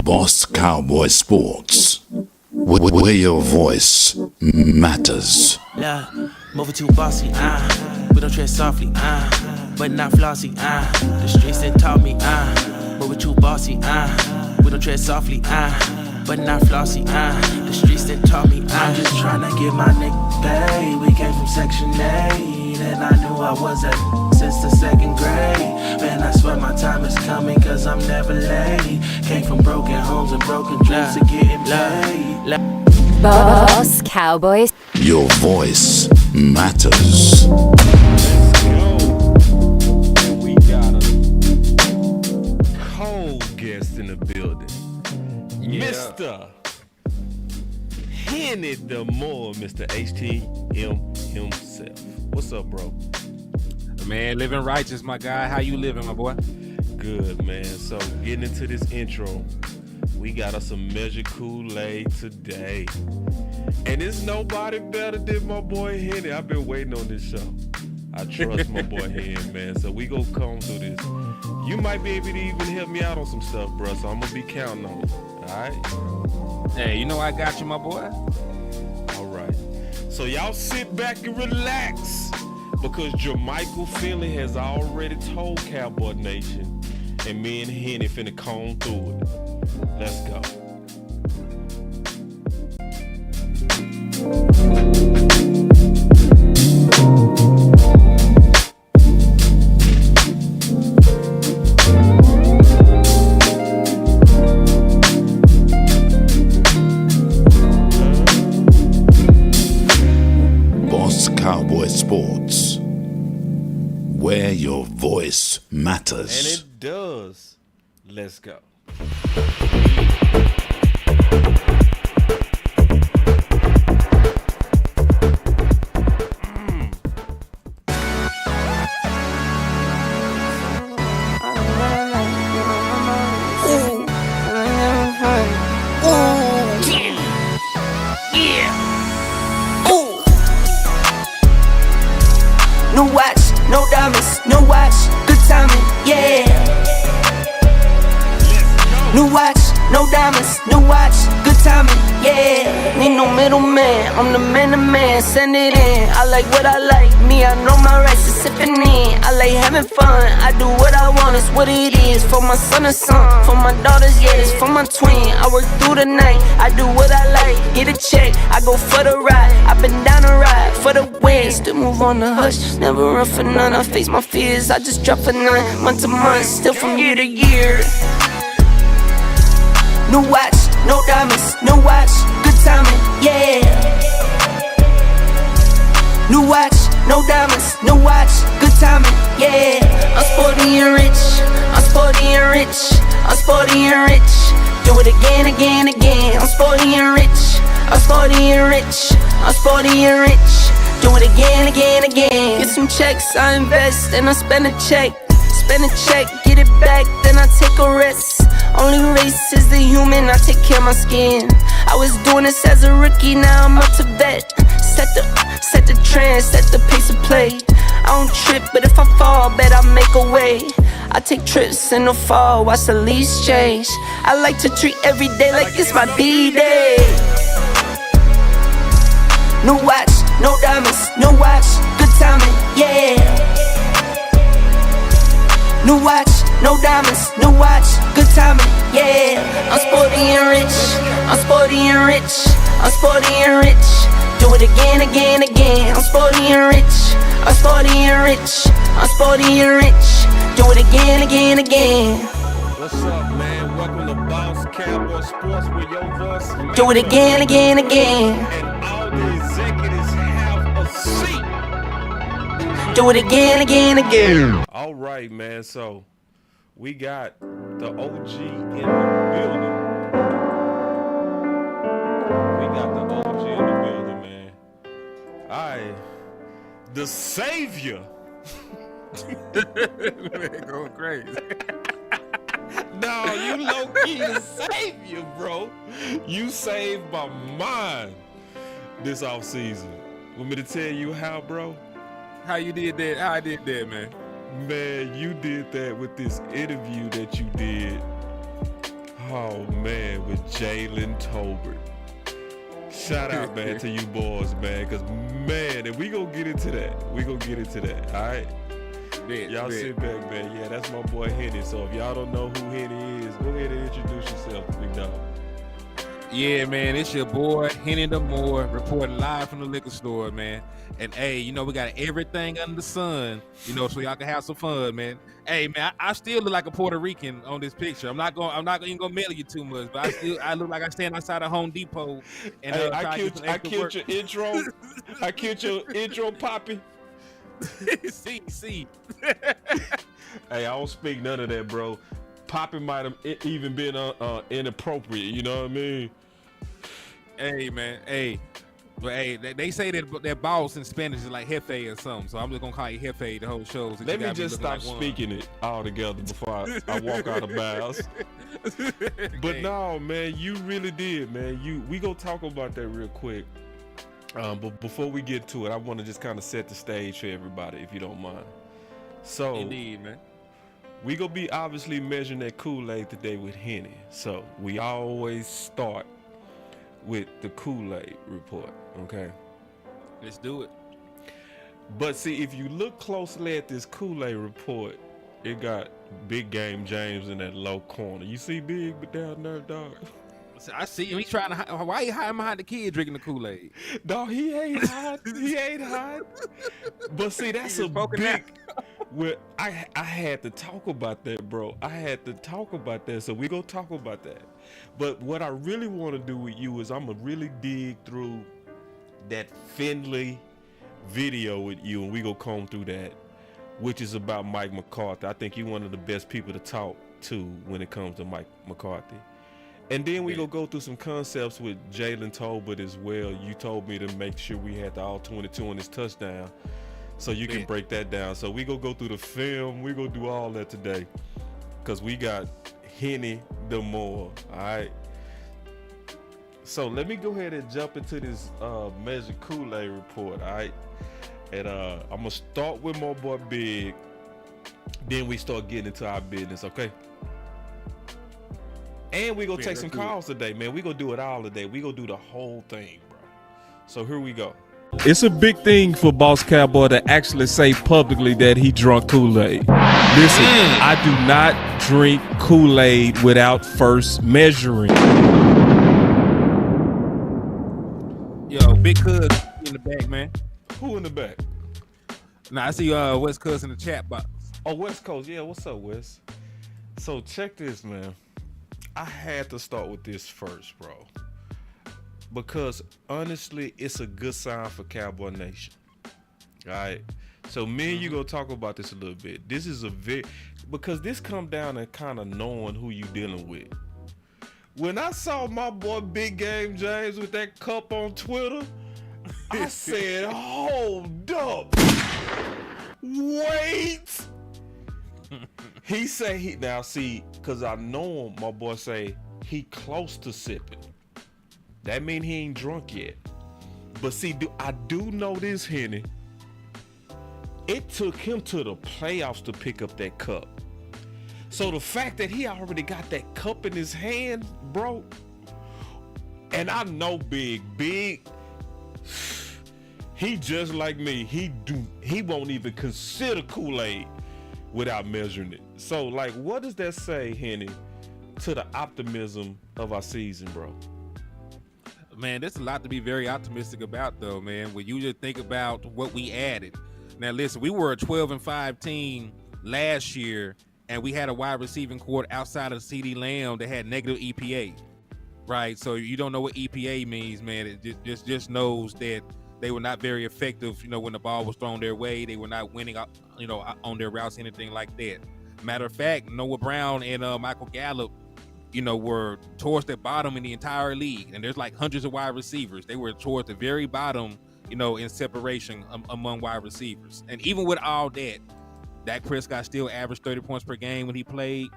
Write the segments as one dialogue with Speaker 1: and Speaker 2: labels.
Speaker 1: Boss Cowboy Sports, where your voice matters.
Speaker 2: Yeah, moving too bossy, we don't tread softly, but not flossy, the streets that taught me, moving too bossy, we don't tread softly, but not flossy, the streets that taught me, I'm just tryna get my nigga paid. We came from Section 8, and I knew I was at since the second grade. Man, I swear my time is coming, cause I'm never late. Came from broken homes and broken dreams to getting paid.
Speaker 3: Boss Cowboys.
Speaker 1: Your voice matters.
Speaker 4: Let's go. And we got a cold guest in the building. Yeah. Mr. Henny the Moore, Mr. HTM himself. What's up, bro?
Speaker 5: Man, living righteous, my guy. How you living, my boy?
Speaker 4: Good, man. So, getting into this intro, we got us some measured Kool-Aid today. And it's nobody better than my boy Henny. I've been waiting on this show. I trust my boy Henny, man. So, we gonna come through this. You might be able to even help me out on some stuff, bro. So, I'm gonna be counting on it. All right?
Speaker 5: Hey, you know I got you, my boy.
Speaker 4: All right. So, y'all sit back and relax, because Jermichael Finley has already told Cowboy Nation, and me and Henny finna comb through it. Let's go.
Speaker 1: Boss Cowboy Sports, where your voice matters.
Speaker 4: And it does. Let's go.
Speaker 2: No watch, no diamonds, no watch, good timing, yeah. New watch, no diamonds, no watch, good timing, yeah. Need no middleman, I'm the man to man, send it in. I like what I like, me, I know my rights is sipping in. I like having fun, I do what I want, it's what it is. For my son and son, for my daughters, yeah, it's for my twin. I work through the night, I do what I like, get a check, I go for the ride. I've been down the ride for the win, still move on the hush, never run for none. I face my fears, I just drop a 9, month to month, still from year to year. No watch, no diamonds, no watch, good timing, yeah. New watch, no diamonds, no watch, good timing, yeah. I'm sporty and rich, I'm sporty and rich, I'm sporty and rich. Do it again, again, again. I'm sporty and rich, I'm sporty and rich, I'm sporty and rich. Do it again, again, again. Get some checks, I invest, and I spend a check. Spend a check, get it back, then I take a rest. Only race is the human, I take care of my skin. I was doing this as a rookie, now I'm up to vet. Set the trend, set the pace of play. I don't trip, but if I fall, bet I make a way. I take trips in the fall, watch the leaves change. I like to treat every day like it's my D-Day. No watch, no diamonds, no watch, good timing, yeah. New watch, no diamonds, no watch, good timing, yeah. I'm sporty and rich, I'm sporty and rich, I'm sporty and rich. Do it again, again, again. I'm sporty and rich, I'm sporty and rich, I'm sporty and rich. Do it again, again, again.
Speaker 4: What's up, man? Welcome to Boss Cowboy Sports, where your voice matters.
Speaker 2: Do it again, again, again.
Speaker 4: And all the executives have a seat.
Speaker 2: Do it again, again, again.
Speaker 4: All right, man. So we got the OG in the building. We got the OG in the building, man. All right. The Savior.
Speaker 5: Man, going crazy.
Speaker 4: No, you low-key the Savior, bro. You saved my mind this offseason. Want me to tell you how, bro?
Speaker 5: How you did that? How I did that, man?
Speaker 4: Man, you did that with this interview that you did Oh man, with Jalen Tolbert. Shout out, man, to you boys, man, because man, and we gonna get into that. All right. Y'all sit back, man. Yeah, that's my boy Henny. So if y'all don't know who Henny is, go ahead and introduce yourself, big dog.
Speaker 5: Yeah, man, it's your boy Henny the Moore reporting live from the liquor store, man. And hey, you know we got everything under the sun, you know, so y'all can have some fun, man. Hey, man, I still look like a Puerto Rican on this picture. I'm not even gonna mail you too much, but I look like I stand outside of Home Depot. And
Speaker 4: hey, I killed your intro. I killed your intro, Poppy.
Speaker 5: See.
Speaker 4: Hey, I don't speak none of that, bro. Poppy might have even been inappropriate. You know what I mean?
Speaker 5: Hey, man. Hey. But hey, they say that boss in Spanish is like Jefe or something, so I'm just gonna call you Jefe the whole show. So
Speaker 4: let me just stop speaking it altogether before I walk out of bounds. But no, man, you really did, man. We gonna talk about that real quick. But before we get to it, I want to just kind of set the stage for everybody, if you don't mind. So,
Speaker 5: indeed, man.
Speaker 4: We gonna be obviously measuring that Kool-Aid today with Henny. So we always start with the Kool-Aid report, okay?
Speaker 5: Let's do it.
Speaker 4: But see, if you look closely at this Kool-Aid report, it got Big Game James in that low corner. You see Big but down there, dog?
Speaker 5: I see him. He's trying to hide. Why he hiding behind the kid drinking the Kool-Aid?
Speaker 4: Dog, he ain't hot. He ain't hot. But see, that's a big... Well, I had to talk about that, bro. I had to talk about that, so we gonna talk about that. But what I really want to do with you is I'm gonna really dig through that Finley video with you, and we gonna comb through that, which is about Mike McCarthy. I think you're one of the best people to talk to when it comes to Mike McCarthy. And then we gonna go through some concepts with Jalen Tolbert as well. You told me to make sure we had the all 22 on his touchdown. So you can break that down. So we gonna go through the film. We gonna do all that today, cause we got Henny the Moore. All right. So let me go ahead and jump into this Measure Kool-Aid report. All right. And I'm gonna start with my boy Big. Then we start getting into our business. Okay. And we gonna take some calls today, man. We gonna do it all today. We gonna do the whole thing, bro. So here we go. It's a big thing for Boss Cowboy to actually say publicly that he drunk Kool-Aid. Listen, I do not drink Kool-Aid without first measuring.
Speaker 5: Yo, Big Cuz in the back, man.
Speaker 4: Who in the back?
Speaker 5: Nah, I see West Cuz in the chat box.
Speaker 4: Oh, West Coast. Yeah, what's up, West? So check this, man. I had to start with this first, bro. Because honestly, it's a good sign for Cowboy Nation. All right. So me and you gonna talk about this a little bit. This is because this come down to kind of knowing who you dealing with. When I saw my boy Big Game James with that cup on Twitter, I said, hold up. Wait. He say now see, cause I know him, my boy say he close to sipping. That mean he ain't drunk yet. But see, I do know this, Henny. It took him to the playoffs to pick up that cup. So the fact that he already got that cup in his hand, bro. And I know Big, he just like me. He won't even consider Kool-Aid without measuring it. So like, what does that say, Henny, to the optimism of our season, bro?
Speaker 5: Man, there's a lot to be very optimistic about, though, man. When you just think about what we added. Now, listen, we were a 12-5 team last year, and we had a wide receiving core outside of CeeDee Lamb that had negative EPA, right? So you don't know what EPA means, man. It just knows that they were not very effective, you know, when the ball was thrown their way. They were not winning, you know, on their routes, anything like that. Matter of fact, Noah Brown and Michael Gallup, you know, were towards the bottom in the entire league. And there's like hundreds of wide receivers. They were towards the very bottom, you know, in separation among wide receivers. And even with all that, Dak Prescott still averaged 30 points per game when he played.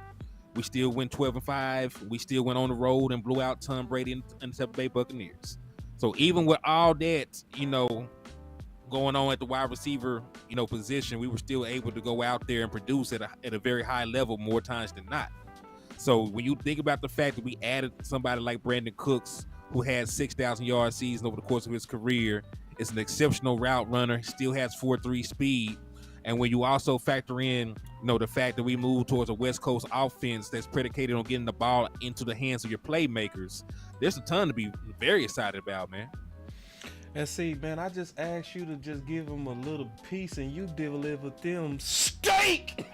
Speaker 5: We still went 12-5. We still went on the road and blew out Tom Brady and Tampa Bay Buccaneers. So even with all that, you know, going on at the wide receiver, you know, position, we were still able to go out there and produce at a very high level more times than not. So when you think about the fact that we added somebody like Brandon Cooks, who had 6,000 yard season over the course of his career, is an exceptional route runner, still has 4.3 speed. And when you also factor in, the fact that we move towards a West Coast offense that's predicated on getting the ball into the hands of your playmakers, there's a ton to be very excited about, man.
Speaker 4: And see, man, I just asked you to just give them a little piece, and you delivered them steak.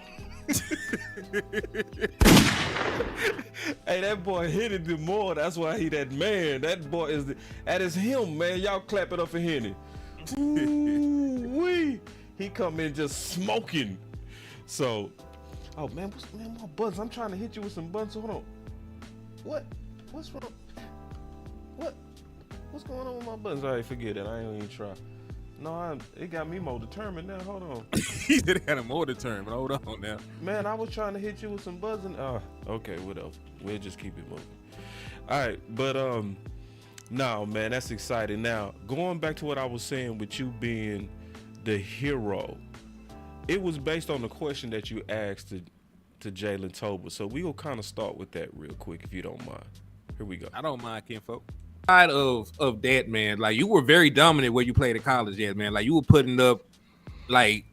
Speaker 4: Hey, that boy hit it more. That's why he that man. That boy that is him, man. Y'all clap it up for Henny. Ooh-wee. He come in just smoking. So, oh man, my buttons. I'm trying to hit you with some buttons. Hold on. What's wrong? What's going on with my buttons? All right, forget it. I ain't even try. No, it got me more determined now. Hold on.
Speaker 5: He did have him more determined. Hold on now.
Speaker 4: Man, I was trying to hit you with some buzzing. Okay, whatever. We'll just keep it moving. All right, but no, man, that's exciting. Now, going back to what I was saying with you being the hero, it was based on the question that you asked to Jalen Tober. So we will kind of start with that real quick, if you don't mind. Here we go.
Speaker 5: I don't mind, kinfolk. Side of that, man, like you were very dominant where you played at college, man. Like you were putting up, like,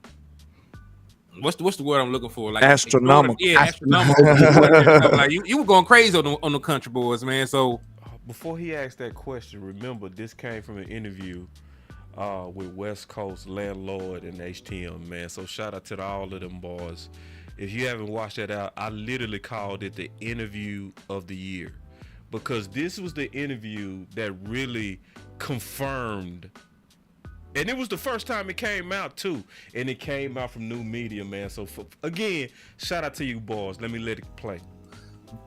Speaker 5: what's the word I'm looking for? Like
Speaker 6: astronomical.
Speaker 5: Astronomical. Like you were going crazy on the country boys, man. So
Speaker 4: before he asked that question, remember this came from an interview with West Coast Landlord and HTM, man. So shout out to all of them boys. If you haven't watched that out, I literally called it the interview of the year, because this was the interview that really confirmed, and it was the first time it came out too, and it came out from new media, man. So again, shout out to you boys. Let me let it play.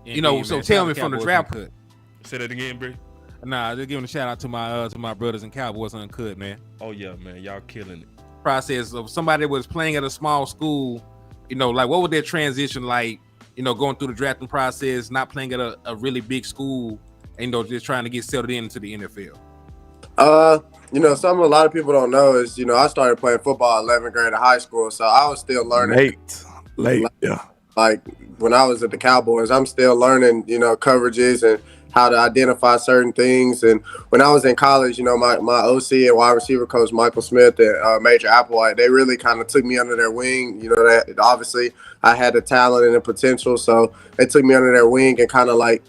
Speaker 5: Indeed, so tell me from the draft cut.
Speaker 4: Say that again, Bree.
Speaker 5: Nah, just giving a shout out to my brothers and Cowboys Uncut, man.
Speaker 4: Oh yeah, man, y'all killing it.
Speaker 5: Process of somebody that was playing at a small school, like what would their transition like? Going through the drafting process, not playing at a really big school, and just trying to get settled into the NFL.
Speaker 7: Something a lot of people don't know is, I started playing football 11th grade of high school, so I was still learning.
Speaker 6: Late, yeah.
Speaker 7: Like when I was at the Cowboys, I'm still learning, coverages and how to identify certain things. And when I was in college, my OC and wide receiver coach, Michael Smith and Major Applewhite, they really kind of took me under their wing. That obviously I had the talent and the potential, so they took me under their wing and kind of like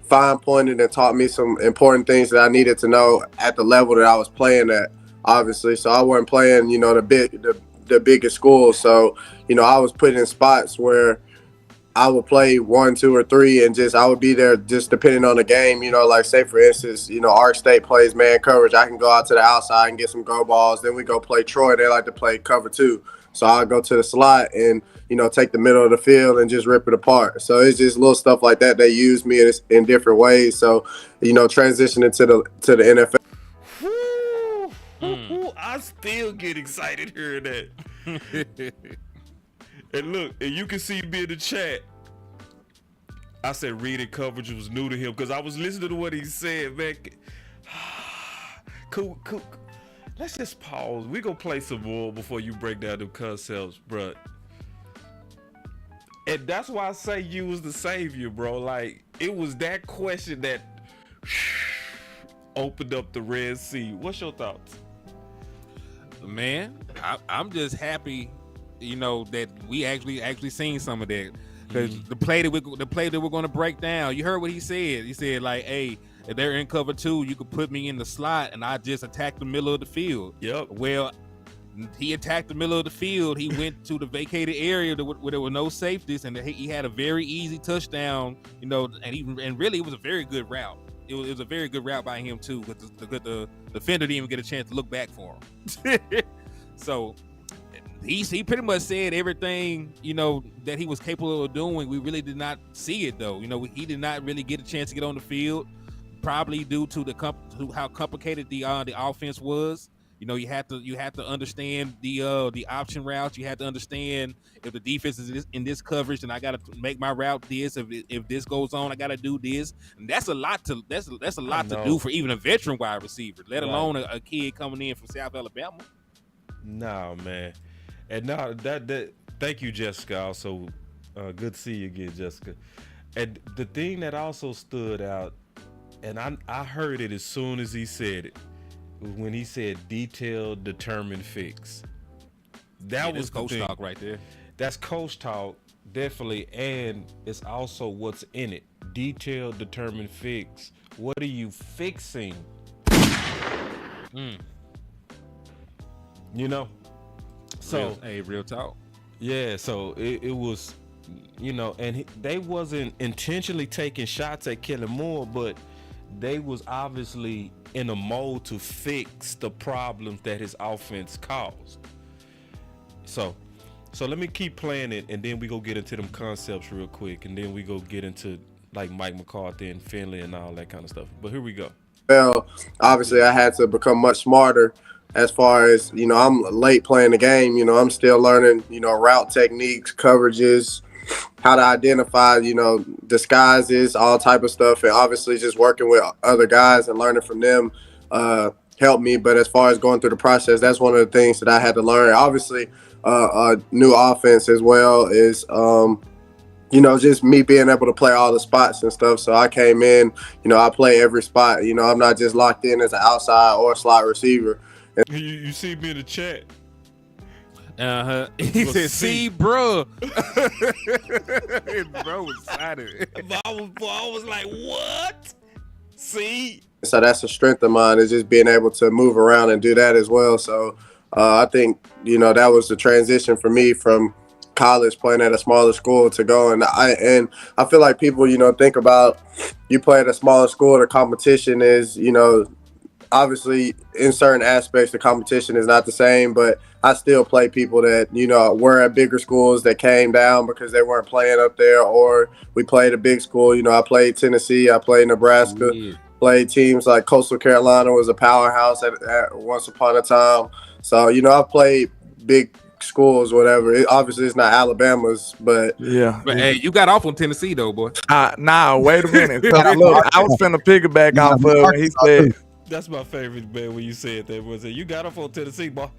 Speaker 7: fine-pointed and taught me some important things that I needed to know at the level that I was playing at, obviously. So I wasn't playing, the biggest schools. So, I was put in spots where I would play 1, 2, or 3, and I would be there just depending on the game. Like say for instance, Ark State plays man coverage. I can go out to the outside and get some go balls. Then we go play Troy. They like to play cover 2. So I go to the slot and, take the middle of the field and just rip it apart. So it's just little stuff like that. They use me in different ways. So, transitioning to the NFL.
Speaker 4: I still get excited hearing that. And look, and you can see me in the chat. I said reading coverage was new to him because I was listening to what he said, man. Cool. Let's just pause. We gonna play some more before you break down them concepts, bro. And that's why I say you was the savior, bro. Like, it was that question that opened up the Red Sea. What's your thoughts?
Speaker 5: Man, I'm just happy, that we actually seen some of that. Because the play that we're going to break down, you heard what he said. He said, like, hey, if they're in cover 2, you could put me in the slot, and I just attack the middle of the field.
Speaker 4: Yep.
Speaker 5: Well, he attacked the middle of the field. He went to the vacated area where there were no safeties, and he had a very easy touchdown. And really, it was a very good route. It was a very good route by him too, because the defender didn't even get a chance to look back for him. So he pretty much said everything that he was capable of doing. We really did not see it though. He did not really get a chance to get on the field, probably due to how complicated the offense was. You have to understand the option routes. You have to understand if the defense is in this coverage, then I got to make my route this. If this goes on, I got to do this. And that's a lot to do for even a veteran wide receiver, let alone a kid coming in from South Alabama.
Speaker 4: Nah, man. And now that thank you, Jessica. Also, good to see you again, Jessica. And the thing that also stood out, and I heard it as soon as he said it, was when he said detail, determine, fix. That was
Speaker 5: coach talk right there.
Speaker 4: That's coach talk, definitely, and it's also what's in it. Detail, determine, fix. What are you fixing? You know? So,
Speaker 5: hey, real talk.
Speaker 4: yeah, so it was, and they wasn't intentionally taking shots at Kellen Moore, but they was obviously in a mode to fix the problems that his offense caused. So let me keep playing it, and then we go get into them concepts real quick, and then we go get into like Mike McCarthy and Finley and all that kind of stuff. But here we go.
Speaker 7: Well, obviously, I had to become much smarter as far as, I'm late playing the game. I'm still learning, route techniques, coverages, how to identify, disguises, all type of stuff. And obviously just working with other guys and learning from them helped me. But as far as going through the process, that's one of the things that I had to learn. Obviously, a new offense as well is just me being able to play all the spots and stuff. So I came in, I play every spot. I'm not just locked in as an outside or slot receiver.
Speaker 4: You see me in the chat.
Speaker 5: He said, "See, bro." Bro was excited.
Speaker 4: I was like, "What? See?"
Speaker 7: So that's a strength of mine, is just being able to move around and do that as well. So I think, that was the transition for me from college, playing at a smaller school, to go. And I feel like people, think about, you play at a smaller school, the competition is, obviously in certain aspects the competition is not the same, but I still play people that, were at bigger schools that came down because they weren't playing up there, or we played a big school. I played Tennessee, I played Nebraska, played teams like Coastal Carolina was a powerhouse at once upon a time. So, I've played big schools, whatever. Obviously it's not Alabama's, but
Speaker 6: yeah.
Speaker 5: But hey, you got off on Tennessee though, boy.
Speaker 6: Nah, wait a minute. Look, I was finna piggyback off of when he said.
Speaker 4: That's my favorite, man, when you said that. Was it, you got up on Tennessee, boy?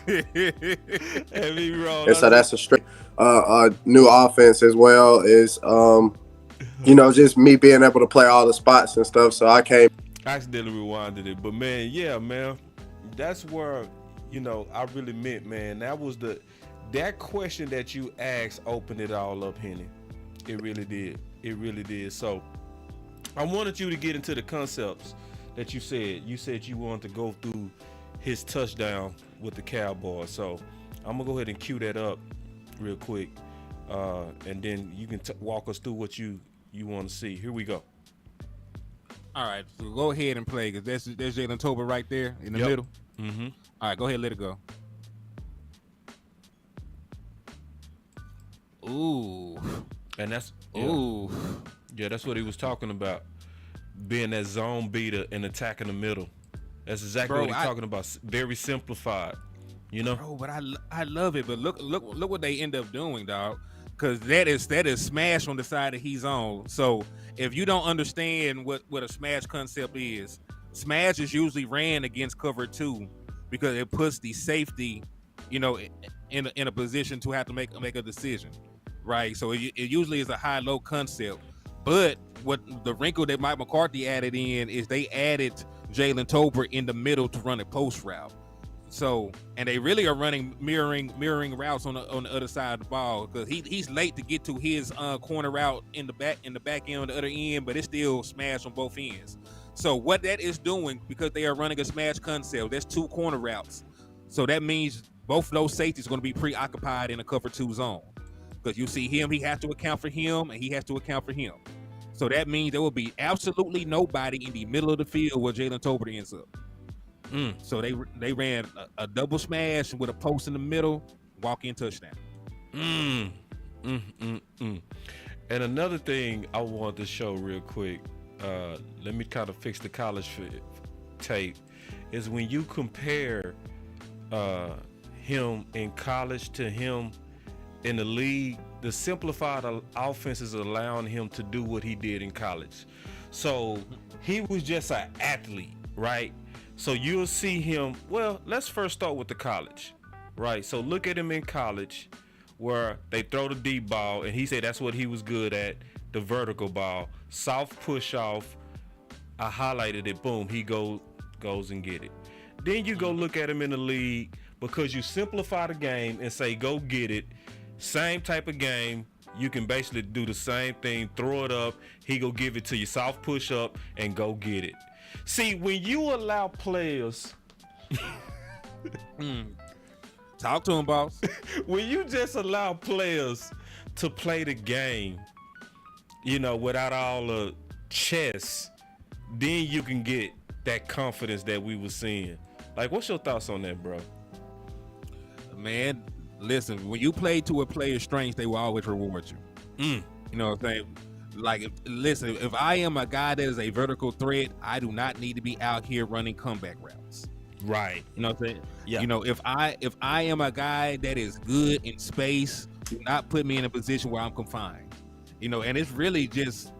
Speaker 4: And
Speaker 7: so that's a straight new offense as well, is just me being able to play all the spots and stuff. So I
Speaker 4: accidentally rewinded it, but man, yeah, man, that's where I really meant, man. That was that question that you asked opened it all up, Henny. It really did. So I wanted you to get into the concepts that you said. You said you wanted to go through his touchdown with the Cowboys. So I'm gonna go ahead and cue that up real quick, and then you can walk us through what you want to see. Here we go.
Speaker 5: All right, so go ahead and play, because there's Jalen Tolbert right there in the middle.
Speaker 4: Mm-hmm.
Speaker 5: All right, go ahead, let it go. Ooh,
Speaker 4: and that's
Speaker 5: yeah,
Speaker 4: that's what he was talking about, being that zone beater and attacking the middle. That's exactly what he's talking about. Very simplified,
Speaker 5: Bro, but I love it. But look what they end up doing, dog. Because that is smash on the side that he's on. So if you don't understand what a smash concept is, smash is usually ran against cover 2 because it puts the safety, in a position to have to make a decision, right? So it usually is a high-low concept. But what the wrinkle that Mike McCarthy added in is they added Jalen Tolbert in the middle to run a post route. So, and they really are running mirroring routes on the other side of the ball, because he's late to get to his corner route in the back end on the other end, but it's still smash on both ends. So what that is doing, because they are running a smash concept, that's 2 corner routes. So that means both those safeties are going to be preoccupied in a cover 2 zone, because you see him, he has to account for him, and he has to account for him. So that means there will be absolutely nobody in the middle of the field where Jalen Tolbert ends up. So they ran a double smash with a post in the middle, walk-in touchdown.
Speaker 4: And another thing I want to show real quick, let me kind of fix the college tape, is when you compare him in college to him in the league, the simplified offense is allowing him to do what he did in college. So he was just an athlete, right? So you'll see him, well, let's first start with the college, right? So look at him in college where they throw the deep ball, and he said that's what he was good at. the vertical ball, soft push off. I highlighted it. Boom, he goes and get it. Then you go look at him in the league because you simplify the game and say go get it. Same type of game. You can basically do the same thing. Throw it up. He go give it to you. Soft push up and go get it. See, when you allow players.
Speaker 5: Talk to him, boss.
Speaker 4: When you just allow players to play the game, without all the chess, then you can get that confidence that we were seeing. Like, what's your thoughts on that, bro?
Speaker 5: Man, listen, when you play to a player's strengths, they will always reward you. You know what I'm saying? Like, listen, if I am a guy that is a vertical threat, I do not need to be out here running comeback routes.
Speaker 4: Right.
Speaker 5: You know what I'm saying?
Speaker 4: Yeah.
Speaker 5: If I am a guy that is good in space, do not put me in a position where I'm confined. And it's really just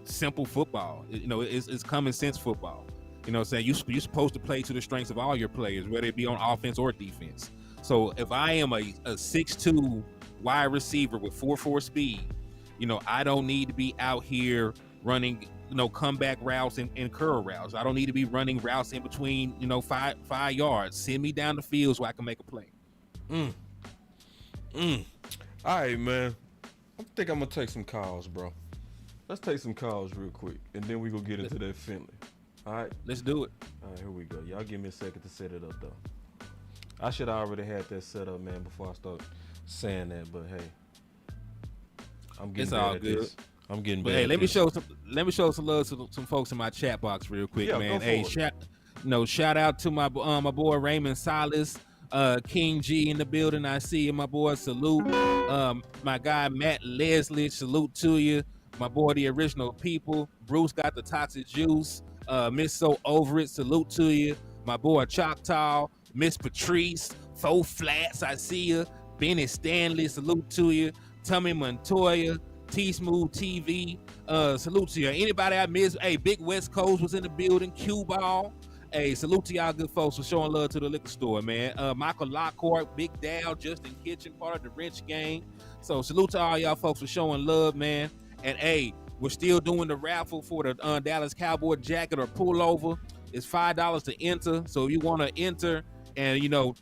Speaker 5: simple football. It's common sense football. You know what I'm saying? You're supposed to play to the strengths of all your players, whether it be on offense or defense. So if I am a 6'2" wide receiver with 4.4 speed, I don't need to be out here running, comeback routes and curl routes. I don't need to be running routes in between, 5 yards. Send me down the field so I can make a play.
Speaker 4: All right, man. I think I'm going to take some calls, bro. Let's take some calls real quick, and then we going to get into that Finley. All right?
Speaker 5: Let's do it.
Speaker 4: All right, here we go. Y'all give me a second to set it up, though. I should have already had that set up, man, before I start saying that, but hey. I'm getting better at this. I'm getting better.
Speaker 5: Hey, let me show some love to some folks in my chat box real quick, man. Hey, shout out to my boy Raymond Silas, King G in the building. I see you, my boy. Salute. My guy Matt Leslie. Salute to you, my boy. The Original People. Bruce got the toxic juice. Miss So Over It. Salute to you, my boy Choctaw. Miss Patrice. Faux Flats. I see you. Benny Stanley. Salute to you. Tommy Montoya. T-Smooth TV, salute to you. Anybody I missed? Hey, Big West Coast was in the building. Cue Ball. Hey, salute to y'all good folks for showing love to the liquor store, man. Michael Lockhart, Big Dow, Justin Kitchen, part of the Wrench Gang. So salute to all y'all folks for showing love, man. And hey, we're still doing the raffle for the Dallas Cowboy jacket or pullover. It's $5 to enter. So if you want to enter, and hey,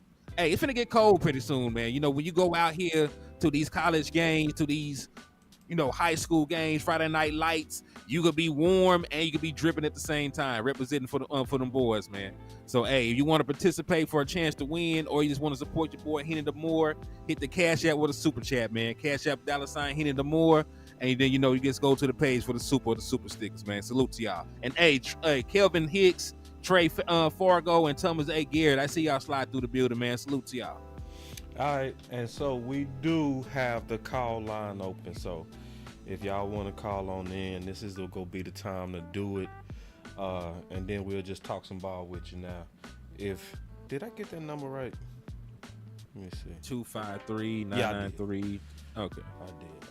Speaker 5: it's finna get cold pretty soon, man. When you go out here to these college games, to these high school games, Friday night lights, you could be warm and you could be dripping at the same time, representing for them boys, man. So, hey, if you want to participate for a chance to win, or you just want to support your boy Henny the Moore, hit the Cash App with a super chat, man. Cash App $ Henny the Moore, and then you just go to the page for the super stickers, man. Salute to y'all. And hey, Kelvin Hicks, Trey Fargo, and Thomas A. Garrett, I see y'all slide through the building, man. Salute to y'all.
Speaker 4: All right, and so we do have the call line open. So if y'all want to call on in, this is going to be the time to do it. And then we'll just talk some ball with you now. Did I get that number right? Let me see.
Speaker 5: 253-993. Okay.
Speaker 4: I did.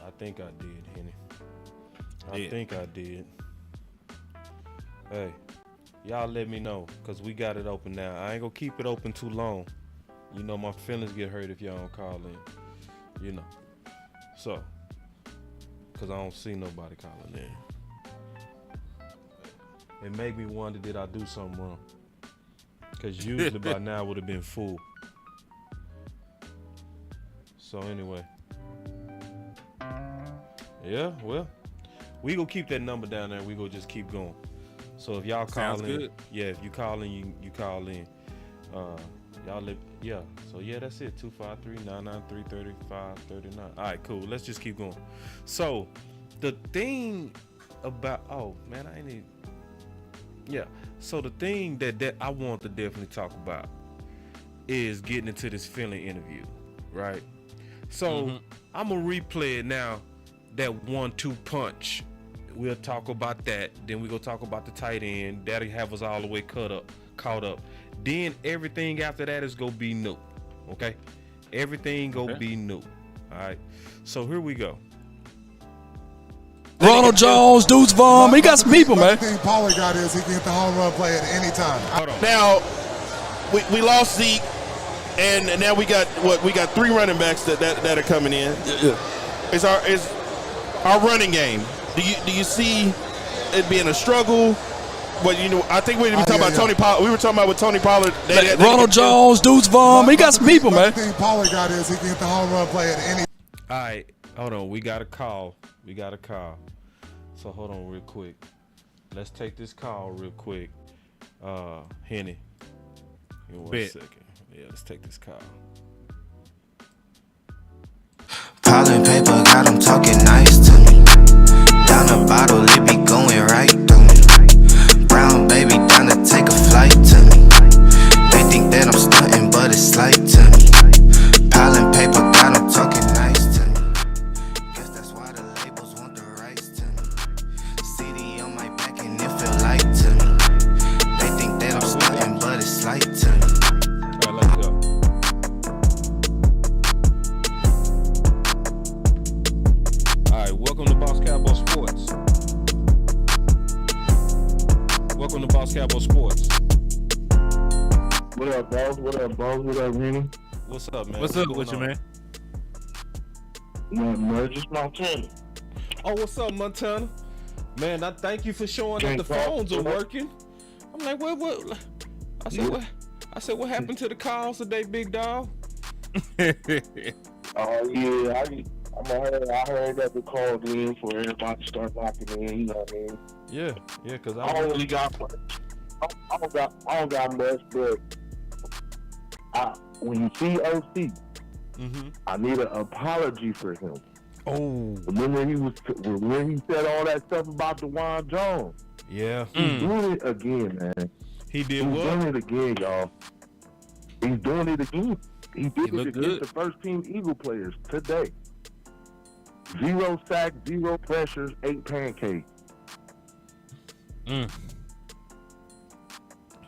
Speaker 4: I think I did, Henny. I think I did. Hey, y'all let me know, because we got it open now. I ain't going to keep it open too long. My feelings get hurt if y'all don't call in. So, because I don't see nobody calling in. It made me wonder, did I do something wrong? Because usually by now I would have been full. So anyway. Yeah, well, we gonna keep that number down there. We gonna just keep going. So if y'all call in,
Speaker 5: good.
Speaker 4: Yeah, if you call in, you call in. Y'all live, yeah. So yeah, that's it. 253-993-3539. All right, cool. Let's just keep going. So the thing about, So the thing that I want to definitely talk about is getting into this Finley interview, right? So I'm gonna replay it now. That 1-2 punch. We'll talk about that. Then we go talk about the tight end. That'll have us all the way caught up. Then everything after that is gonna be new. Okay? Everything gonna be new. All right. So here we go.
Speaker 8: Ronald Jones, Deuce Vaughn. He got some people, man.
Speaker 9: The thing Paulie got is he can hit the home run play at any time.
Speaker 8: Now, we lost Zeke, and now we got 3 running backs that are coming in.
Speaker 9: Yeah.
Speaker 8: It's our running game. Do you see it being a struggle? But I think we were talking about Tony Pollard. We were talking about with Tony Pollard.
Speaker 10: Ronald Jones, Deuce Vaughn. He got some people, man.
Speaker 9: The thing Pollard got is he can hit the home run play at any.
Speaker 4: All right, hold on. We got a call. So hold on real quick. Let's take this call real quick. Henny. Give me 1 second. Yeah, let's take this call.
Speaker 11: Pollen paper got them talking nice to me. Down the bottle, it be going right through me. Brown baby down to take a flight to me. They think that I'm stunting, but it's slight to me. Pollen paper got them talking nice to me. Guess that's why the labels want the rights to me. CD on my back and it feel light to me. They think that I'm stunting, but it's slight to me.
Speaker 4: All right, let's go. Welcome to Boss Cowboy Sports. Welcome to Boss Cowboy Sports.
Speaker 12: What up, boss? What up, boss? What up, Rennie?
Speaker 4: What's up, man?
Speaker 5: What's up with you, man?
Speaker 12: No, just Montana.
Speaker 4: Oh, what's up, Montana? Man, I thank you for showing that the phones are working. I'm like, what? I said, what happened to the calls today, big dog?
Speaker 12: Oh, yeah, I heard that they called in for everybody to start knocking in. You know what I mean?
Speaker 4: Yeah, because
Speaker 12: I don't really got much. I don't got much, but when you see OC, I need an apology for him.
Speaker 4: Oh,
Speaker 12: remember when he said all that stuff about DeJuan Jones?
Speaker 4: Yeah,
Speaker 12: he's doing it again, man.
Speaker 4: He did
Speaker 12: He's
Speaker 4: what?
Speaker 12: doing it again, y'all. He's doing it again. He did it against
Speaker 5: good.
Speaker 12: the first team Eagle players today. 0 sacks, 0 pressures, 8 pancakes.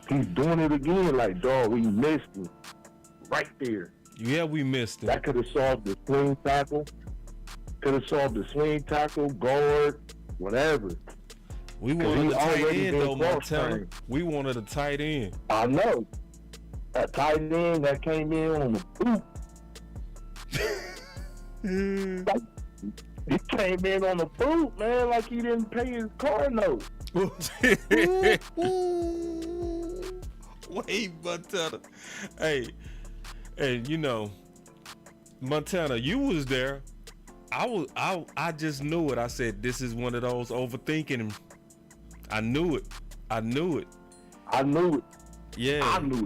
Speaker 12: He's doing it again, like, dog, we missed it. Right there.
Speaker 4: Yeah, we missed it.
Speaker 12: That could have solved the swing tackle. Guard, whatever.
Speaker 4: We wanted a tight end, though, Montana. We wanted a tight end.
Speaker 12: I know. A tight end that came in on the boot. He came in on the boot, man, like he didn't pay his car note.
Speaker 4: Wait, Montana. Hey, Montana, you was there. I just knew it. I said, this is one of those overthinking. I knew it.
Speaker 12: Yeah. I knew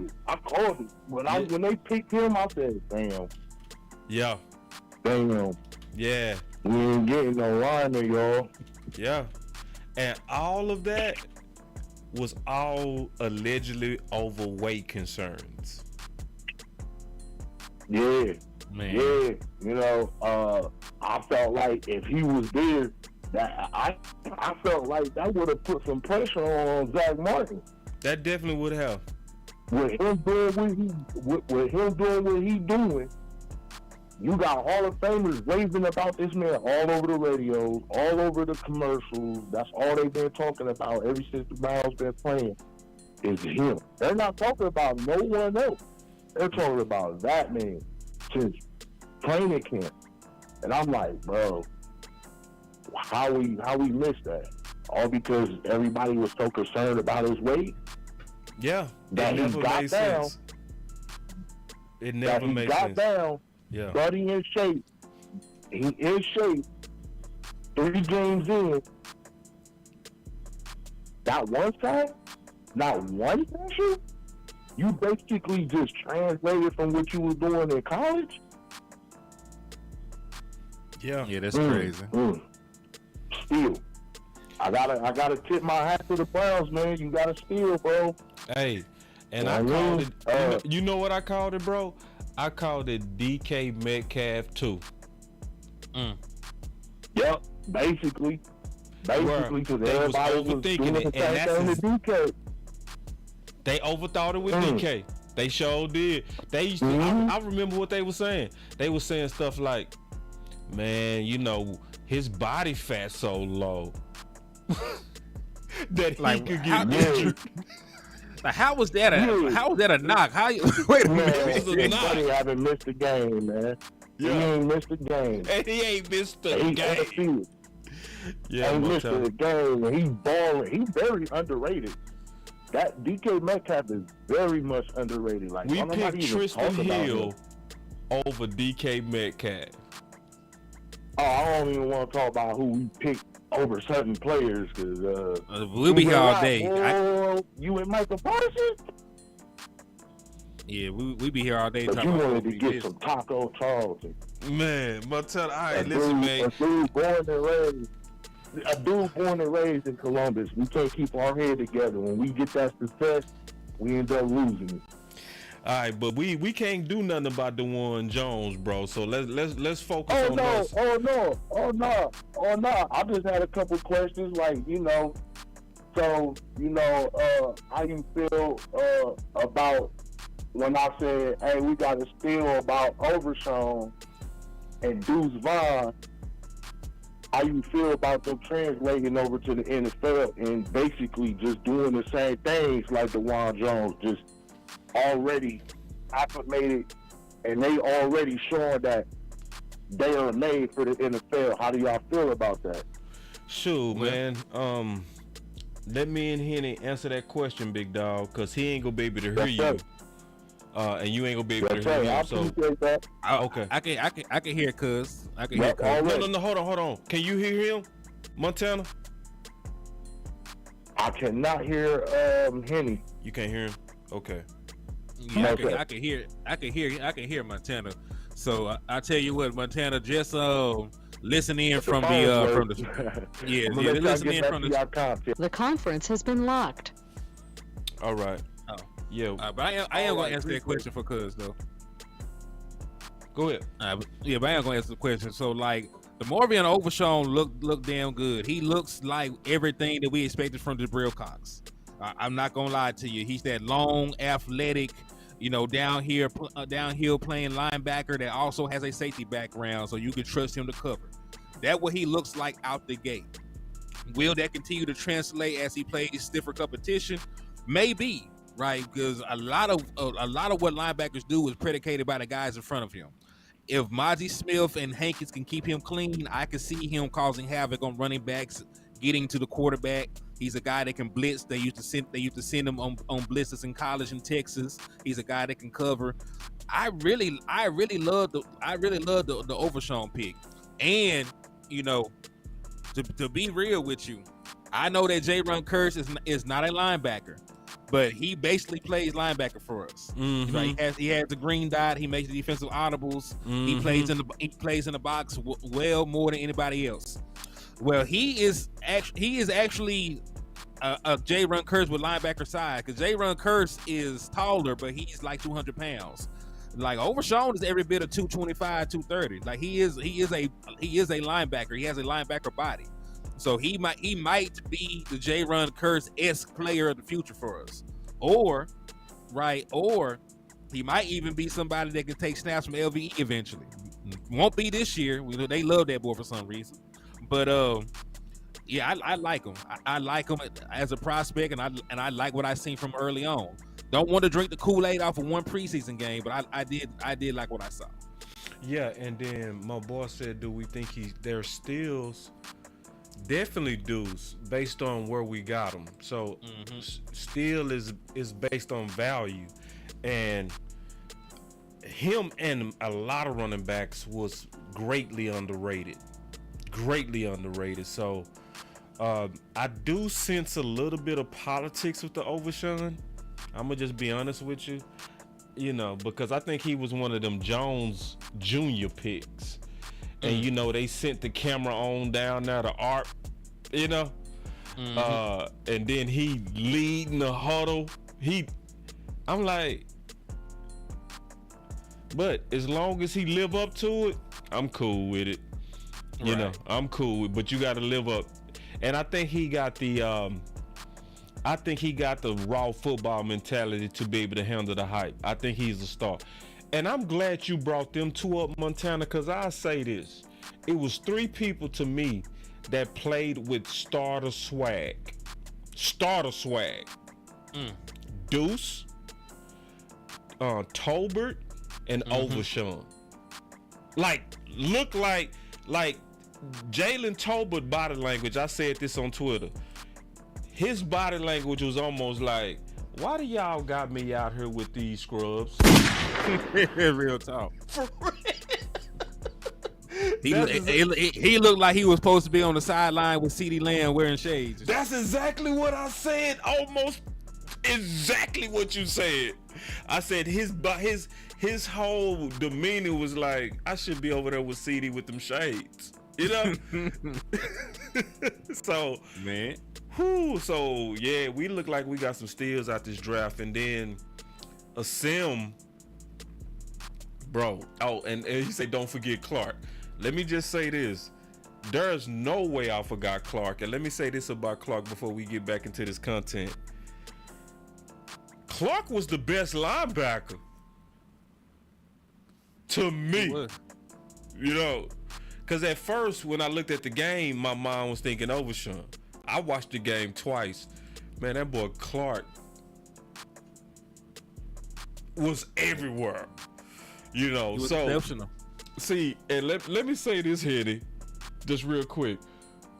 Speaker 12: it. I called it. When they picked him, I said, damn.
Speaker 4: Yeah.
Speaker 12: Damn.
Speaker 4: Yeah.
Speaker 12: We ain't getting no lineman, y'all.
Speaker 4: Yeah. And all of that was all allegedly overweight concerns.
Speaker 12: Yeah.
Speaker 5: Man.
Speaker 12: Yeah. I felt like if he was there, that I felt like that would have put some pressure on Zach Martin.
Speaker 4: That definitely would have.
Speaker 12: With him doing what he's doing, you got Hall of Famers raving about this man all over the radios, all over the commercials. That's all they've been talking about ever since the Browns been playing is him. They're not talking about no one else. They're talking about that man since training camp. And I'm like, bro, how we missed that? All because everybody was so concerned about his weight.
Speaker 4: Yeah,
Speaker 12: that he got down.
Speaker 4: It never made sense.
Speaker 12: Down.
Speaker 4: Yeah.
Speaker 12: But he in shape. 3 games in. Not one time? Not one pressure? You basically just translated from what you was doing in college?
Speaker 4: Yeah.
Speaker 5: Yeah, that's crazy.
Speaker 12: Still. I gotta tip my hat to the Browns, man. You gotta steal, bro.
Speaker 4: Hey, and I called it. You know what I called it, bro? I called it DK Metcalf 2.
Speaker 12: Yep, basically, because everybody was doing the same thing to DK.
Speaker 4: They overthought it with DK. They sure did. They used to, I remember what they were saying. They were saying stuff like, man, his body fat so low that he could get injured.
Speaker 5: Like, how was that a knock? Wait a minute.
Speaker 12: Everybody haven't missed a game, man. Yeah. He ain't missed a game.
Speaker 4: And he ain't missed a game. Yeah,
Speaker 12: ain't missed a game, and he's balling. He's very underrated. That DK Metcalf is very much underrated. Like,
Speaker 4: we picked Tristan Hill over DK Metcalf.
Speaker 12: Oh, I don't even want to talk about who we picked over certain players because
Speaker 5: we'll be here all day.
Speaker 12: You and Michael Parsons?
Speaker 5: Yeah, we be here all day.
Speaker 12: But you wanted to get some Taco Charlton.
Speaker 4: Man, Montana, all right, listen, man.
Speaker 12: A dude born and raised in Columbus. We can't keep our head together. When we get that success, we end up losing it.
Speaker 4: All right, but we can't do nothing about DeJuan Jones, bro. So let's focus on this.
Speaker 12: Oh no! I just had a couple questions, like how you feel about when I said, hey, we got a steal about Overshown and Deuce Vaughn. How you feel about them translating over to the NFL and basically just doing the same things like DeJuan Jones, just already acclimated, and they already showing that they are made for the NFL. How do y'all feel about that?
Speaker 4: Shoot, man. Let me and Henny answer that question, big dog, because he ain't gonna be able to hear you. And you ain't gonna be able to hear him. So
Speaker 5: okay, I can hear cuz. I can hear cuz.
Speaker 4: No, hold on. Can you hear him, Montana?
Speaker 12: I cannot hear Henny.
Speaker 4: You can't hear him? Okay.
Speaker 5: Yeah, I can hear Montana. So I tell you what, Montana, just listen in from the listen in from the.
Speaker 3: The conference has been locked.
Speaker 4: All right. Yeah,
Speaker 5: but I am gonna answer that question for cuz though.
Speaker 4: Go ahead.
Speaker 5: But I am gonna answer the question. So like, the Marvin Overshown look damn good. He looks like everything that we expected from Jabril Cox. I'm not gonna lie to you. He's that long, athletic, downhill playing linebacker that also has a safety background, so you can trust him to cover. That's what he looks like out the gate. Will that continue to translate as he plays stiffer competition? Maybe. Right, because a lot of what linebackers do is predicated by the guys in front of him. If Mozzie Smith and Hankins can keep him clean, I can see him causing havoc on running backs, getting to the quarterback. He's a guy that can blitz. They used to send him on blitzes in college in Texas. He's a guy that can cover. I really love the Overshown pick. And to be real with you, I know that J-Run Curse is not a linebacker, but he basically plays linebacker for us.
Speaker 4: Mm-hmm.
Speaker 5: He has the green dot. He makes the defensive audibles.
Speaker 4: Mm-hmm.
Speaker 5: He plays in the box well more than anybody else. Well, he is actually a J-Run Curse with linebacker side, because J-Run Curse is taller, but he's like 200 pounds. Like Overshown is every bit of 225, 230. Like he is a linebacker. He has a linebacker body. So he might be the J-Run Curse-esque player of the future for us. Or he might even be somebody that can take snaps from LVE eventually. Won't be this year. They love that boy for some reason. But I like him. I like him as a prospect, and I like what I seen from early on. Don't want to drink the Kool-Aid off of one preseason game, but I did like what I saw.
Speaker 4: Yeah, and then my boss said, do we think there's steals? Definitely dudes based on where we got them. So steal is based on value, and him and a lot of running backs was greatly underrated. So I do sense a little bit of politics with the Overshown. I'm gonna just be honest with you, because I think he was one of them Jones Jr. picks. And they sent the camera on down there to Art, and then he leading the huddle. I'm like, but as long as he live up to it, I'm cool with it. I'm cool with, but you got to live up. And I think he got the raw football mentality to be able to handle the hype. I think he's a star. And I'm glad you brought them two up, Montana, because I say this. It was three people to me that played with starter swag. Deuce, Tolbert, and Overshown. Look like Jalen Tolbert body language, I said this on Twitter. His body language was almost like, why do y'all got me out here with these scrubs?
Speaker 5: Real talk.
Speaker 4: For real.
Speaker 5: He looked like he was supposed to be on the sideline with CeeDee Lamb wearing shades.
Speaker 4: That's exactly what I said. Almost exactly what you said. I said his whole demeanor was like, I should be over there with CeeDee with them shades. You know? So,
Speaker 5: man.
Speaker 4: So yeah, we look like we got some steals out this draft, and then a sim, bro. Oh, and you say don't forget Clark. Let me just say this. There's no way I forgot Clark. And let me say this about Clark before we get back into this content. Clark was the best linebacker to me. You know, because at first when I looked at the game, my mind was thinking Overshawn. I watched the game twice. Man, that boy Clark was everywhere. You know,
Speaker 5: he was
Speaker 4: so
Speaker 5: exceptional.
Speaker 4: See, and let me say this, Hitty, just real quick.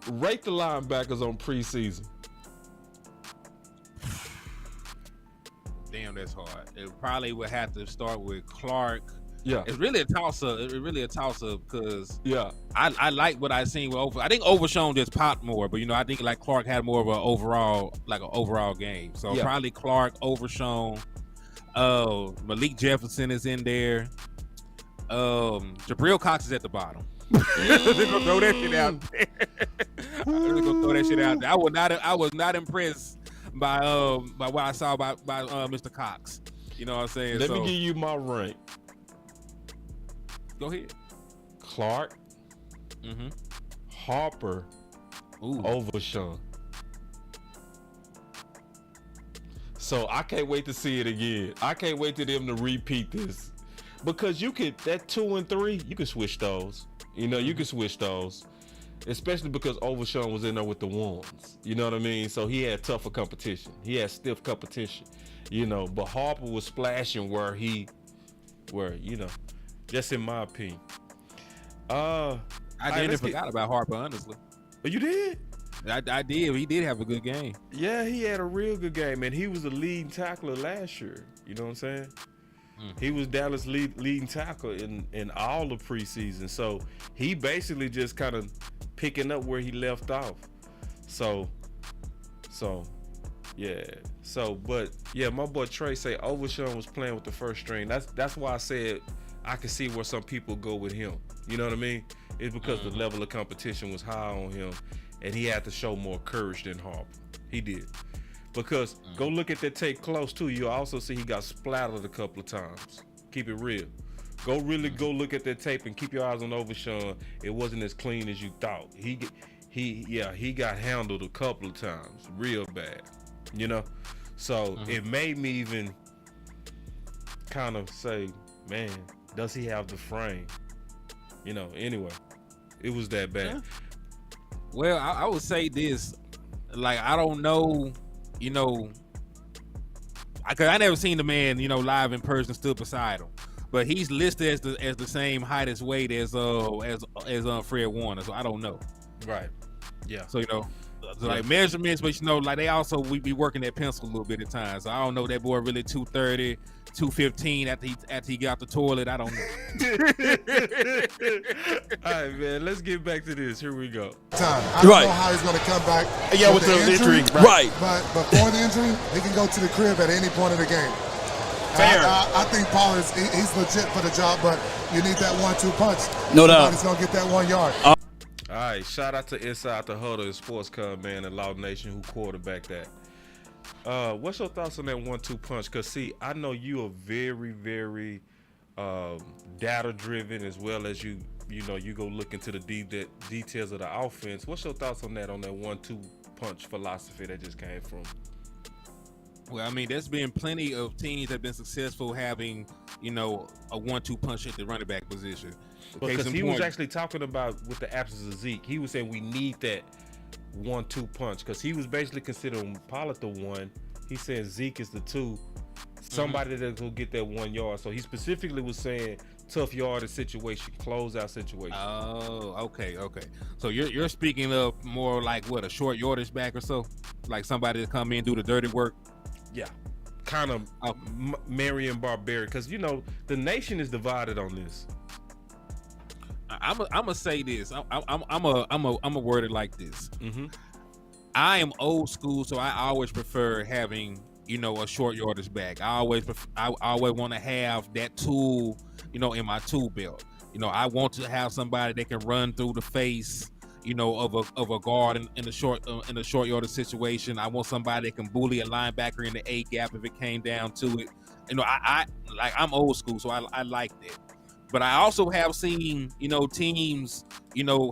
Speaker 4: Rate the linebackers on preseason.
Speaker 5: Damn, that's hard. It probably would have to start with Clark.
Speaker 4: Yeah,
Speaker 5: it's really a toss-up. It's really a toss-up because
Speaker 4: yeah,
Speaker 5: I like what I seen with I think Overshawn just popped more, but I think like Clark had more of an overall game. So
Speaker 4: yeah.
Speaker 5: Probably Clark, Overshawn, Malik Jefferson is in there. Jabril Cox is at the bottom. They're gonna throw that shit out there. They're gonna throw that shit out there. I was not impressed by what I saw by Mr. Cox. You know what I'm saying?
Speaker 4: Let me give you my rank.
Speaker 5: Go ahead.
Speaker 4: Clark, Harper, Overshawn. So I can't wait to see it again. I can't wait for them to repeat this. Because you could, that 2 and 3, you can switch those. You know, you can switch those. Especially because Overshawn was in there with the ones. You know what I mean? So he had tougher competition. He had stiff competition. You know, but Harper was splashing where, you know, just in my opinion.
Speaker 5: I didn't forgot about Harper, honestly.
Speaker 4: Oh, you did?
Speaker 5: I did. He did have a good game.
Speaker 4: Yeah, he had a real good game, and he was the leading tackler last year. You know what I'm saying? He was Dallas leading tackle in all the preseason. So he basically just kind of picking up where he left off. So yeah. But yeah, my boy Trey say Overshawn was playing with the first string. That's why I said I can see where some people go with him. You know what I mean? It's because the level of competition was high on him, and he had to show more courage than Harper. He did. Because go look at that tape close too. You'll also see he got splattered a couple of times. Keep it real. Go look at that tape and keep your eyes on Overshawn. It wasn't as clean as you thought. He got handled a couple of times, real bad. You know, so it made me even kind of say, man, does he have the frame? You know. Anyway, it was that bad.
Speaker 5: Yeah. Well, I would say this, like I don't know. You know, I never seen the man, you know, live in person, stood beside him, but he's listed as the same height as weight as Fred Warner. So I don't know.
Speaker 4: Right. Yeah.
Speaker 5: So you know, like measurements, but you know, like we be working that pencil a little bit at times. So I don't know that boy really 230, 215 after he got the toilet. I don't know.
Speaker 4: All right, man. Let's get back to this. Here we go.
Speaker 9: I don't know how he's going to come back.
Speaker 8: Yeah, with the injury.
Speaker 9: Right. But before the injury, he can go to the crib at any point of the game.
Speaker 8: Fair.
Speaker 9: I think Paul he's legit for the job, but you need that 1-2 punch.
Speaker 10: No doubt.
Speaker 9: Somebody's going to get that 1 yard.
Speaker 4: All right, shout out to Inside the Huddle and Sports Cub, man, and Loud Nation who quarterbacked that. What's your thoughts on that 1-2 punch? Because, see, I know you are very, very data-driven, as well as you go look into the details of the offense. What's your thoughts on that 1-2 punch philosophy that just came from?
Speaker 5: Well, I mean, there's been plenty of teams that have been successful having, you know, a 1-2 punch at the running back position.
Speaker 4: Because he was actually talking about with the absence of Zeke, he was saying we need that 1-2 punch because he was basically considering Pollard the 1. He said Zeke is the 2. Somebody that will get that 1 yard. So he specifically was saying tough yardage situation, closeout situation.
Speaker 5: Oh, okay. So you're speaking of more like what, a short yardage back or so, like somebody to come in do the dirty work.
Speaker 4: Yeah, kind of Marion Barbarian, because the nation is divided on this.
Speaker 5: I'm gonna say this. I'm a word it like this. I am old school, so I always prefer having a short yardage back. I always want to have that tool, in my tool belt. I want to have somebody that can run through the face, of a guard in a short yardage situation. I want somebody that can bully a linebacker in the A gap if it came down to it. I'm old school, so I like that. But I also have seen, teams,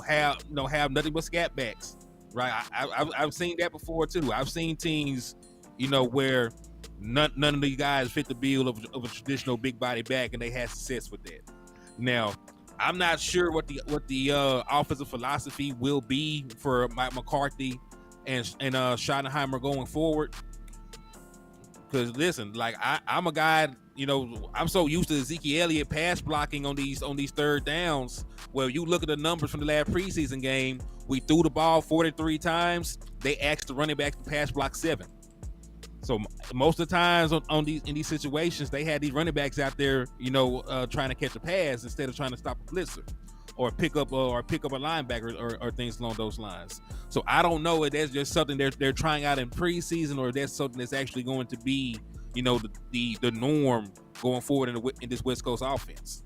Speaker 5: have nothing but scat backs, right? I've seen that before too. I've seen teams, where none of these guys fit the bill of a traditional big body back, and they had success with that. Now, I'm not sure what the offensive philosophy will be for Mike McCarthy and Schottenheimer going forward. Because listen, I'm a guy, I'm so used to Ezekiel Elliott pass blocking on these third downs. Well, you look at the numbers from the last preseason game, we threw the ball 43 times. They asked the running back to pass block 7. So most of the times in these situations, they had these running backs out there, trying to catch a pass instead of trying to stop a blitzer or pick up a linebacker or things along those lines. So I don't know if that's just something they're trying out in preseason, or if that's something that's actually going to be, the norm going forward in this West Coast offense.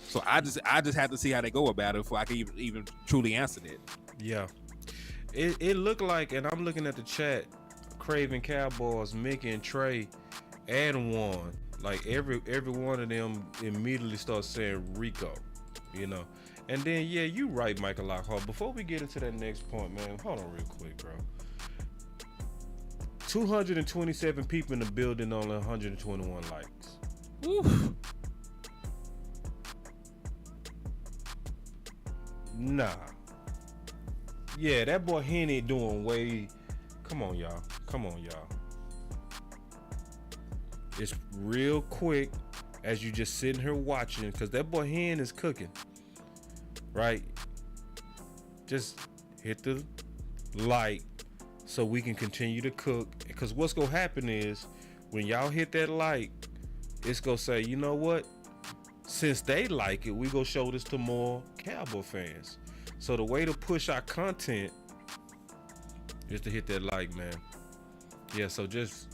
Speaker 5: So I just have to see how they go about it before I can even truly answer that.
Speaker 4: Yeah, it looked like, and I'm looking at the chat, Craven Cowboys, Mickey and Trey, and Juan, like every one of them immediately starts saying Rico, and then you right, Michael Lockhart. Before we get into that next point, man, hold on real quick, bro. 227 people in the building, only 121 likes.
Speaker 5: Oof.
Speaker 4: Nah. Yeah, that boy Henny doing way. Come on, y'all. It's real quick as you just sitting here watching, because that boy Hen is cooking. Right? Just hit the like so we can continue to cook. Because what's going to happen is when y'all hit that like, it's going to say, you know what? Since they like it, we going to show this to more Cowboy fans. So the way to push our content is to hit that like, man. Yeah, so just,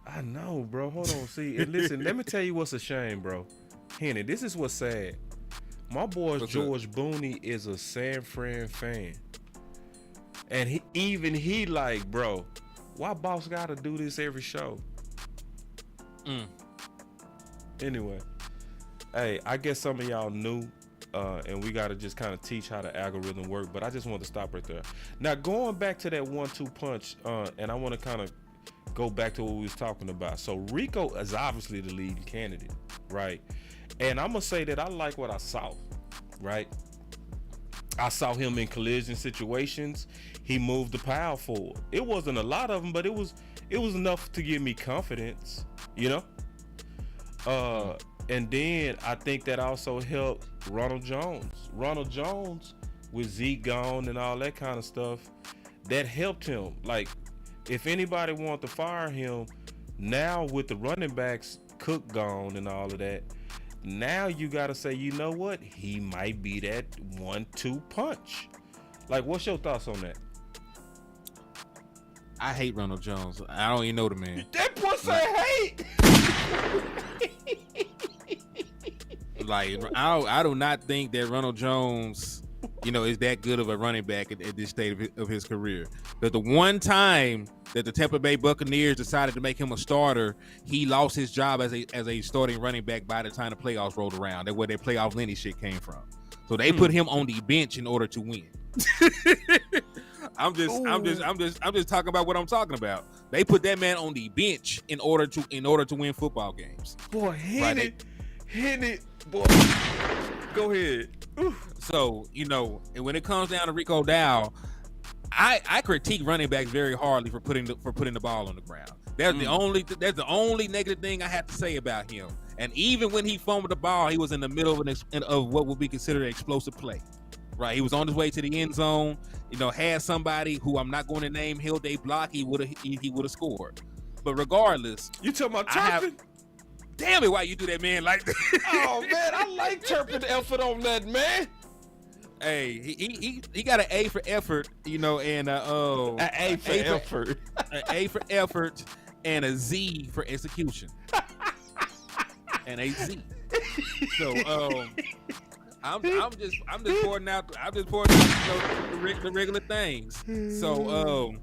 Speaker 4: I know, bro. Hold on. See, and listen, let me tell you what's a shame, bro. Henny, this is what's sad. My boy George Booney is a San Fran fan. And he like, bro, why Boss gotta do this every show? Anyway, hey, I guess some of y'all knew, and we gotta just kind of teach how the algorithm work, but I just want to stop right there. Now, going back to that 1-2 punch, and I want to kind of go back to what we was talking about. So Rico is obviously the leading candidate, right? And I'm gonna say that I like what I saw, right? I saw him in collision situations. He moved the pile forward. It wasn't a lot of them, but it was enough to give me confidence, And then I think that also helped Ronald Jones. Ronald Jones with Zeke gone and all that kind of stuff, that helped him. Like, if anybody wanted to fire him, now with the running backs, Cook gone and all of that, now you got to say, you know what? He might be that 1-2 punch. Like, what's your thoughts on that?
Speaker 5: I hate Ronald Jones. I don't even know the man.
Speaker 4: That boy say hate.
Speaker 5: Like, I do not think that Ronald Jones, is that good of a running back at this stage of his career. But the one time that the Tampa Bay Buccaneers decided to make him a starter, he lost his job as a starting running back by the time the playoffs rolled around. That's where their playoff Lenny shit came from. So they put him on the bench in order to win. I'm just talking about what I'm talking about. They put that man on the bench in order to win football games.
Speaker 4: Boy, hit it, boy. Go ahead.
Speaker 5: So, and when it comes down to Rico Dow, I critique running backs very hardly for putting the ball on the ground. That's the only negative thing I have to say about him. And even when he fumbled the ball, he was in the middle of what would be considered an explosive play. Right, he was on his way to the end zone. Had somebody who I'm not going to name held a block, he would have scored. But regardless,
Speaker 4: you talking about Turpin?
Speaker 5: Damn it, why you do that, man? Like,
Speaker 4: oh man, I like Turpin effort on that, man.
Speaker 5: Hey, he got an A for effort, and an A for effort, an A for effort, and a Z for execution, and a Z. So I'm just pouring out the regular things. So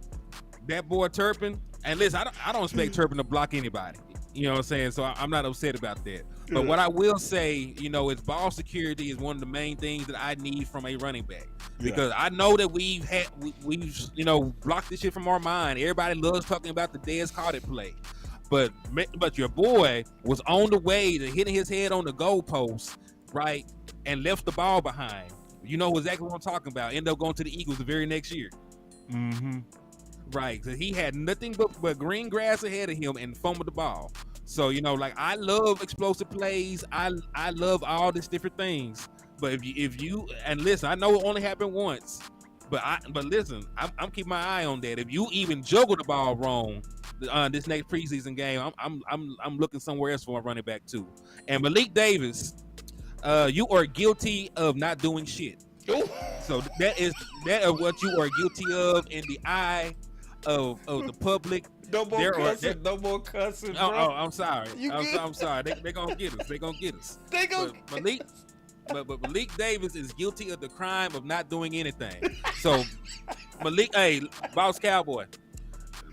Speaker 5: that boy Turpin, and listen, I don't expect Turpin to block anybody. You know what I'm saying? So I'm not upset about that. But what I will say, is ball security is one of the main things that I need from a running back. Because I know that we've blocked this shit from our mind. Everybody loves talking about the Dez Carter play. But your boy was on the way to hitting his head on the goalpost, right? And left the ball behind. You know exactly what I'm talking about. Ended up going to the Eagles the very next year.
Speaker 4: Mm-hmm.
Speaker 5: Right. So he had nothing but green grass ahead of him and fumbled the ball. So, I love explosive plays. I love all these different things. But if you and listen, I know it only happened once. But listen, I'm keeping my eye on that. If you even juggle the ball wrong this next preseason game, I'm looking somewhere else for a running back too. And Malik Davis, you are guilty of not doing shit. So that is what you are guilty of in the eye of the public.
Speaker 4: No more cussing, bro.
Speaker 5: Oh, I'm sorry. I'm sorry. They're gonna get us. But Malik Davis is guilty of the crime of not doing anything. So Boss Cowboy,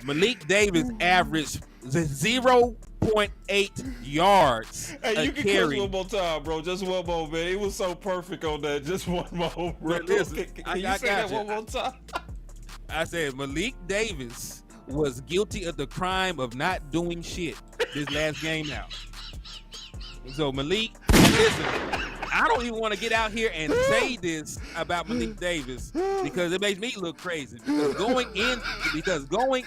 Speaker 5: Malik Davis averaged 0.8 yards.
Speaker 4: Hey, you
Speaker 5: a
Speaker 4: can
Speaker 5: carry.
Speaker 4: cuss one more time, bro. Just one more, man. It was so perfect on that. Just one more, bro.
Speaker 5: Listen,
Speaker 4: Can you say that one more time?
Speaker 5: I said Malik Davis was guilty of the crime of not doing shit this last game out. So Malik, listen, I don't even want to get out here and say this about Malik Davis because it makes me look crazy. Because going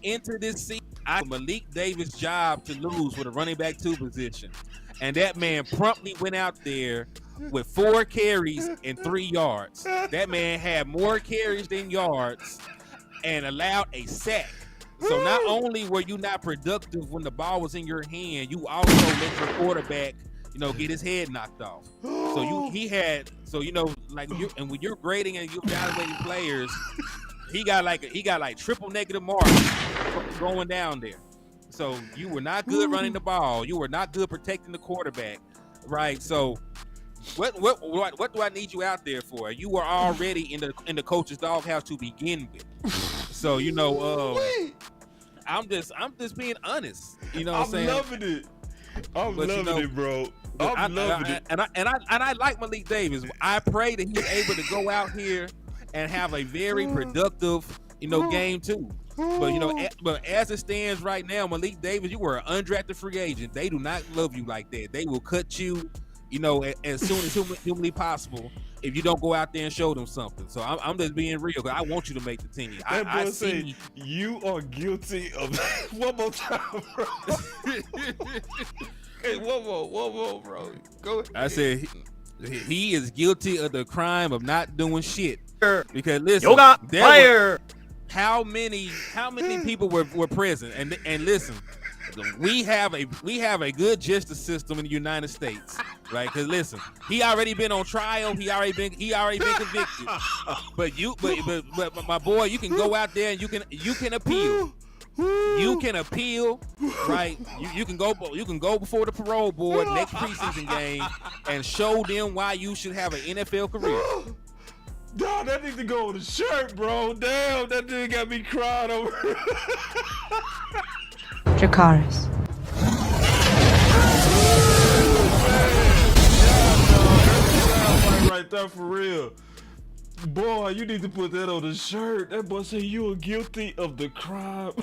Speaker 5: into this season, Malik Davis' job to lose for the running back 2 position. And that man promptly went out there with 4 carries and 3 yards. That man had more carries than yards and allowed a sack. So not only were you not productive when the ball was in your hand, you also let your quarterback, get his head knocked off. So when you're grading and you're evaluating players, he got like triple negative marks going down there. So you were not good running the ball. You were not good protecting the quarterback, right? So what do I need you out there for? You were already in the coach's doghouse to begin with. So I'm just being honest. You know what I'm saying?
Speaker 4: Loving it. I'm loving it, bro. I'm loving it.
Speaker 5: And I like Malik Davis. I pray that he's able to go out here and have a very productive, game too. But as it stands right now, Malik Davis, you were an undrafted free agent. They do not love you like that. They will cut you, as soon as humanly possible if you don't go out there and show them something. So I'm just being real because I want you to make the team. I see
Speaker 4: you are guilty of one more time, bro. Hey, one more, bro. Go ahead.
Speaker 5: I said he is guilty of the crime of not doing shit. Because listen, how many people were present? And listen, we have a good justice system in the United States, right? Because listen, he already been on trial. He already been convicted. But my boy, you can go out there and you can appeal. You can appeal, right? You can go before the parole board next preseason game and show them why you should have an NFL career.
Speaker 4: Dog, that needs to go on the shirt, bro. Damn, that dude got me crying over.
Speaker 13: Dracarys.
Speaker 4: Right there for real. Boy, you need to put that on the shirt. That boy said you are guilty of the crime.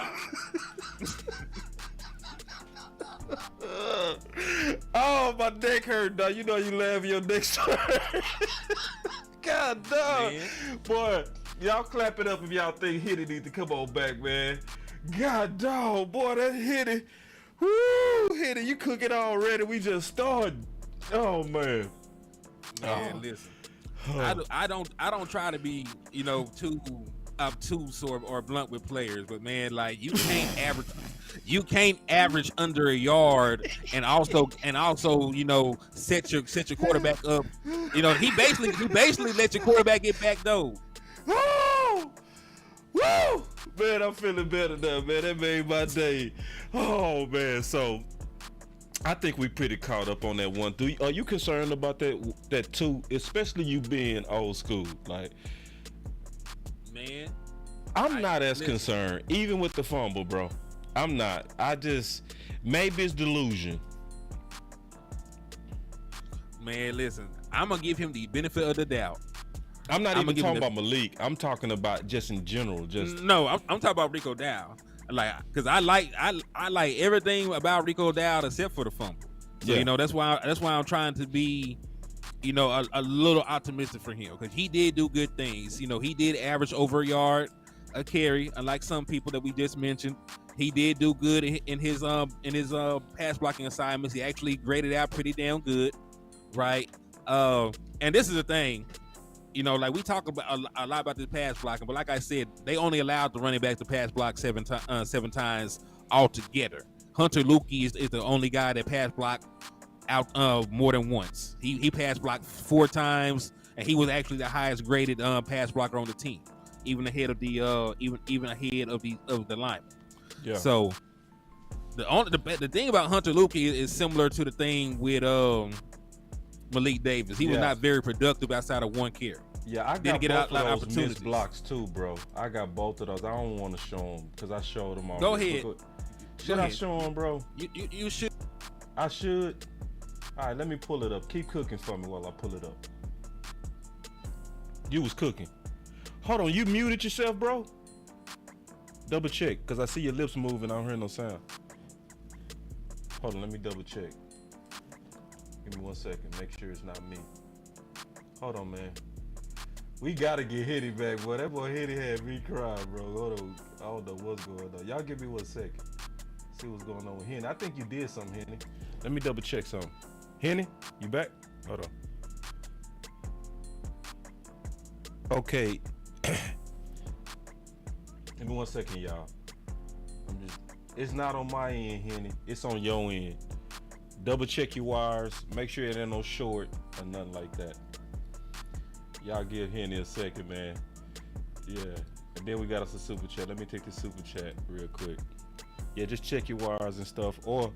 Speaker 4: Oh, my neck hurt, dog. You know you laugh, your neck hurt. God damn. Boy, y'all clap it up if y'all think Hitty need to come on back, man. God dog, boy, that hit it. Woo, hit it. You cook it already. We just started. Oh man.
Speaker 5: Man, listen. I don't try to be, too obtuse or blunt with players, but man, like you can't average under a yard and also set your quarterback up. He basically let your quarterback get back though.
Speaker 4: Woo! Woo! Man, I'm feeling better now, man. That made my day. Oh man, so I think we pretty caught up on that one. Are you concerned about that too? Especially you being old school, like.
Speaker 5: Man,
Speaker 4: I'm not as concerned, even with the fumble, bro. I'm not. Maybe it's delusion.
Speaker 5: Man, listen, I'm gonna give him the benefit of the doubt.
Speaker 4: I'm not even talking about Malik. I'm talking about just in general.
Speaker 5: No, I'm talking about Rico Dow. Like, cause I like everything about Rico Dow except for the fumble. So
Speaker 4: Yeah.
Speaker 5: that's why I'm trying to be, a little optimistic for him because he did do good things. He did average over a yard a carry, unlike some people that we just mentioned. He did do good in his pass blocking assignments. He actually graded out pretty damn good, right? And this is the thing. Like we talk about a lot about this pass blocking, but like I said, they only allowed the running back to pass block seven times altogether. Hunter Lukey is the only guy that pass blocked out more than once. He pass blocked 4 times, and he was actually the highest graded pass blocker on the team, even ahead of the even ahead of the lineman.
Speaker 4: Yeah.
Speaker 5: So the thing about Hunter Lukey is similar to the thing with Malik Davis. He was not very productive outside of one carry.
Speaker 4: Yeah, I got both of those missed blocks too, bro. I got both of those. I don't want to show them because I showed them already.
Speaker 5: Go ahead.
Speaker 4: Should I show them, bro?
Speaker 5: You should.
Speaker 4: I should. All right, let me pull it up. Keep cooking for me while I pull it up. You was cooking. Hold on, you muted yourself, bro? Double check, because I see your lips moving. I don't hear no sound. Hold on, let me double check. Give me 1 second. Make sure it's not me. Hold on, man. We gotta get Hitty back, boy. That boy Hitty had me crying, bro. Hold on. I don't know what's going on. Y'all give me 1 second. See what's going on with Henny. I think you did something, Henny. Let me double check something. Henny, you back? Hold on. Okay. Give me 1 second, y'all. It's not on my end, Henny. It's on your end. Double check your wires. Make sure it ain't no short or nothing like that. Y'all give Henny a second, man. Yeah. And then we got us a super chat. Let me take the super chat real quick. Yeah, just check your wires and stuff. Or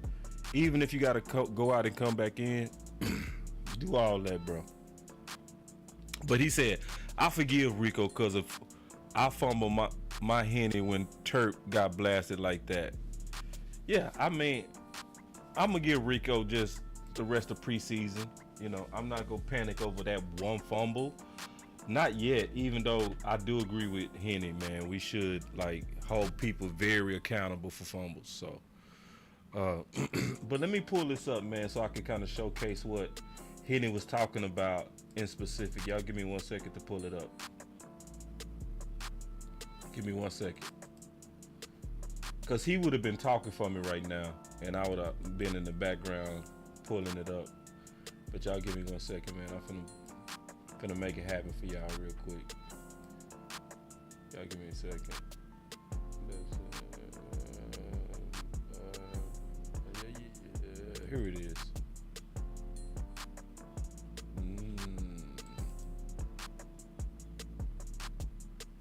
Speaker 4: even if you got to go out and come back in, do all that, bro. But he said, I forgive Rico because of I fumbled my Henny when Turp got blasted like that. Yeah, I mean, I'm going to give Rico just the rest of preseason. I'm not going to panic over that one fumble. Not yet, even though I do agree with Henny, man. We should, hold people very accountable for fumbles. So, but let me pull this up, man, so I can kind of showcase what Henny was talking about in specific. Y'all give me 1 second to pull it up. Give me 1 second. Because he would have been talking for me right now, and I would have been in the background pulling it up. But y'all give me 1 second, man. I'm finna make it happen for y'all real quick. Y'all give me a second. Here it is.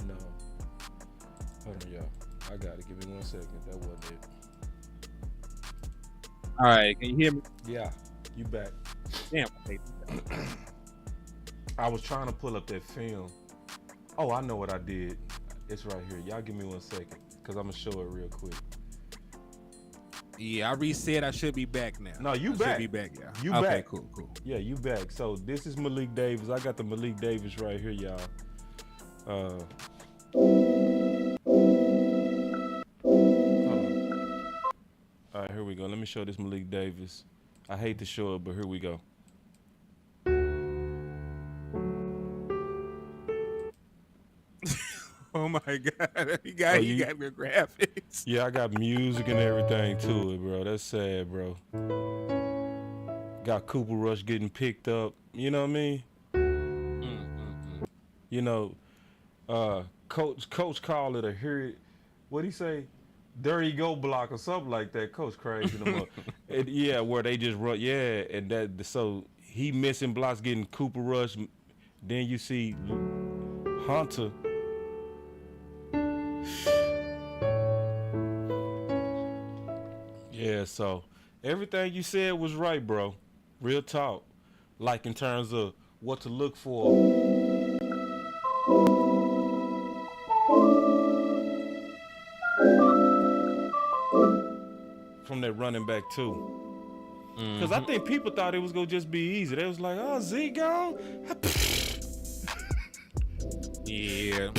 Speaker 4: No. Hold on, y'all. I got it. Give me 1 second. That wasn't it.
Speaker 5: All right, can you hear me?
Speaker 4: Yeah, you back.
Speaker 5: Damn.
Speaker 4: I was trying to pull up that film. Oh, I know what I did. It's right here. Y'all give me 1 second, because I'm going to show it real quick.
Speaker 5: Yeah, I reset. I should be back now.
Speaker 4: No, you
Speaker 5: I
Speaker 4: back.
Speaker 5: Should be back, yeah.
Speaker 4: You
Speaker 5: okay,
Speaker 4: back.
Speaker 5: Cool.
Speaker 4: Yeah, you back. So this is Malik Davis. I got the Malik Davis right here, y'all. All right, here we go. Let me show this Malik Davis. I hate to show it, but here we go.
Speaker 5: Oh my God. You got the graphics.
Speaker 4: Yeah, I got music and everything to it, bro. That's sad, bro. Got Cooper Rush getting picked up. You know what I mean? You know, Coach called it a hurry. What'd he say? There you go block or something like that. Coach crazy them up. Yeah, where they just run. Yeah, and that so he missing blocks, getting Cooper Rush. Then you see Hunter. Yeah, so everything you said was right, bro. Real talk. Like in terms of what to look for. From that running back too. Because I think people thought it was going to just be easy. They was like, oh, Zeke gone?
Speaker 5: Yeah.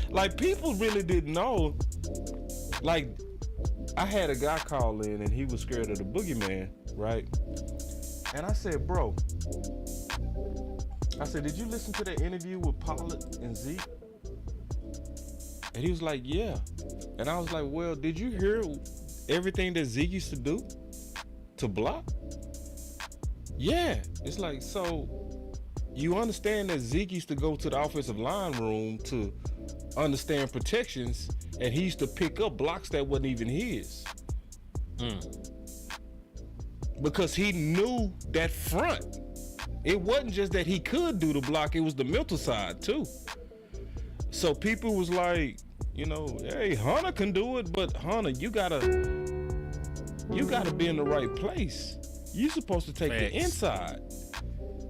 Speaker 4: Like, people really didn't know. Like, I had a guy call in and he was scared of the boogeyman, right? And I said, bro, did you listen to that interview with Pollard and Zeke? And he was like, yeah. And I was like, well, did you hear everything that Zeke used to do to block? Yeah. It's like, so you understand that Zeke used to go to the offensive line room to understand protections, and he used to pick up blocks that wasn't even his. Because he knew that front. It wasn't just that he could do the block, it was the mental side too. So people was like, you know, hey, Hunter can do it, but Hunter, you gotta be in the right place. You're supposed to take the inside.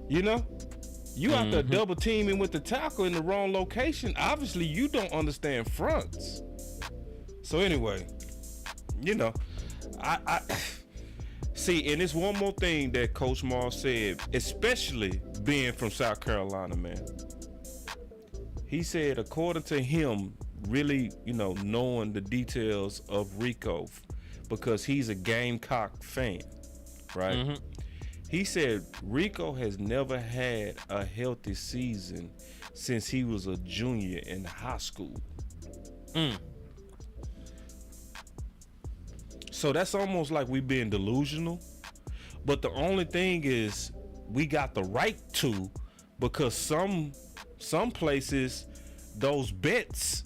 Speaker 4: You know? You out there double teaming with the tackle in the wrong location. Obviously, you don't understand fronts. So anyway, you know, I see, and it's one more thing that Coach Moss said, especially being from South Carolina, man. He said, according to him, really, you know, knowing the details of Rico, because he's a Gamecock fan, right? He said Rico has never had a healthy season since he was a junior in high school. So that's almost like we being delusional. But the only thing is we got the right to, because some places those bets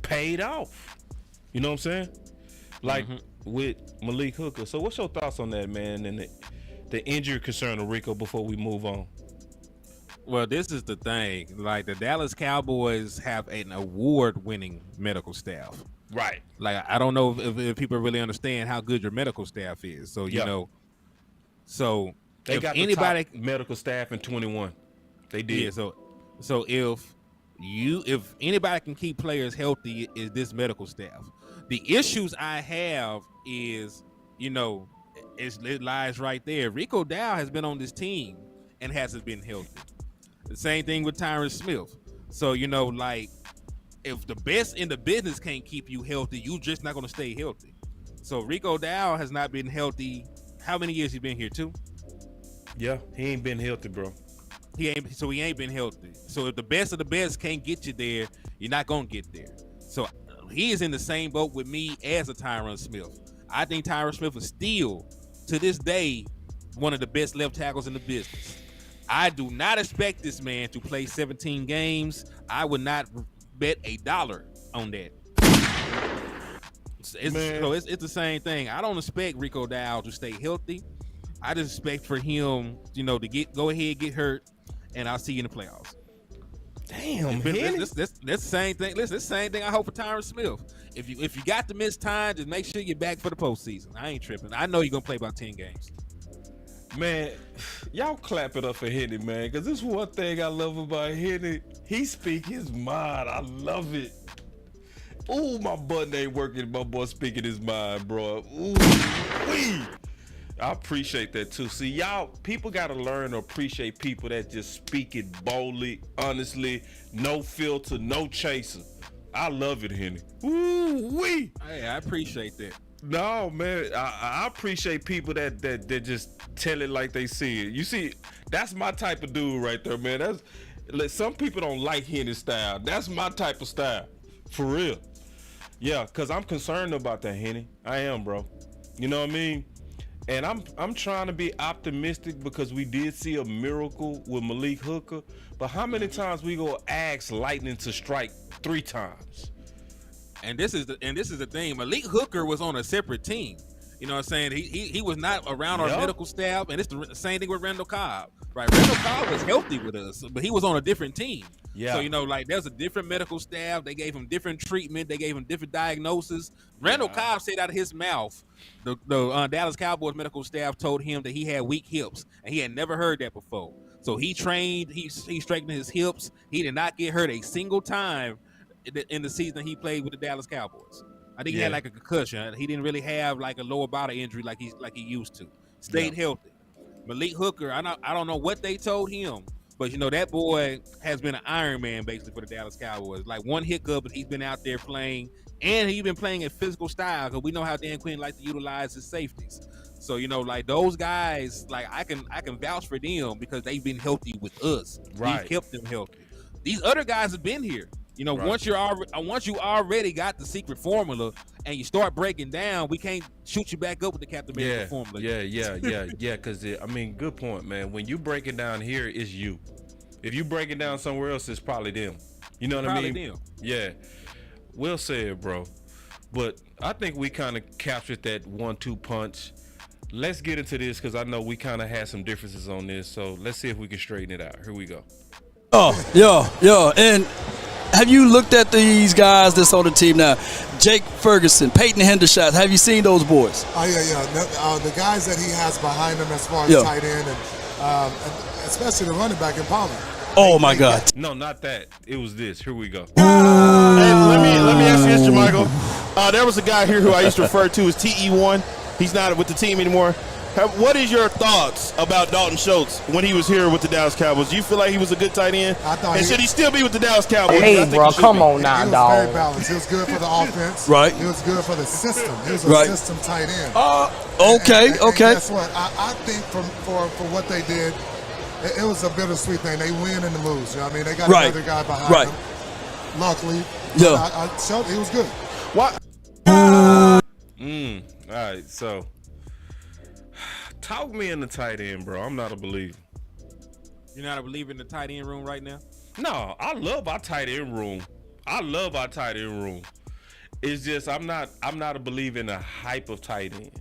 Speaker 4: paid off. You know what I'm saying? Like with Malik Hooker. So what's your thoughts on that, man, and the injury concern of Rico before we move on?
Speaker 5: Well, this is the thing. Like, the Dallas Cowboys have an award-winning medical staff.
Speaker 4: Right.
Speaker 5: Like, I don't know if people really understand how good your medical staff is. So, you know, so
Speaker 4: they got anybody the top medical staff in 21. They did.
Speaker 5: Yeah, so if anybody can keep players healthy, is this medical staff. The issues I have is, you know, it lies right there. Rico Dow has been on this team and hasn't been healthy. The same thing with Tyron Smith. So, you know, like, if the best in the business can't keep you healthy, you just not going to stay healthy. So Rico Dow has not been healthy. How many years he been here, 2?
Speaker 4: Yeah, he ain't been healthy, bro.
Speaker 5: He ain't been healthy. So if the best of the best can't get you there, you're not going to get there. So he is in the same boat with me as a Tyron Smith. I think Tyron Smith is still, to this day, one of the best left tackles in the business. I do not expect this man to play 17 games. I would not bet $1 on that. It's the same thing. I don't expect Rico Dow to stay healthy. I just expect for him, you know, to go ahead, get hurt, and I'll see you in the playoffs.
Speaker 4: Damn,
Speaker 5: that's the same thing. Listen, that's the same thing I hope for Tyron Smith. If you got to miss time, just make sure you're back for the postseason. I ain't tripping. I know you're gonna play about 10 games.
Speaker 4: Man, y'all clap it up for Henny, man, because this is one thing I love about Henny. He speak his mind. I love it. Ooh, my button ain't working. My boy speaking his mind, bro. Ooh, wee. I appreciate that too. See, y'all, people got to learn to appreciate people that just speak it boldly, honestly, no filter, no chaser. I love it, Henny. Ooh, wee.
Speaker 5: Hey, I appreciate that.
Speaker 4: No, man, I appreciate people that just tell it like they see it. You see, that's my type of dude right there, man. Some people don't like Henny's style. That's my type of style, for real. Yeah, cause I'm concerned about that, Henny. I am, bro. You know what I mean? And I'm trying to be optimistic because we did see a miracle with Malik Hooker. But how many times we gonna ask lightning to strike 3 times?
Speaker 5: And this is the thing. Malik Hooker was on a separate team. You know what I'm saying? He was not around our medical staff, and it's the same thing with Randall Cobb. Right? Randall Cobb was healthy with us, but he was on a different team. Yeah. So, like, there's a different medical staff. They gave him different treatment. They gave him different diagnosis. Randall Cobb said out of his mouth, the Dallas Cowboys medical staff told him that he had weak hips, and he had never heard that before. So he trained. He straightened his hips. He did not get hurt a single time in the season he played with the Dallas Cowboys. I think he had like a concussion. He didn't really have like a lower body injury like he used to. Stayed healthy. Malik Hooker, I don't know what they told him, but that boy has been an Iron Man basically for the Dallas Cowboys. Like one hiccup, and he's been out there playing, and he's been playing in physical style because we know how Dan Quinn likes to utilize his safeties. So like those guys, like I can vouch for them because they've been healthy with us. Right, we've kept them healthy. These other guys have been here. Once you already got the secret formula and you start breaking down, we can't shoot you back up with the Captain America formula.
Speaker 4: Yeah. Because good point, man. When you break it down here, it's you. If you break it down somewhere else, it's probably them. You know what I mean? Them. Yeah. Well said, bro. But I think we kind of captured that 1-2 punch. Let's get into this because I know we kind of had some differences on this. So let's see if we can straighten it out. Here we go.
Speaker 10: Oh, yeah. And have you looked at these guys that's on the team now? Jake Ferguson, Peyton Hendershot. Have you seen those boys?
Speaker 9: Oh, yeah. The guys that he has behind him as far as tight end and especially the running back in Pollard.
Speaker 10: Oh, my God.
Speaker 4: No, not that. It was this. Here we go.
Speaker 8: Hey, let me ask you this, Jermichael. There was a guy here who I used to refer to as TE1. He's not with the team anymore. What is your thoughts about Dalton Schultz when he was here with the Dallas Cowboys? Do you feel like he was a good tight end? Should he still be with the Dallas Cowboys?
Speaker 13: Hey, bro, come on now,
Speaker 9: dog. He was very balanced. He was good for the offense.
Speaker 10: Right.
Speaker 9: He was good for the system. He was a system tight end.
Speaker 10: Okay.
Speaker 9: And guess what? I think for what they did, it was a bittersweet thing. They win and they lose. You know what I mean? They got another guy behind them. Luckily. Yeah. He was good.
Speaker 4: What? All right, so talk me in the tight end, bro. I'm not a believer.
Speaker 5: You're not a believer in the tight end room right now?
Speaker 4: No, I love our tight end room. It's just I'm not a believer in the hype of tight end.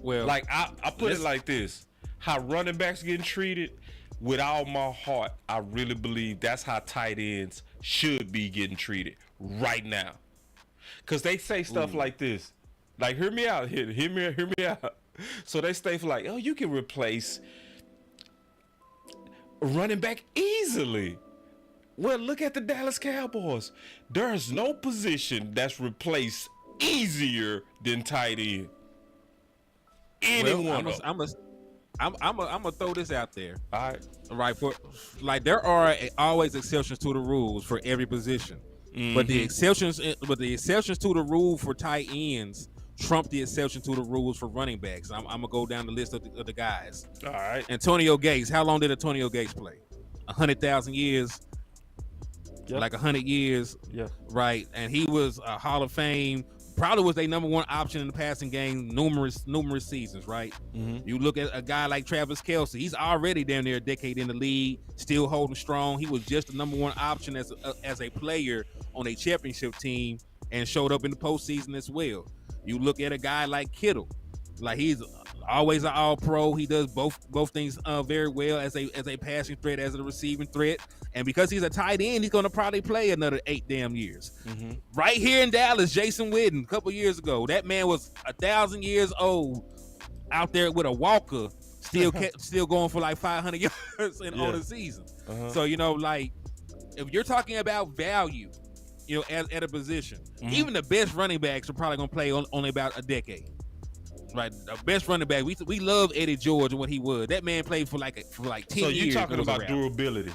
Speaker 4: Well, like I put it like this: how running backs getting treated, with all my heart, I really believe that's how tight ends should be getting treated right now. Cause they say stuff like this. Like, hear me out. Hear me out. So they stay for like, oh, you can replace running back easily. Well, look at the Dallas Cowboys. There's no position that's replaced easier than tight end. Anyone.
Speaker 5: I'm gonna throw this out there.
Speaker 4: All
Speaker 5: right. There are always exceptions to the rules for every position. Mm-hmm. But the exceptions to the rule for tight ends trump the exception to the rules for running backs. I'm gonna go down the list of the guys.
Speaker 4: All right.
Speaker 5: Antonio Gates. How long did Antonio Gates play? 100,000 years. Yep. Like 100 years.
Speaker 4: Yeah.
Speaker 5: Right. And he was a Hall of Fame. Probably was their number one option in the passing game numerous seasons, right? Mm-hmm. You look at a guy like Travis Kelce. He's already down there a decade in the league, still holding strong. He was just the number one option as a player on a championship team and showed up in the postseason as well. You look at a guy like Kittle. Like, he's always an all-pro. He does both things very well as a passing threat, as a receiving threat. And because he's a tight end, he's going to probably play another 8 damn years. Mm-hmm. Right here in Dallas, Jason Witten, a couple years ago, that man was 1,000 years old out there with a walker, still going for like 500 yards on the season. Uh-huh. So, if you're talking about value, at a position, mm-hmm. even the best running backs are probably going to play only about a decade. Right, the best running back. We love Eddie George and what he was. That man played for like 10 years.
Speaker 4: So you're talking about durability?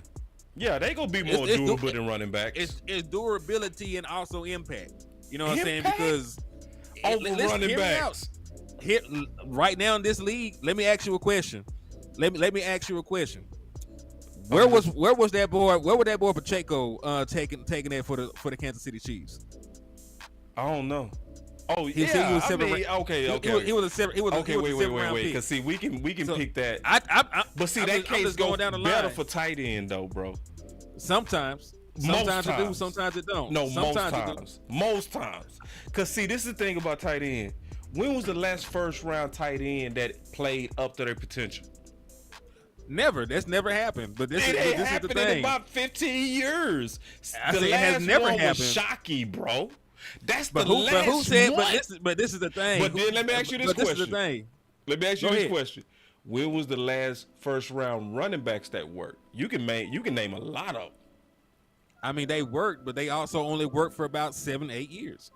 Speaker 4: Yeah, they gonna be more durable than running backs.
Speaker 5: It's durability and also impact. You know what I'm saying? Because
Speaker 4: over running backs.
Speaker 5: Here, right now in this league, let me ask you a question. Let me ask you a question. Where was that boy? Where was that boy Pacheco taking that for the Kansas City Chiefs?
Speaker 8: I don't know. Oh
Speaker 5: He
Speaker 8: yeah,
Speaker 5: was
Speaker 8: okay.
Speaker 5: He was a seven. He was
Speaker 8: okay.
Speaker 5: Wait.
Speaker 8: Because see, we can pick that. But see, that case
Speaker 5: going
Speaker 8: goes
Speaker 5: down the
Speaker 8: better
Speaker 5: line.
Speaker 8: for tight end though, bro.
Speaker 5: Sometimes it do, sometimes it don't.
Speaker 8: No,
Speaker 5: Sometimes
Speaker 8: most times. Because see, this is the thing about tight end. When was the last first round tight end that played up to their potential?
Speaker 5: Never. That's never happened. But this is the thing.
Speaker 8: In about 15 years.
Speaker 5: It has never happened.
Speaker 8: Was Shockey, bro. That's
Speaker 5: but
Speaker 8: the last one.
Speaker 5: But who said? But this is the thing.
Speaker 8: But then let me ask you this question.
Speaker 5: This is the thing.
Speaker 8: Let me ask you this question. When was the last first round running backs that worked? You can name a lot of them.
Speaker 5: I mean, they worked, but they also only worked for about 7-8 years.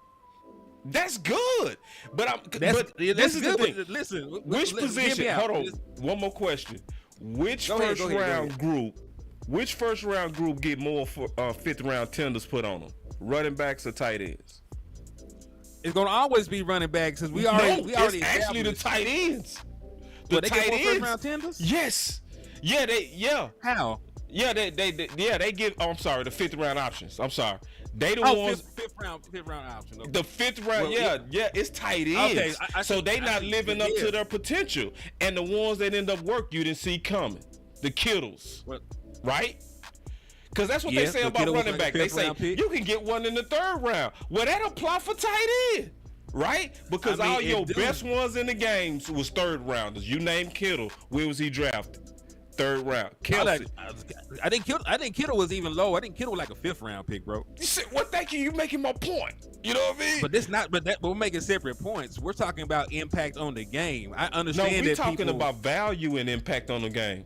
Speaker 8: That's good, but this is the thing.
Speaker 5: Listen,
Speaker 8: which position? Hold on, one more question. Which first round group get more fifth round tenders put on them? Running backs or tight ends?
Speaker 5: It's gonna always be running backs because we already
Speaker 8: it's actually the tight ends.
Speaker 5: They get more first round tenders?
Speaker 8: Yes.
Speaker 5: How?
Speaker 8: Yeah, they give. Oh, I'm sorry, the fifth round options. I'm sorry, they the ones.
Speaker 5: Fifth round option. Okay.
Speaker 8: The fifth round, it's tight ends.
Speaker 5: Okay,
Speaker 8: so they not living up to their potential, and the ones that end up work you didn't see coming. The Kittles, right? Because that's what they say about running back. They say you can get one in the third round. Well, that apply for tight end, right? Because all your best ones in the games was third rounders. You named Kittle. Where was he drafted? Third round. Kelsey.
Speaker 5: I think Kittle was even low. I think Kittle was like a fifth round pick, bro.
Speaker 8: You said, what? Thank you. You making my point. You know what I mean?
Speaker 5: But we're making separate points. We're talking about impact on the game. I understand that.
Speaker 8: No, we're talking about value and impact on the game.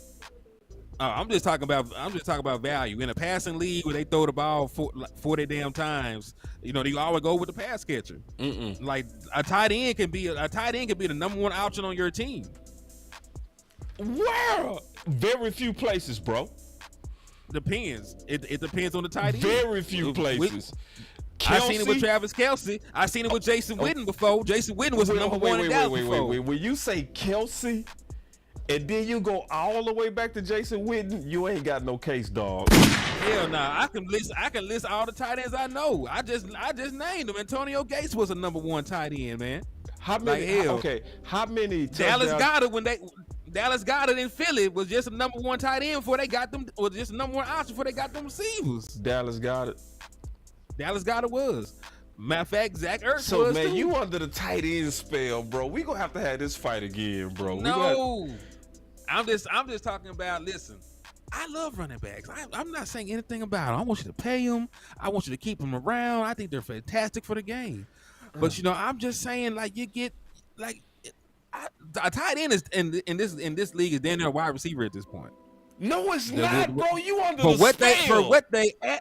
Speaker 5: I'm just talking about value in a passing league where they throw the ball 40 damn times. You know, you always go with the pass catcher. Like a tight end can be the number one option on your team.
Speaker 8: Where? Very few places, bro.
Speaker 5: Depends. It depends on the tight end.
Speaker 8: Very few places.
Speaker 5: I seen it with Travis Kelce. I seen it with Jason Witten before. Jason Witten was the number one in Dallas before.
Speaker 8: Wait. When you say Kelce, and then you go all the way back to Jason Witten, you ain't got no case, dog.
Speaker 5: Hell nah. I can list all the tight ends I know. I just named them. Antonio Gates was a number one tight end, man.
Speaker 8: How many? How many?
Speaker 5: Dallas Goedert in Philly was just a number one tight end before they got them, or just a number one option before they got them receivers.
Speaker 8: Dallas Goedert was.
Speaker 5: Matter of fact, Zach Ertz was.
Speaker 8: So man,
Speaker 5: too.
Speaker 8: you under the tight end spell, bro. We gonna have to have this fight again, bro.
Speaker 5: No, I'm just talking about. Listen, I love running backs. I'm not saying anything about it. I want you to pay them. I want you to keep them around. I think they're fantastic for the game. But you know, I'm just saying, like, you get like. A tight end is in this league is damn near a wide receiver at this point.
Speaker 8: No, it's not, bro. You under the spell.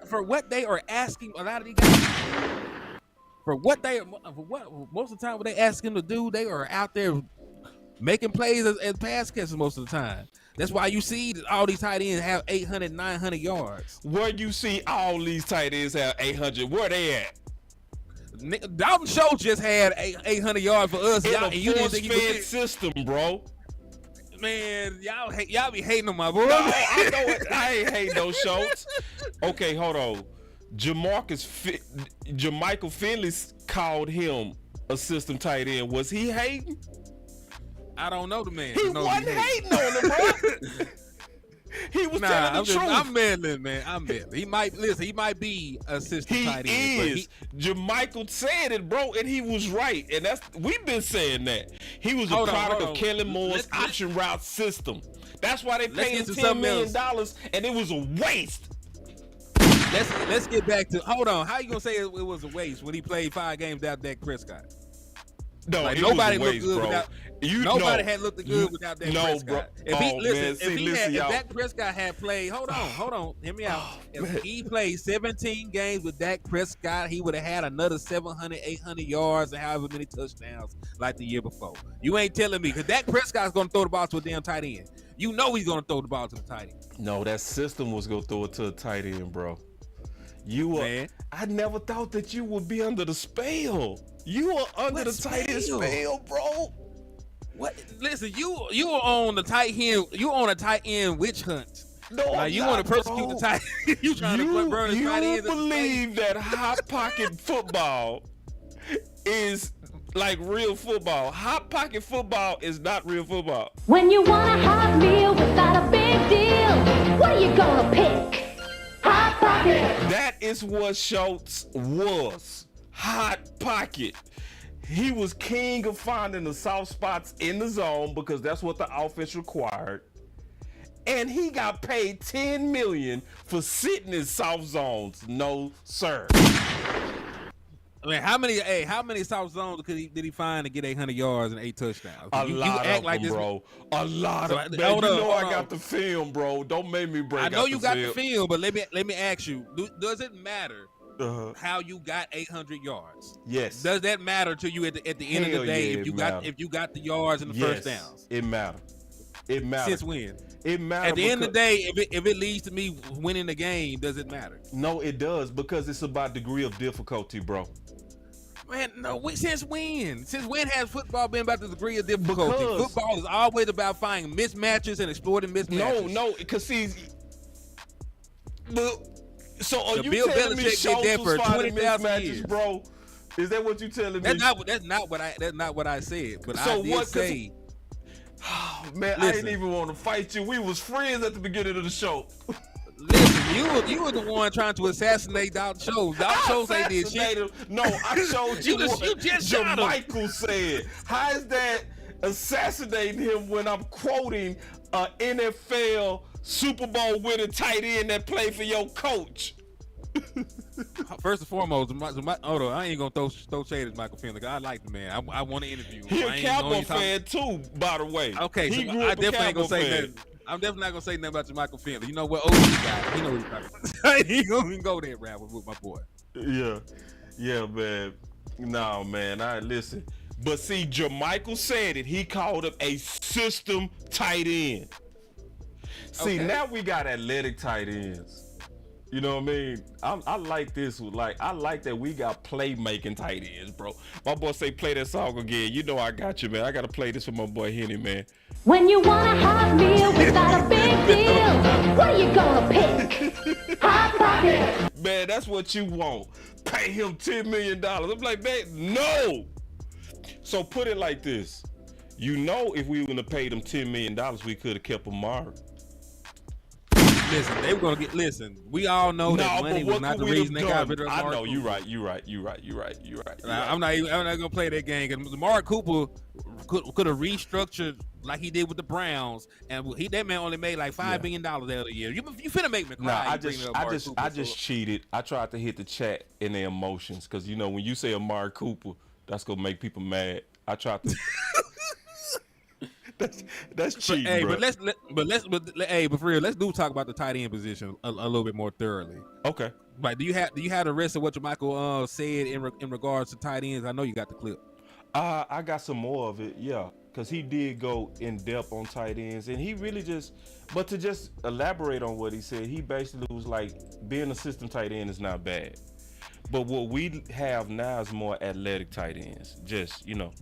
Speaker 5: For what they are asking a lot of these guys. For what most of the time what they ask them to do, they are out there making plays as pass catchers most of the time. That's why you see all these tight ends have 800, 900 yards.
Speaker 8: Where you see all these tight ends have 800, where they at?
Speaker 5: Dalton Schultz just had 800 yards for us.
Speaker 8: In a force-fed system, bro.
Speaker 5: Man, y'all be hating on my boy.
Speaker 8: No, I know it. I ain't hating no Schultz. Okay, hold on. Jermichael Finley called him a system tight end. Was he hating?
Speaker 5: I don't know the man.
Speaker 8: He wasn't hating on him, bro. He was telling the truth.
Speaker 5: I'm meddling, man. I'm meddling. He might be a system tight end.
Speaker 8: He is. Jermichael said it, bro, and he was right. And we've been saying that. He was a product of Kellen Moore's option route system. That's why they paid him $10 million, and it was a waste.
Speaker 5: Let's get back to. Hold on. How you gonna say it was a waste when he played 5 games without Dak Prescott?
Speaker 8: No, like, nobody looked good
Speaker 5: bro.
Speaker 8: Without.
Speaker 5: Nobody had looked good without Dak Prescott.
Speaker 8: Bro.
Speaker 5: If Dak Prescott had played, hold on, hear me out. If he played 17 games with Dak Prescott, he would have had another 700, 800 yards and however many touchdowns like the year before. You ain't telling me, because Dak Prescott's going to throw the ball to a damn tight end. You know he's going to throw the ball to the tight end.
Speaker 8: No, that system was going to throw it to a tight end, bro. I never thought that you would be under the spell. You are under the tight end spell, bro.
Speaker 5: What? Listen, you are on the tight end. You on a tight end witch hunt.
Speaker 8: No,
Speaker 5: like you want to persecute the tight. You trying to burn the tight ends?
Speaker 8: You believe that hot pocket football is like real football? Hot pocket football is not real football.
Speaker 13: When you want a hot meal without a big deal, what are you gonna pick? Hot pocket.
Speaker 8: That is what Schultz was. Hot pocket. He was king of finding the soft spots in the zone because that's what the offense required. And he got paid $10 million for sitting in soft zones. No, sir.
Speaker 5: I mean, how many soft zones did he find to get 800 yards and 8 touchdowns?
Speaker 8: A lot of them, bro. A lot of them. You know I got the film, bro. Don't make me break out the film.
Speaker 5: I know you got the film, but let me ask you, does it matter how you got 800 yards?
Speaker 8: Yes.
Speaker 5: Does that matter to you at the end of the day if you got the yards and the first downs?
Speaker 8: It matters. It matters.
Speaker 5: Since when?
Speaker 8: It matters.
Speaker 5: At the end of the day, if it leads to me winning the game, does it matter?
Speaker 8: No, it does, because it's about degree of difficulty, bro.
Speaker 5: Man, no. Since when? Since when has football been about the degree of difficulty? Because football is always about finding mismatches and exploiting mismatches.
Speaker 8: No, because see, so are you
Speaker 5: Bill
Speaker 8: telling me
Speaker 5: Belichick did that for 20,000 years,
Speaker 8: bro? Is that what you telling me?
Speaker 5: That's not what I said. But
Speaker 8: so
Speaker 5: I did say.
Speaker 8: Oh, man, listen, I didn't even want to fight you. We was friends at the beginning of the show.
Speaker 5: Listen, you were the one trying to assassinate Dalton Schultz. Dalton Schultz ain't did shit.
Speaker 8: No, I showed you what
Speaker 5: you just shot him.
Speaker 8: Jermichael said. How is that assassinating him when I'm quoting an NFL Super Bowl winning tight end that played for your coach?
Speaker 5: First and foremost, hold on, I ain't gonna throw shade at Michael Finley. I like the man. I want to interview him.
Speaker 8: He a Cowboy fan too, by the way.
Speaker 5: Okay, so I definitely ain't gonna say nothing. I'm definitely not gonna say nothing about Jermichael Finley. You know what? OG guy, he know what he's talking about. He gonna go there, rap with my boy.
Speaker 8: Yeah, man. No, man. I listen. But see, Jermichael said it. He called him a system tight end. See, now we got athletic tight ends. You know what I mean? I like this. Like, I like that we got playmaking tight ends, bro. My boy say play that song again. You know I got you, man. I got to play this for my boy Henny, man.
Speaker 13: When you want a hot meal without a big deal, what are you gonna pick? Hot pocket.
Speaker 8: Man, that's what you want. Pay him $10 million. I'm like, man, no. So put it like this. You know, if we were going to pay them $10 million, we could have kept Amari.
Speaker 5: Listen, they were gonna get. Listen, we all know that money was not the reason they got rid of Amari.
Speaker 8: I know you're right.
Speaker 5: I'm not gonna play that game because Amari Cooper could have restructured like he did with the Browns, and that man only made like $5 million the other year. You finna make me cry.
Speaker 8: I just cheated. I tried to hit the chat in their emotions because you know when you say Amari Cooper, that's gonna make people mad. I tried to. That's cheating,
Speaker 5: hey,
Speaker 8: bro.
Speaker 5: But for real, let's talk about the tight end position a little bit more thoroughly.
Speaker 8: Okay.
Speaker 5: Like, do you have the rest of what Jermichael said in regards to tight ends? I know you got the clip.
Speaker 8: I got some more of it, yeah, because he did go in depth on tight ends, and he really just elaborate on what he said. He basically was like, being a system tight end is not bad, but what we have now is more athletic tight ends. Just you know,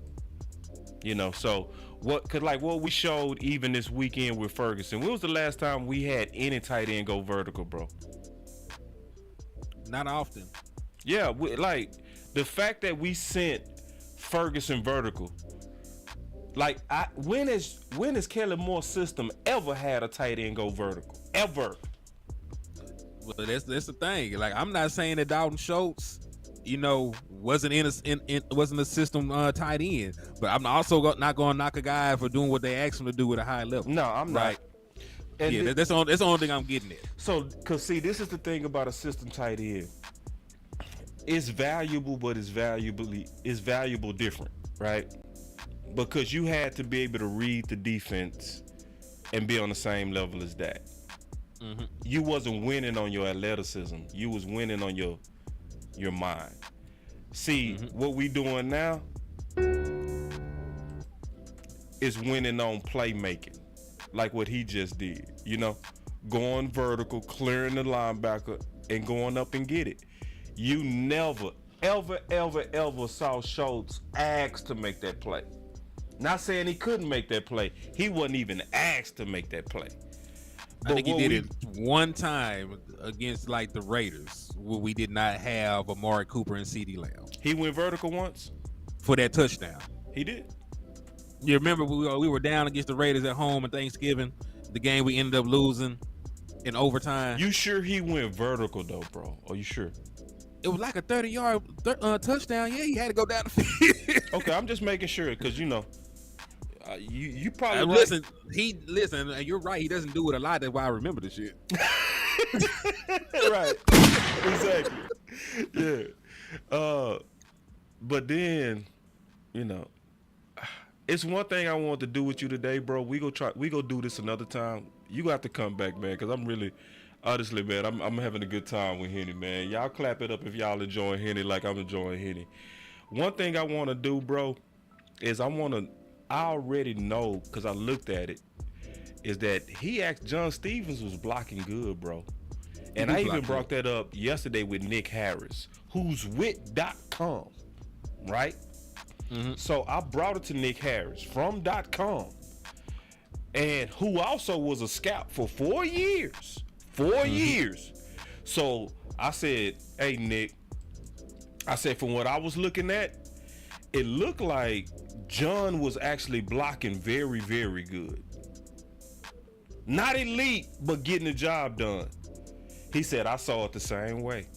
Speaker 8: so. What we showed even this weekend with Ferguson. When was the last time we had any tight end go vertical, bro?
Speaker 5: Not often.
Speaker 8: Yeah, the fact that we sent Ferguson vertical. When has Kellen Moore's system ever had a tight end go vertical? Ever?
Speaker 5: Well, that's the thing. Like, I'm not saying that Dalton Schultz, wasn't a system tight end, but I'm also not going to knock a guy for doing what they asked him to do at a high level.
Speaker 8: No, I'm not.
Speaker 5: And that's the only thing I'm getting at.
Speaker 8: So, cause see, this is the thing about a system tight end. It's valuable, but it's valuable different, right? Because you had to be able to read the defense and be on the same level as that. Mm-hmm. You wasn't winning on your athleticism. You was winning on your mind. See, what we doing now is winning on playmaking, like what he just did. Going vertical, clearing the linebacker, and going up and get it. You never, ever saw Schultz asked to make that play. Not saying he couldn't make that play. He wasn't even asked to make that play.
Speaker 5: I think he did it one time against like the Raiders where we did not have Amari Cooper and CeeDee Lamb.
Speaker 8: He went vertical once
Speaker 5: for that touchdown.
Speaker 8: He did.
Speaker 5: You remember we were down against the Raiders at home on Thanksgiving, the game we ended up losing in overtime.
Speaker 8: You sure he went vertical though, bro? Are you sure?
Speaker 5: It was like a 30-yard touchdown. Yeah, he had to go down the field.
Speaker 8: Okay, I'm just making sure because you probably
Speaker 5: listen. You're right. He doesn't do it a lot. That's why I remember the shit.
Speaker 8: Right. Exactly. Yeah. But then, it's one thing I want to do with you today, bro. We go do this another time. You got to come back, man, because I'm really, honestly, man, I'm having a good time with Henny, man. Y'all clap it up if y'all enjoying Henny like I'm enjoying Henny. One thing I want to do, bro, is I already know, because I looked at it, is that he asked John Stevens was blocking good, bro. And I even brought that up yesterday with Nick Harris, who's with .com, right? Mm-hmm. So I brought it to Nick Harris from .com, and who also was a scout for 4 years. 4 years. So I said, hey, Nick, from what I was looking at, it looked like John was actually blocking very, very good. Not elite, but getting the job done. He said, I saw it the same way.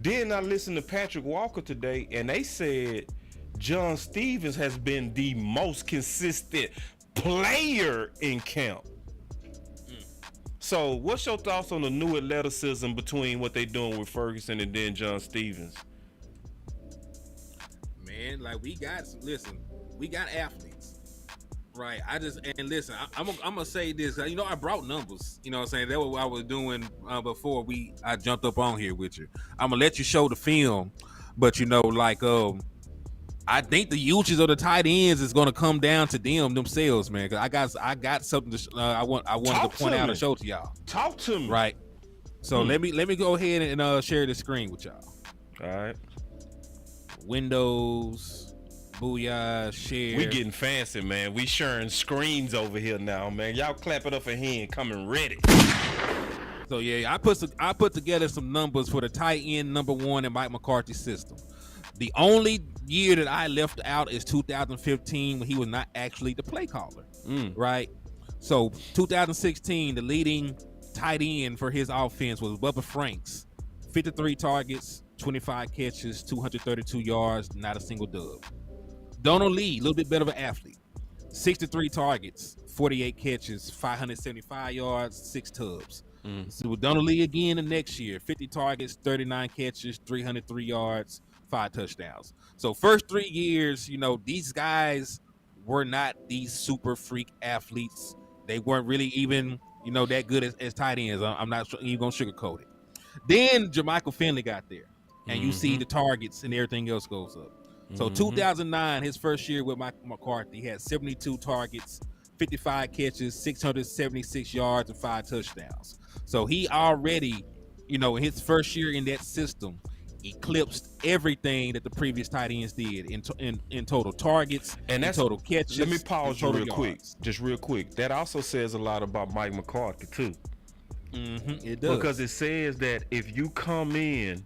Speaker 8: Then I listened to Patrick Walker today, and they said John Stevens has been the most consistent player in camp. So what's your thoughts on the new athleticism between what they doing with Ferguson and then John Stevens?
Speaker 5: Man, like we got athletes, right? I'm gonna say this. I brought numbers. You know what I'm saying? That's what I was doing before I jumped up on here with you. I'm gonna let you show the film, but I think the usage of the tight ends is gonna come down to themselves, man. Cause I got something I wanted to point out and show to y'all.
Speaker 8: Talk to me,
Speaker 5: right? So let me go ahead and share the screen with y'all.
Speaker 8: All right.
Speaker 5: Windows, booyah, share.
Speaker 8: We getting fancy, man. We sharing screens over here now, man. Y'all clap it up for him coming ready.
Speaker 5: So yeah, I put together some numbers for the tight end number one in Mike McCarthy's system. The only year that I left out is 2015 when he was not actually the play caller, right? So 2016, the leading tight end for his offense was Bubba Franks, 53 targets, 25 catches, 232 yards, not a single dub. Donald Lee, a little bit better of an athlete, 63 targets, 48 catches, 575 yards, 6 tubs. So with Donald Lee again the next year, 50 targets, 39 catches, 303 yards, 5 touchdowns. So first 3 years, these guys were not these super freak athletes. They weren't really even, that good as tight ends. I'm not even gonna sugarcoat it. Then Jermichael Finley got there, and you see the targets and everything else goes up. So 2009, his first year with Mike McCarthy, he had 72 targets, 55 catches, 676 yards, and 5 touchdowns. So he already, in his first year in that system, eclipsed everything that the previous tight ends did in total targets and that's total catches.
Speaker 8: Let me pause you real quick. That also says a lot about Mike McCarthy too.
Speaker 5: It does, because
Speaker 8: it says that if you come in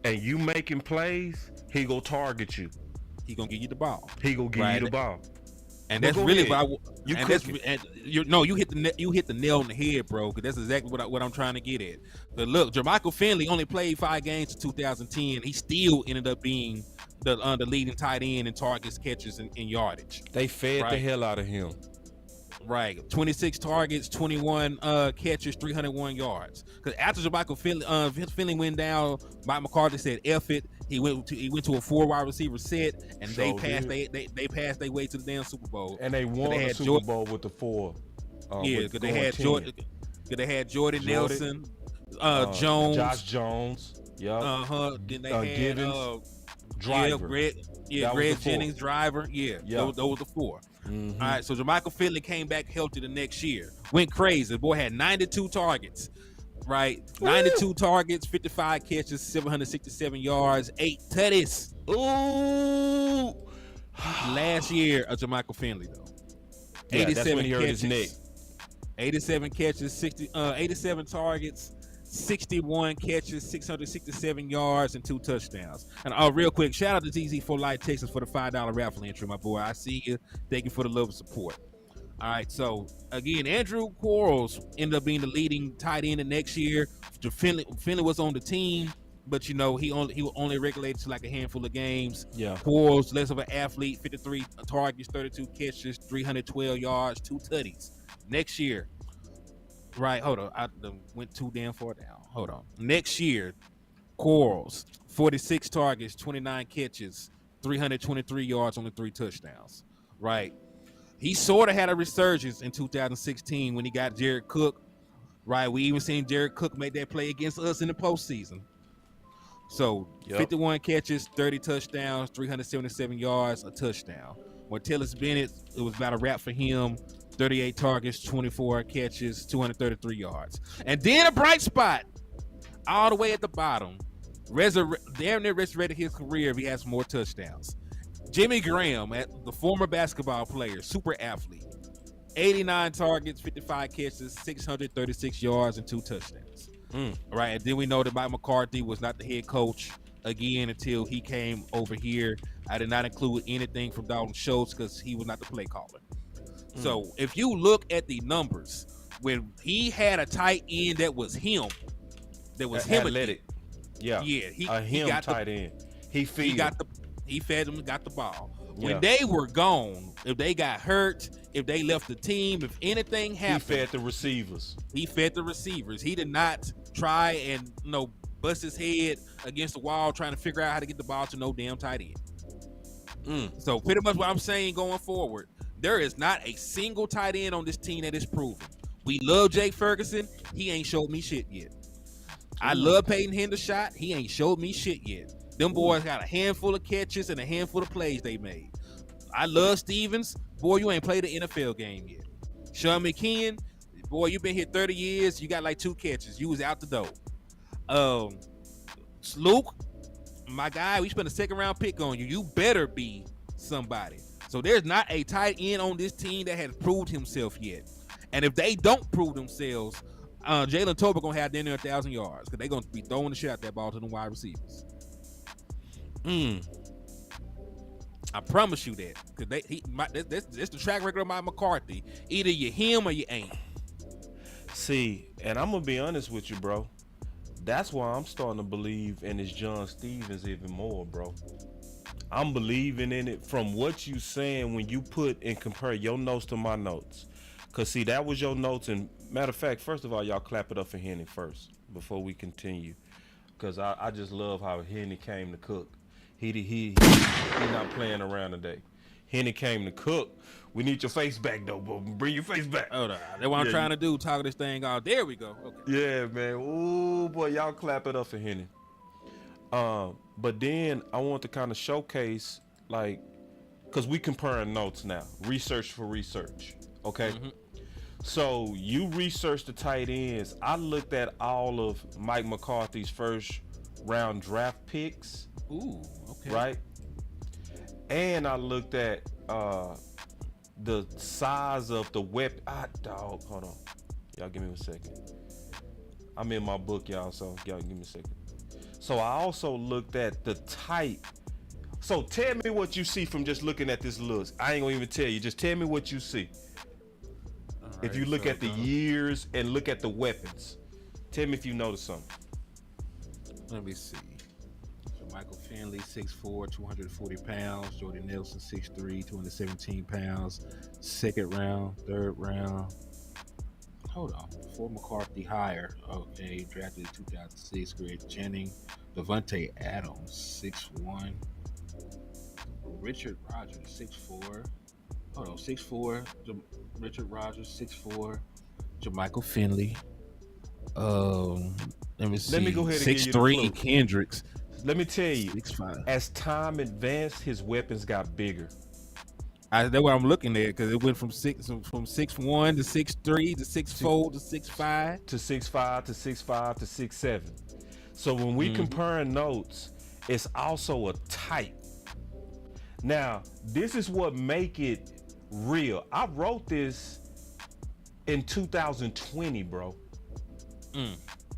Speaker 8: and you making plays, he go target you.
Speaker 5: He gonna give you the ball. And
Speaker 8: Well,
Speaker 5: that's really
Speaker 8: ahead.
Speaker 5: what you hit the nail on the head, bro. Because that's exactly what I'm trying to get at. But look, Jermichael Finley only played 5 games in 2010. He still ended up being the leading tight end in targets, catches, and yardage.
Speaker 8: They fed the hell out of him.
Speaker 5: Right, 26 targets, 21 catches, 301 yards. Because after Jermichael Finley went down, Mike McCarthy said, "F it." He went to a 4 wide receiver set, and they passed their way to the damn Super Bowl.
Speaker 8: And they won the Super Bowl with the 4.
Speaker 5: Because they had Jordan. Because they had Jordan Nelson, Jones,
Speaker 8: Josh Jones.
Speaker 5: Then they had
Speaker 8: Givens, Driver.
Speaker 5: Greg Jennings, Driver. Those were the 4. All right, so Jermichael Finley came back healthy the next year. Went crazy. The boy had 92 targets. Right, 92 targets, 55 catches, 767 yards, 8 tutties.
Speaker 8: Ooh!
Speaker 5: Last year of Jermichael Finley though, 87
Speaker 8: that's when he hurt
Speaker 5: catches.
Speaker 8: his neck.
Speaker 5: 87 catches, 87 targets, 61 catches, 667 yards, and 2 touchdowns. And real quick, shout out to TZ for Light Texas for the $5 raffle entry, my boy. I see you. Thank you for the love and support. All right, so again, Andrew Quarles ended up being the leading tight end the next year. Finley was on the team, but he was only regulated to like a handful of games.
Speaker 8: Yeah.
Speaker 5: Quarles, less of an athlete, 53 targets, 32 catches, 312 yards, 2 tutties. Next year, right? Hold on, I went too damn far down. Hold on. Next year, Quarles, 46 targets, 29 catches, 323 yards, only 3 touchdowns. Right. He sort of had a resurgence in 2016 when he got Jared Cook. Right. We even seen Jared Cook make that play against us in the postseason. So 51 catches, 30 touchdowns, 377 yards, a touchdown. Martellus Bennett, it was about a wrap for him. 38 targets, 24 catches, 233 yards. And then a bright spot all the way at the bottom. Damn near resurrected his career if he has more touchdowns. Jimmy Graham, the former basketball player, super athlete. 89 targets, 55 catches, 636 yards, and 2 touchdowns. Right, and then we know that Mike McCarthy was not the head coach again until he came over here. I did not include anything from Dalton Schultz because he was not the play caller. So if you look at the numbers, when he had a tight end that was him
Speaker 8: athletic,
Speaker 5: he got
Speaker 8: tight end. He
Speaker 5: fed him, got the ball. When they were gone, if they got hurt, if they left the team, if anything happened,
Speaker 8: he fed the receivers.
Speaker 5: He did not try and bust his head against the wall trying to figure out how to get the ball to no damn tight end. So pretty much what I'm saying going forward, there is not a single tight end on this team that is proven. We love Jake Ferguson. He ain't showed me shit yet. I love Peyton Hendershot. He ain't showed me shit yet. Them boys got a handful of catches and a handful of plays they made. I love Stevens. Boy, you ain't played the NFL game yet. Sean McKeon, boy, you been here 30 years. You got like 2 catches. You was out the door. Luke, my guy, we spent a 2nd round pick on you. You better be somebody. So there's not a tight end on this team that has proved himself yet. And if they don't prove themselves, Jalen Tolbert gonna have them 1,000 yards because they're gonna be throwing the shit out that ball to the wide receivers. I promise you that because that's the track record of Mike McCarthy. Either you him or you ain't.
Speaker 8: See, and I'm gonna be honest with you, bro. That's why I'm starting to believe in this John Stevens even more, bro. I'm believing in it from what you saying when you put and compare your notes to my notes. Cause see, that was your notes. And matter of fact, first of all, y'all clap it up for Henny first before we continue. Cause I just love how Henny came to cook. He not playing around today. Henny came to cook. We need your face back though, bro. Bring your face back.
Speaker 5: Hold on. That's what I'm trying to do. Talk this thing out. There we go. Okay.
Speaker 8: Yeah, man. Ooh, boy, y'all clap it up for Henny. But then I want to kind of showcase, like, because we comparing notes now. Research for research. Okay? So you researched the tight ends. I looked at all of Mike McCarthy's first round draft picks.
Speaker 5: Ooh, okay.
Speaker 8: Right? And I looked at the size of the weapon. Hold on. Y'all give me a second. I'm in my book, y'all, so y'all give me a second. So I also looked at the type. So tell me what you see from just looking at this list. I ain't gonna even tell you. Just tell me what you see. Right, if you look at the years and look at the weapons, tell me if you notice something.
Speaker 5: Let me see. So Michael Finley, 6'4", 240 pounds. Jordy Nelson, 6'3", 217 pounds. 2nd round, 3rd round. Hold on. Before McCarthy hire, okay, drafted in 2006, Greg Jennings, Devontae Adams, 6'1", Richard Rogers, 6'4", hold on, 6'4", Richard Rogers, 6'4", Jermichael Finley, let me see,
Speaker 8: let me go ahead and
Speaker 5: 6'3", Kendricks.
Speaker 8: Let me tell you,
Speaker 5: 6'5".
Speaker 8: As time advanced, his weapons got bigger.
Speaker 5: That's what I'm looking at because it went from 6'1" to 6'3" to 6'4" to 6'5"
Speaker 8: to 6'5" to 6'5" to 6'7". So when we comparing notes, it's also a type. Now, this is what make it real. I wrote this
Speaker 4: in 2020, bro.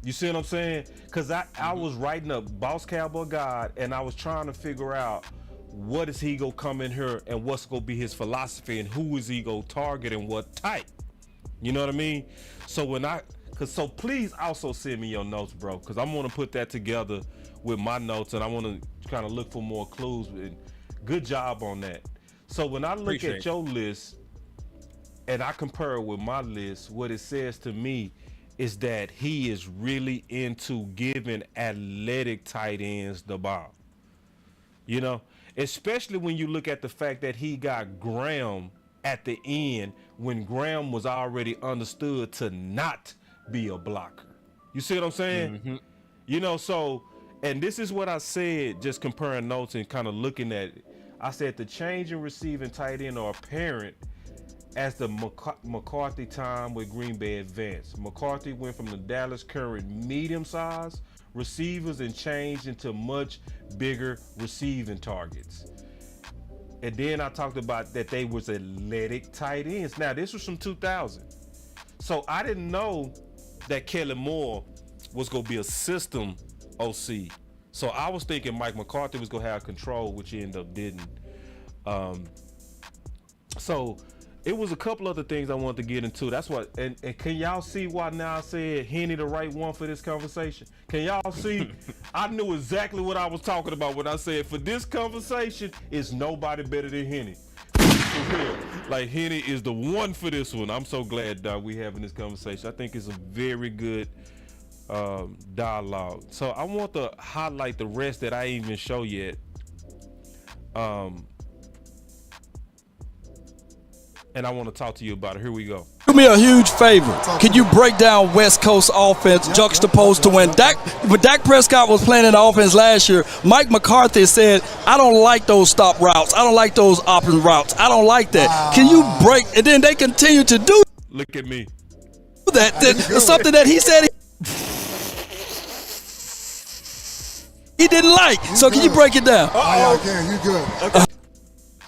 Speaker 4: You see what I'm saying? Because I was writing up Boss Cowboy Guide, and I was trying to figure out what is he gonna come in here and what's gonna be his philosophy and who is he gonna target and what type. You know what I mean? So so please also send me your notes, bro, because I'm gonna put that together with my notes, and I want to kind of look for more clues. And good job on that. So when I look at your list and I compare it with my list, what it says to me is that he is really into giving athletic tight ends the ball. You know, especially when you look at the fact that he got Graham at the end when Graham was already understood to not be a blocker. You see what I'm saying? You know, so, and this is what I said, just comparing notes and kind of looking at it. I said the change in receiving tight end are apparent as the McCarthy time with Green Bay advanced. McCarthy went from the Dallas current medium-sized receivers and changed into much bigger receiving targets. And then I talked about that they was athletic tight ends. Now, this was from 2000. So I didn't know that Kellen Moore was going to be a system OC. So I was thinking Mike McCarthy was going to have control, which he ended up didn't. So it was a couple other things I wanted to get into. That's what, and can y'all see why now I said Henny the right one for this conversation? Can y'all see? I knew exactly what I was talking about when I said for this conversation, it's nobody better than Henny. Like Henny is the one for this one. I'm so glad that we having this conversation. I think it's a very good dialogue. So I want to highlight the rest that I ain't even show yet. And I want to talk to you about it. Here we go.
Speaker 10: Do me a huge favor. Can you break down West Coast offense juxtaposed to when Dak Prescott was playing in the offense last year? Mike McCarthy said, I don't like those stop routes. I don't like those option routes. I don't like that. Can you break? And then they continue to do.
Speaker 4: Look at me.
Speaker 10: That's something that he said he didn't like. So can you break it down?
Speaker 9: I can. You good. Okay.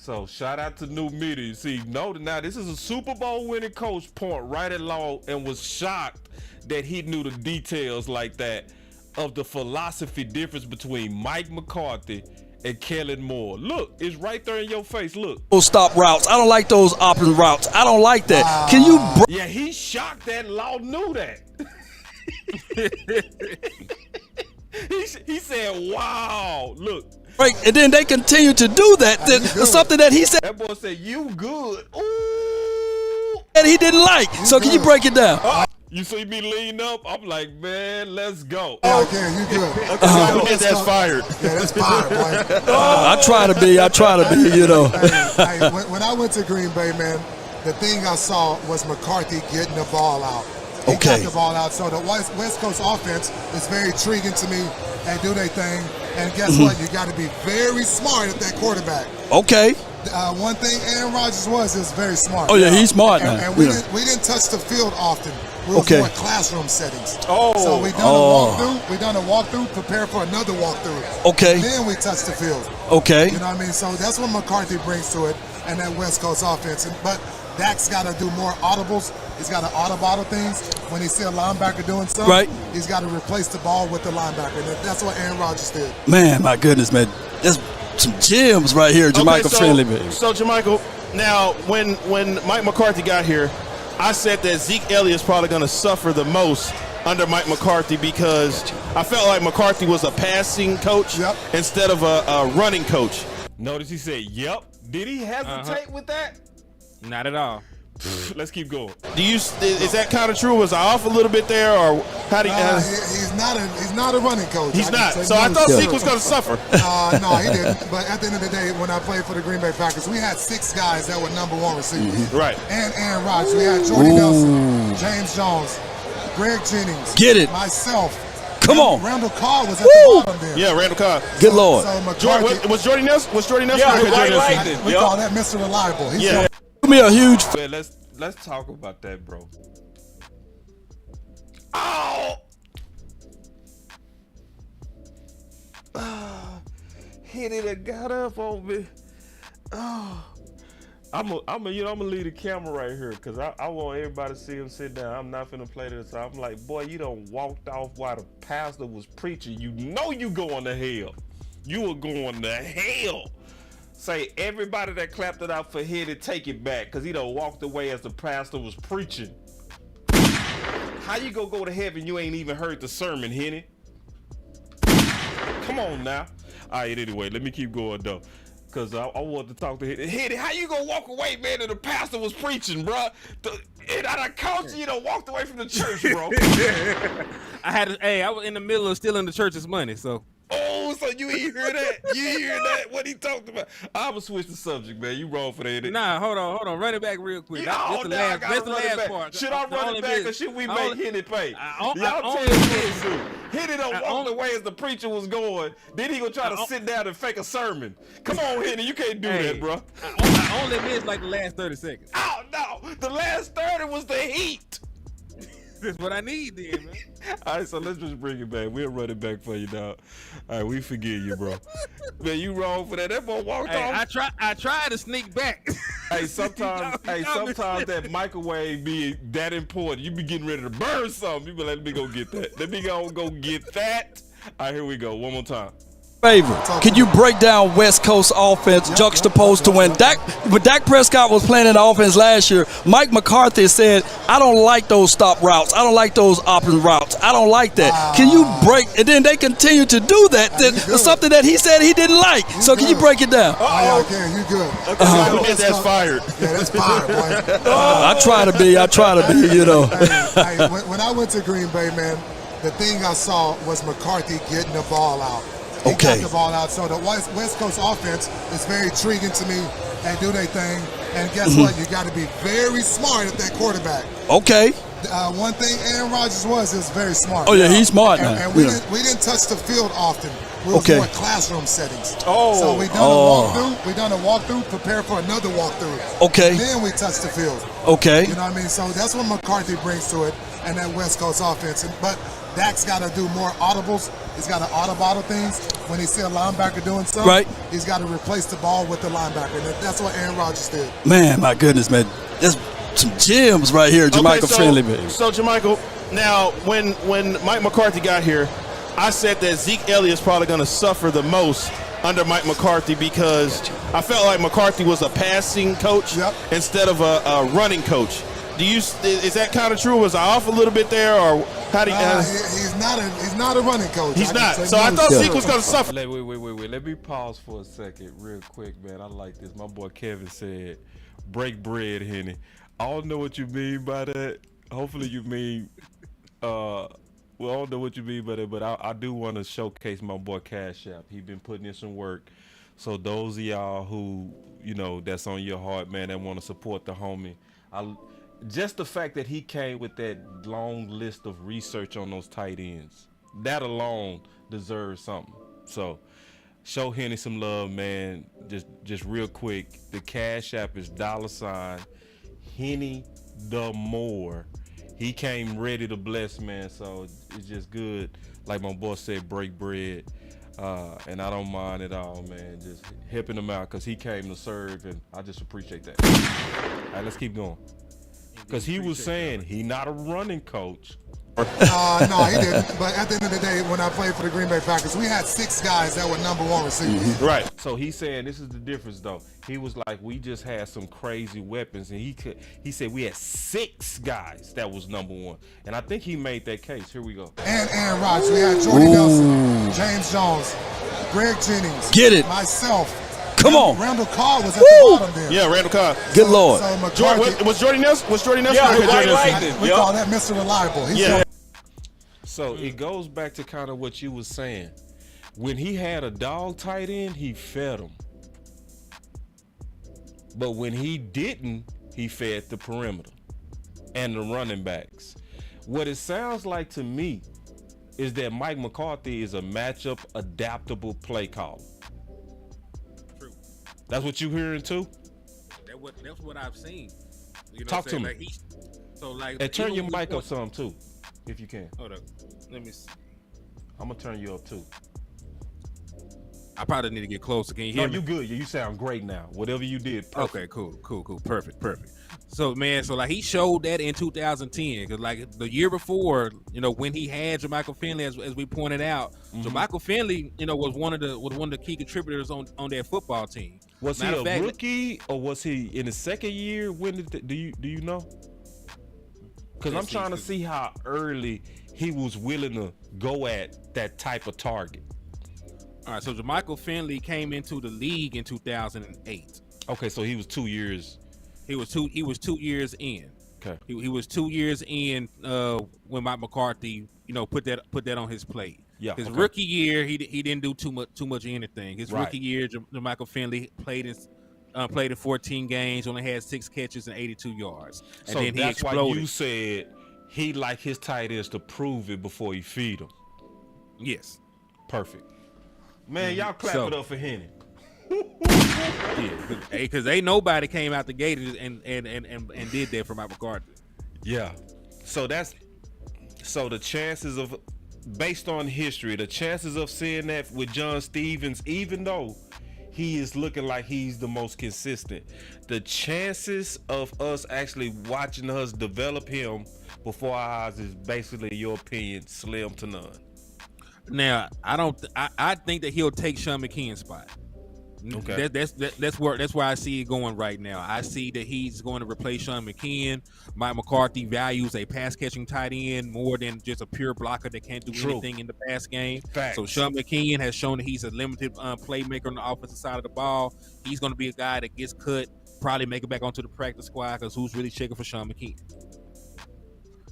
Speaker 4: So shout out to New Media. See, now this is a Super Bowl winning coach point right at law and was shocked that he knew the details like that of the philosophy difference between Mike McCarthy and Kellen Moore. Look, it's right there in your face. Look.
Speaker 10: Those stop routes. I don't like those option routes. I don't like that. Can you
Speaker 4: Yeah, he's shocked that Law knew that. He said, wow, look.
Speaker 10: Right, and then they continue to do that. That's something that he said.
Speaker 4: That boy said, you good. Ooh.
Speaker 10: And he didn't like. So can you break it down?
Speaker 4: You see me lean up? I'm like, man, let's go.
Speaker 9: Yeah, okay, you good.
Speaker 8: That's fired.
Speaker 9: Yeah, that's fired, boy.
Speaker 10: I try to be, you know.
Speaker 9: Hey, when I went to Green Bay, man, the thing I saw was McCarthy getting the ball out. He got the ball out. So the West Coast offense is very intriguing to me. They do their thing. And guess what? You got to be very smart at that quarterback.
Speaker 10: Okay.
Speaker 9: One thing Aaron Rodgers is very smart.
Speaker 10: Oh, yeah, he's smart now.
Speaker 9: And we didn't touch the field often. We was more classroom settings. So we done a walkthrough, prepare for another walkthrough.
Speaker 10: Okay.
Speaker 9: And then we touch the field.
Speaker 10: Okay.
Speaker 9: You know what I mean? So that's what McCarthy brings to it and that West Coast offense. But Dak's got to do more audibles. He's got to audible things. When he see a linebacker doing something, he's got to replace the ball with the linebacker. And that's what Aaron Rodgers did.
Speaker 10: Man, my goodness, man. That's some gems right here, Jermichael Finley, man.
Speaker 8: So, Jermichael, now, when Mike McCarthy got here, I said that Zeke Elliott's probably going to suffer the most under Mike McCarthy because I felt like McCarthy was a passing coach instead of a running coach.
Speaker 4: Notice he said, yep. Did he hesitate with that?
Speaker 5: Not at all.
Speaker 4: Let's keep going.
Speaker 8: Is that kind of true? Was I off a little bit there, or how do you?
Speaker 9: He's not a running coach.
Speaker 8: He's not. So I thought Zeke was going to suffer.
Speaker 9: No, he didn't. But at the end of the day, when I played for the Green Bay Packers, we had 6 guys that were #1 receivers.
Speaker 8: Right.
Speaker 9: And Aaron Rodgers. We had Jordy Nelson, James Jones, Greg Jennings.
Speaker 10: Get it.
Speaker 9: Myself.
Speaker 10: Come on.
Speaker 9: Randall Carr was at the bottom there.
Speaker 8: Yeah, Randall Carr.
Speaker 10: Good Lord.
Speaker 9: So McCarthy,
Speaker 8: was Jordy Nelson?
Speaker 4: Yeah, right.
Speaker 9: We call that Mr. Reliable.
Speaker 8: Yeah.
Speaker 10: Do me a huge.
Speaker 4: Let's talk about that, bro. Oh! Hit it and got up on me. Oh, I'm gonna leave the camera right here because I want everybody to see him sit down. I'm not finna play this. I'm like, boy, you done walked off while the pastor was preaching. You know you going to hell. You were going to hell. Say everybody that clapped it out for Henny, take it back because he done walked away as the pastor was preaching. How you gonna go to heaven? You ain't even heard the sermon, Henny. Come on now. All right, anyway, let me keep going though. Cause I want to talk to Henny. How you gonna walk away, man? And the pastor was preaching, bro. And I done caught you, walked away from the church, bro.
Speaker 5: I was in the middle of stealing the church's money, so.
Speaker 4: Oh, so you ain't hear that? You ain't hear that? What he talked about? I'm gonna switch the subject, man. You wrong for that.
Speaker 5: Nah, hold on. Run it back real quick. That's the last part.
Speaker 4: Should I run it back or should we make Henny pay? Y'all tell me what to do. Henny done walked away as the preacher was going. Then he gonna try to sit down and fake a sermon. Come on, Henny, you can't do that, bro.
Speaker 5: I only missed like the last 30 seconds.
Speaker 4: Oh, no. The last 30 was the heat.
Speaker 5: That's what I need then, man.
Speaker 4: All right, so let's just bring it back. We'll run it back for you, dog. All right, we forgive you, bro. Man, you wrong for that. That boy walked off.
Speaker 5: I tried to sneak back.
Speaker 4: Hey, sometimes that microwave be that important. You be getting ready to burn something. You be like, let me go get that. Let me go get that. All right, here we go. One more time.
Speaker 10: Favor, can you break down West Coast offense juxtaposed to when Dak Prescott was playing in the offense last year? Mike McCarthy said, I don't like those stop routes. I don't like those option routes. I don't like that. Can you break? And then they continue to do that. That's something that he said he didn't like. So can you break it down?
Speaker 9: Oh, yeah, you good.
Speaker 8: That's fired.
Speaker 9: Yeah, that's fired, boy.
Speaker 10: I try to be, you know.
Speaker 9: Hey, when I went to Green Bay, man, the thing I saw was McCarthy getting the ball out. He got the ball out. So the West Coast offense is very intriguing to me. They do their thing. And guess what? You got to be very smart at that quarterback.
Speaker 10: Okay.
Speaker 9: One thing Aaron Rodgers is very smart.
Speaker 10: Oh, yeah, he's smart now.
Speaker 9: And we didn't touch the field often. We were more classroom settings.
Speaker 10: Oh.
Speaker 9: So we done a walkthrough, prepare for another walkthrough.
Speaker 10: Okay.
Speaker 9: And then we touch the field.
Speaker 10: Okay.
Speaker 9: You know what I mean? So that's what McCarthy brings to it and that West Coast offense. But Dak's got to do more audibles. He's got to audible things. When he see a linebacker doing something,
Speaker 10: right,
Speaker 9: he's got to replace the ball with the linebacker. And that's what Aaron Rodgers did.
Speaker 10: Man, my goodness, man. There's some gems right here, Jermichael Finley, man.
Speaker 8: So, Jermichael, now, when Mike McCarthy got here, I said that Zeke Elliott's probably going to suffer the most under Mike McCarthy because I felt like McCarthy was a passing coach instead of a running coach. Is that kind of true? Was I off a little bit there, or how do you?
Speaker 9: He's not a running coach.
Speaker 8: He's not. So I thought Zeke was going to suffer.
Speaker 4: Wait. Let me pause for a second, real quick, man. I like this. My boy Kevin said, "Break bread, Henny." I don't know what you mean by that. Hopefully, you mean, well, I don't know what you mean by that, but I do want to showcase my boy CashApp. He been putting in some work. So those of y'all who that's on your heart, man, that want to support the homie, just the fact that he came with that long list of research on those tight ends, that alone deserves something. So show Henny some love, man. Just real quick, the Cash App is $ Henny the More. He came ready to bless, man. So it's just good. Like my boy said, break bread. And I don't mind at all, man. Just helping him out because he came to serve, and I just appreciate that. All right, let's keep going. Because he was saying he not a running coach.
Speaker 9: No, he didn't. But at the end of the day, when I played for the Green Bay Packers, we had 6 guys that were #1 receivers.
Speaker 4: Right. So he's saying this is the difference, though. He was like, we just had some crazy weapons, and he said we had 6 guys that was #1, and I think he made that case. Here we go.
Speaker 9: And Aaron Rodgers, we had Jordy Nelson, James Jones, Greg Jennings,
Speaker 10: get it,
Speaker 9: myself.
Speaker 10: Come on.
Speaker 9: Randall Carr was at the bottom there.
Speaker 8: Yeah, Randall Carr.
Speaker 10: Good Lord.
Speaker 9: So
Speaker 8: was Jordy Nelson?
Speaker 9: Yeah, we call that Mr. Reliable.
Speaker 4: So it goes back to kind of what you was saying. When he had a dog tight end, he fed him. But when he didn't, he fed the perimeter and the running backs. What it sounds like to me is that Mike McCarthy is a matchup adaptable play caller.
Speaker 5: True.
Speaker 4: That's what you hearing too?
Speaker 5: That's what I've seen.
Speaker 4: Talk to me. And turn your mic up some too, if you can.
Speaker 5: Hold up. Let me see.
Speaker 4: I'm gonna turn you up too.
Speaker 5: I probably need to get closer. Can you
Speaker 4: No,
Speaker 5: hear me?
Speaker 4: you good. You sound great now. Whatever you did. Perfect.
Speaker 5: Okay, cool. Perfect. So, man, like he showed that in 2010, because like the year before, when he had Jermichael Finley, as we pointed out, Jermichael Finley, was one of the key contributors on that football team.
Speaker 4: Was he a rookie or was he in his second year? When do you know? Because I'm trying to see how early he was willing to go at that type of target.
Speaker 5: All right, so Jermichael Finley came into the league in 2008.
Speaker 4: Okay, so he was 2 years.
Speaker 5: He was 2 years in.
Speaker 4: Okay.
Speaker 5: He was 2 years in when Mike McCarthy, put that on his plate.
Speaker 4: Yeah.
Speaker 5: His rookie year, he didn't do too much of anything. His
Speaker 4: Right.
Speaker 5: rookie year, Jermichael Finley played in 14 games, only had 6 catches and 82 yards. And
Speaker 4: So
Speaker 5: then he
Speaker 4: that's
Speaker 5: exploded.
Speaker 4: why you said he like his tight ends to prove it before he feed them.
Speaker 5: Yes.
Speaker 4: Perfect. Man, y'all clap it up for Henny.
Speaker 5: Yeah, because ain't nobody came out the gate and did that for Mike McCarthy.
Speaker 4: Yeah. So the chances of, based on history, the chances of seeing that with John Stevens, even though he is looking like he's the most consistent, the chances of us actually watching us develop him before our eyes is basically, in your opinion, slim to none.
Speaker 5: Now, I think that he'll take Sean McKeon's spot.
Speaker 4: Okay.
Speaker 5: That's where I see it going right now. I see that he's going to replace Sean McKeon. Mike McCarthy values a pass catching tight end more than just a pure blocker that can't do anything in the pass game.
Speaker 4: Facts.
Speaker 5: So Sean McKeon has shown that he's a limited playmaker on the offensive side of the ball. He's going to be a guy that gets cut, probably make it back onto the practice squad, because who's really checking for Sean McKeon?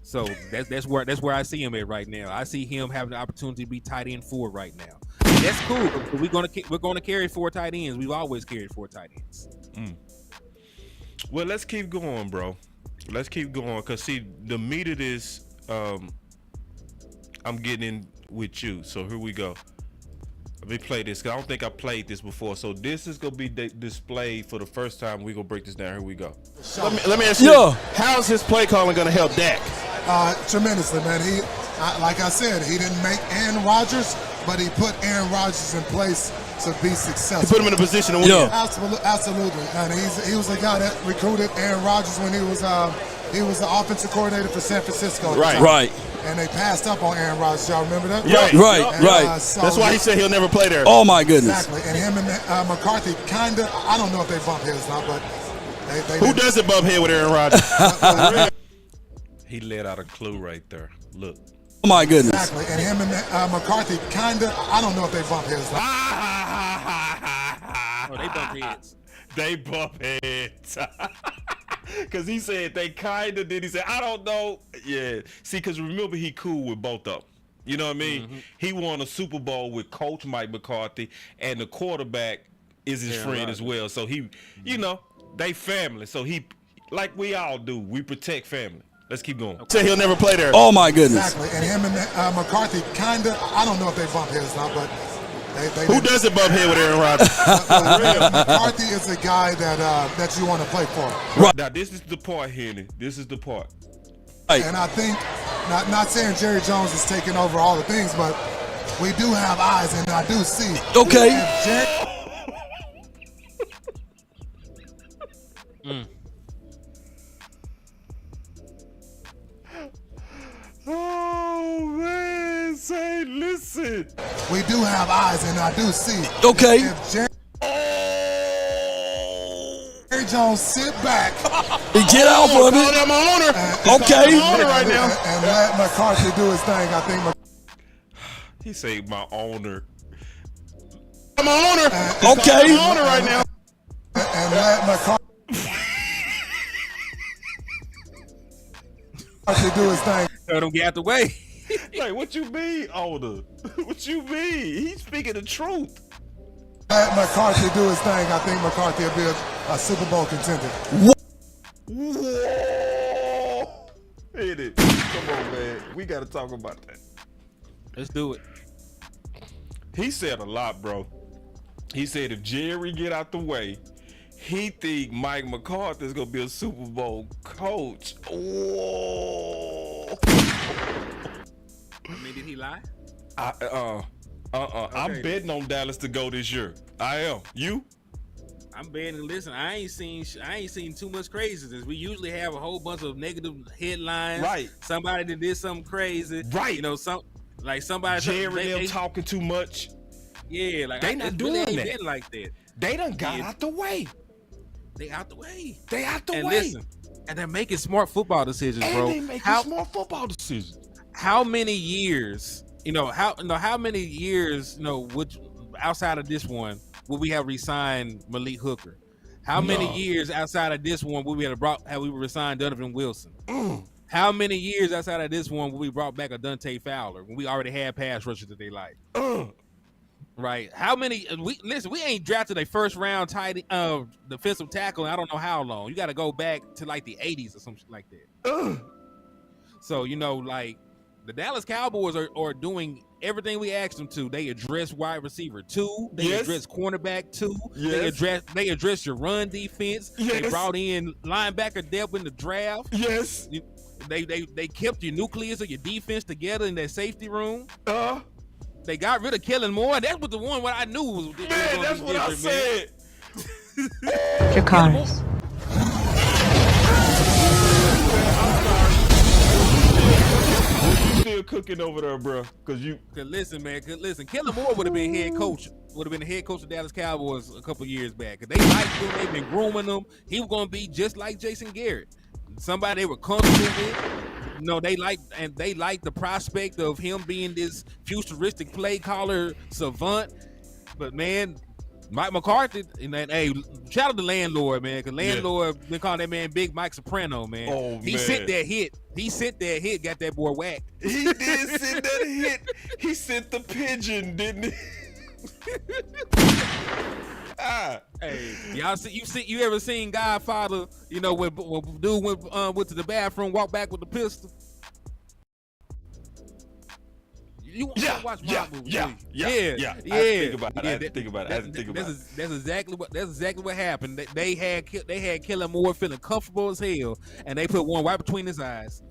Speaker 5: So that's where I see him at right now. I see him having the opportunity to be tight end 4 right now. And that's cool. We're gonna carry 4 tight ends. We've always carried 4 tight ends.
Speaker 4: Well, let's keep going, bro. Let's keep going, cause see, the meat of this, I'm getting in with you. So here we go. Let me play this, cause I don't think I played this before. So this is gonna be displayed for the first time. We're gonna break this down. Here we go.
Speaker 8: Let me ask you, how's his play calling gonna help Dak?
Speaker 9: Tremendously, man. He, like I said, he didn't make Aaron Rodgers, but he put Aaron Rodgers in place to be successful.
Speaker 8: He put him in a position to win.
Speaker 9: Absolutely. And he was the guy that recruited Aaron Rodgers when he was the offensive coordinator for San Francisco.
Speaker 10: Right.
Speaker 9: And they passed up on Aaron Rodgers. Y'all remember that?
Speaker 10: Right.
Speaker 9: So
Speaker 8: that's why he said he'll never play there.
Speaker 10: Oh my goodness.
Speaker 9: Exactly. And him and McCarthy kind of, I don't know if they bump heads now, but they
Speaker 8: who doesn't bump head with Aaron Rodgers?
Speaker 4: He let out a clue right there. Look.
Speaker 10: Oh my goodness.
Speaker 9: Exactly. And him and McCarthy kind of, I don't know if they bump heads now.
Speaker 5: Oh, they bump heads.
Speaker 4: They bump heads. Because he said they kind of did. He said, I don't know. Yeah. See, because remember, he cool with both of them. You know what I mean?
Speaker 5: Mm-hmm.
Speaker 4: He won a Super Bowl with Coach Mike McCarthy, and the quarterback is his friend as well. So he, they family. So he, like we all do, we protect family. Let's keep going.
Speaker 8: Say he'll never play there.
Speaker 10: Oh my goodness.
Speaker 9: Exactly. And him and McCarthy kind of, I don't know if they bump heads now, but
Speaker 8: who doesn't bump head with Aaron Rodgers?
Speaker 9: McCarthy is a guy that you want to play for.
Speaker 4: Right. Now, this is the part, Henny. This is the part.
Speaker 10: Right.
Speaker 9: And I think, not saying Jerry Jones is taking over all the things, but we do have eyes, and I do see.
Speaker 10: Okay.
Speaker 4: Oh, man. Say, listen.
Speaker 9: We do have eyes, and I do see.
Speaker 10: Okay.
Speaker 9: If Jerry Jones sit back
Speaker 10: and get off of it.
Speaker 8: I'm an owner.
Speaker 10: Okay.
Speaker 8: I'm an owner right now.
Speaker 9: And let McCarthy do his thing. I think.
Speaker 4: He said, my owner.
Speaker 8: I'm an owner.
Speaker 10: Okay.
Speaker 8: I'm an owner right now.
Speaker 9: And let McCarthy do his thing.
Speaker 5: Let him get out the way.
Speaker 4: Like, what you mean, owner? What you mean? He's speaking the truth.
Speaker 9: Let McCarthy do his thing. I think McCarthy will be a Super Bowl contender.
Speaker 4: Whoa! Hit it. Come on, man. We got to talk about that.
Speaker 5: Let's do it.
Speaker 4: He said a lot, bro. He said if Jerry get out the way, he think Mike McCarthy is going to be a Super Bowl coach. Whoa!
Speaker 5: I mean, did he lie?
Speaker 8: I'm betting on Dallas to go this year. I am. You?
Speaker 5: I'm betting. Listen, I ain't seen too much craziness. We usually have a whole bunch of negative headlines.
Speaker 8: Right.
Speaker 5: Somebody that did something crazy.
Speaker 8: Right.
Speaker 5: You know, somebody.
Speaker 8: Jerry them talking too much.
Speaker 5: Yeah, like
Speaker 8: they not doing
Speaker 5: really
Speaker 8: that.
Speaker 5: Been like that.
Speaker 8: They done got out the way.
Speaker 5: They out the way.
Speaker 8: They out the way.
Speaker 5: Listen, and they're making smart football decisions, bro.
Speaker 8: They making smart football decisions.
Speaker 5: How many years? How many years? Which outside of this one, would we have re-signed Malik Hooker? How many years outside of this one would we have we re-signed Donovan Wilson? How many years outside of this one would we brought back a Dante Fowler when we already had pass rushers that they like? Right? How many? We ain't drafted a first round tight defensive tackle in I don't know how long. You got to go back to like the 80s or something like that. So like the Dallas Cowboys are doing everything we asked them to. They address wide receiver 2. They address cornerback 2.
Speaker 8: Yes.
Speaker 5: They address your run defense.
Speaker 8: Yes.
Speaker 5: They brought in linebacker depth in the draft.
Speaker 8: Yes.
Speaker 5: They kept your nucleus of your defense together in that safety room. They got rid of Kellen Moore. That was the one what I knew was.
Speaker 8: Man, that's what I said.
Speaker 3: Your cars.
Speaker 8: Still cooking over there, bro. Cause
Speaker 5: listen, man. Listen, Kellen Moore would have been head coach. Would have been the head coach of Dallas Cowboys a couple years back. They liked him. They've been grooming him. He was gonna be just like Jason Garrett, somebody they were comfortable with. They like the prospect of him being this futuristic play caller savant. But man, Mike McCarthy, and hey, shout out to Landlord, man, because Landlord been calling that man Big Mike Soprano, man.
Speaker 8: Oh,
Speaker 5: he sent that hit, got that boy whacked.
Speaker 8: He did send that hit. He sent the pigeon, didn't he?
Speaker 5: Hey, you ever seen Godfather? When dude went to the bathroom, walked back with the pistol. You want to watch my movie?
Speaker 8: Yeah. I think about it.
Speaker 5: That's exactly what happened. They had Kellen Moore feeling comfortable as hell, and they put one right between his eyes.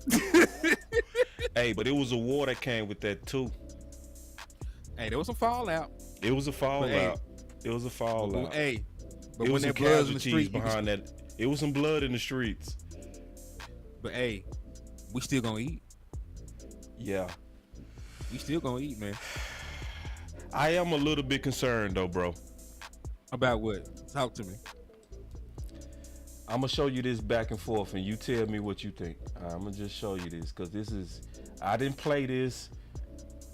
Speaker 8: Hey, but it was a war that came with that too.
Speaker 5: Hey, there was some fallout.
Speaker 8: It was a fallout.
Speaker 5: Hey, but
Speaker 8: it
Speaker 5: when
Speaker 8: was some
Speaker 5: that blood's in the
Speaker 8: casualties
Speaker 5: street
Speaker 8: behind that. It was some blood in the streets.
Speaker 5: But hey, we still gonna eat.
Speaker 8: Yeah.
Speaker 5: We still gonna eat, man.
Speaker 8: I am a little bit concerned though, bro.
Speaker 5: About what? Talk to me.
Speaker 8: I'm gonna show you this back and forth, and you tell me what you think. I'm gonna just show you this because I didn't play this.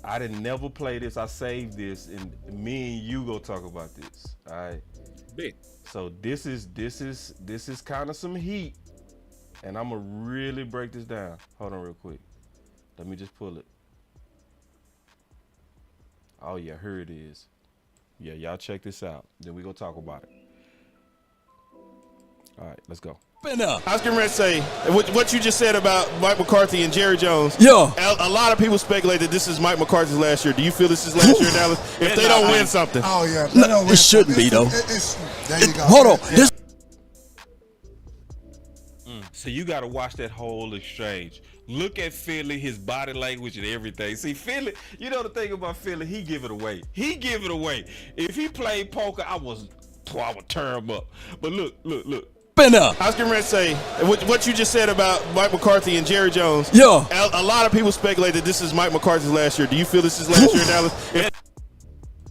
Speaker 8: I didn't never play this. I saved this, and me and you go talk about this. All right.
Speaker 5: Big.
Speaker 8: So this is kind of some heat, and I'm gonna really break this down. Hold on, real quick. Let me just pull it. Oh yeah, here it is. Yeah, y'all check this out. Then we gonna talk about it. All right, let's go. I was getting ready to say what you just said about Mike McCarthy and Jerry Jones.
Speaker 10: Yeah.
Speaker 8: A lot of people speculate that this is Mike McCarthy's last year. Do you feel this is last year in Dallas? If they don't win something.
Speaker 9: Oh, yeah.
Speaker 10: No, it shouldn't be, though.
Speaker 9: There you go.
Speaker 10: Hold on.
Speaker 9: Yeah.
Speaker 8: So you got to watch that whole exchange. Look at Philly, his body language and everything. See, Philly, you know the thing about Philly, he give it away. If he played poker, I would turn him up. But look. I was getting ready to say what you just said about Mike McCarthy and Jerry Jones.
Speaker 10: Yeah.
Speaker 8: A lot of people speculate that this is Mike McCarthy's last year. Do you feel this is last year in Dallas? If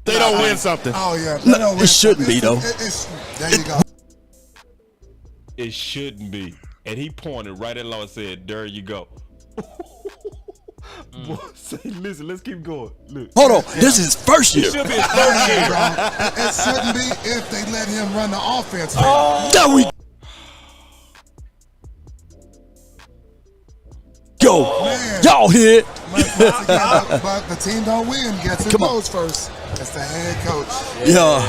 Speaker 8: they don't win something.
Speaker 9: Oh, yeah.
Speaker 10: No, it shouldn't be, though.
Speaker 9: There you go.
Speaker 8: It shouldn't be. And he pointed right at Law and said, there you go. Boy, say, listen, let's keep going. Look.
Speaker 10: Hold on. This is first year.
Speaker 9: It should be his first year, bro. It shouldn't be if they let him run the offense.
Speaker 10: There we go.
Speaker 9: Man.
Speaker 10: Y'all hit.
Speaker 9: But the team don't win. Guess who goes first? It's the head coach.
Speaker 10: Yeah.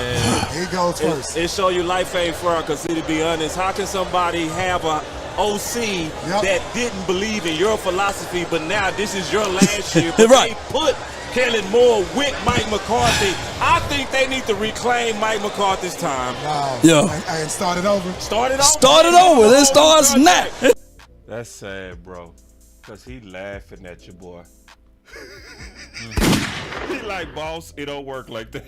Speaker 9: He goes first.
Speaker 14: It show you life ain't fair, because to be honest, how can somebody have a OC that didn't believe in your philosophy, but now this is your last year, but
Speaker 10: right.
Speaker 14: they put Kellen Moore with Mike McCarthy? I think they need to reclaim Mike McCarthy's time.
Speaker 9: Wow.
Speaker 10: Yeah.
Speaker 9: And start it over.
Speaker 10: Start it over. Then starts now.
Speaker 8: That's sad, bro. Because he laughing at you, boy.
Speaker 4: He like, boss, it don't work like that.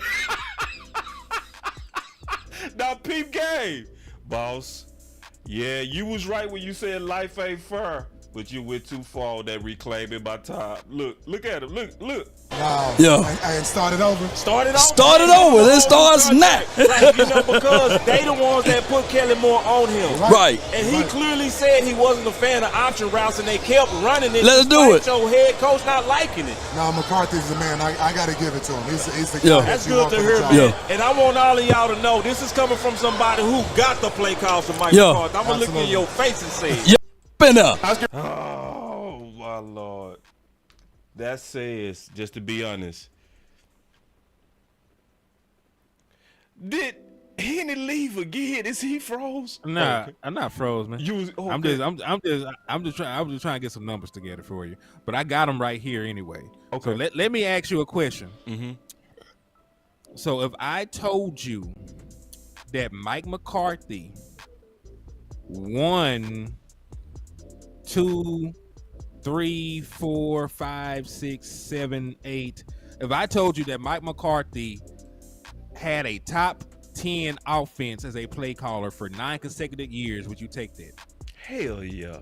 Speaker 4: Now peep game. Boss, yeah, you was right when you said life ain't fair, but you went too far on that reclaiming my time. Look at him. Look.
Speaker 9: Yeah. And started over.
Speaker 14: Started
Speaker 10: over. It starts now.
Speaker 14: Right, because they the ones that put Kelly Moore on him.
Speaker 10: Right.
Speaker 14: And he clearly said he wasn't a fan of option routes, and they kept running it.
Speaker 10: Let's do it.
Speaker 14: Your head coach not liking it.
Speaker 9: No, McCarthy's the man. I got to give it to him. He's the guy.
Speaker 14: That's good to hear, man. And I want all of y'all to know this is coming from somebody who got the play calls from Mike McCarthy. I'm going to look in your face and say it.
Speaker 4: Oh, my Lord. That says, just to be honest, did Henny leave again? Is he froze?
Speaker 5: Nah,
Speaker 4: okay.
Speaker 5: I'm not froze, man.
Speaker 4: Okay.
Speaker 5: I'm just trying to get some numbers together for you. But I got them right here anyway.
Speaker 4: Okay.
Speaker 5: So let me ask you a question.
Speaker 4: Mm-hmm.
Speaker 5: So if I told you that Mike McCarthy won 2, 3, 4, 5, 6, 7, 8. If I told you that Mike McCarthy had a top 10 offense as a play caller for 9 consecutive years, would you take that?
Speaker 4: Hell yeah.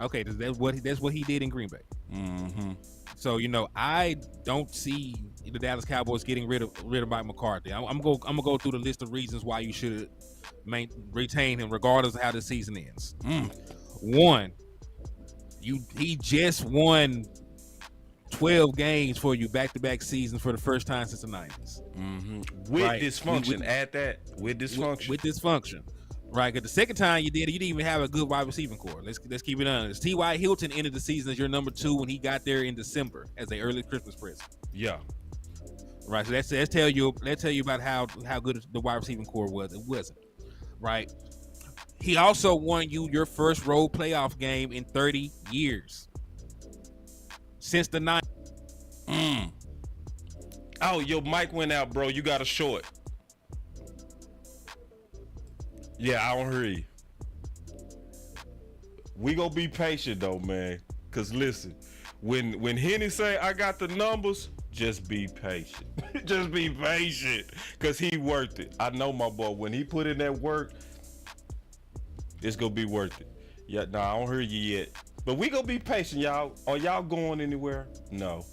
Speaker 5: Okay, that's what he did in Green Bay.
Speaker 4: Mm-hmm.
Speaker 5: So I don't see the Dallas Cowboys getting rid of Mike McCarthy. I'm gonna go through the list of reasons why you should retain him, regardless of how the season ends. One. He just won 12 games for you back-to-back seasons for the first time since the 90s.
Speaker 4: Mm-hmm. With dysfunction. Add that. With dysfunction.
Speaker 5: With dysfunction. Right, because the second time you didn't even have a good wide receiving core. Let's keep it honest. T.Y. Hilton ended the season as your number 2 when he got there in December as an early Christmas present.
Speaker 4: Yeah.
Speaker 5: Right, so let's tell you about how good the wide receiving core was. It wasn't. Right. He also won you your first road playoff game in 30 years. Since the 90s.
Speaker 4: Oh, your mic went out, bro. You got a short. Yeah, I don't hear you. We gonna be patient though, man. Cause listen, when Henny say I got the numbers, just be patient. Just be patient. Cause he worth it. I know my boy. When he put in that work, it's gonna be worth it. Yeah, I don't hear you yet. But we gonna be patient, y'all. Are y'all going anywhere? No.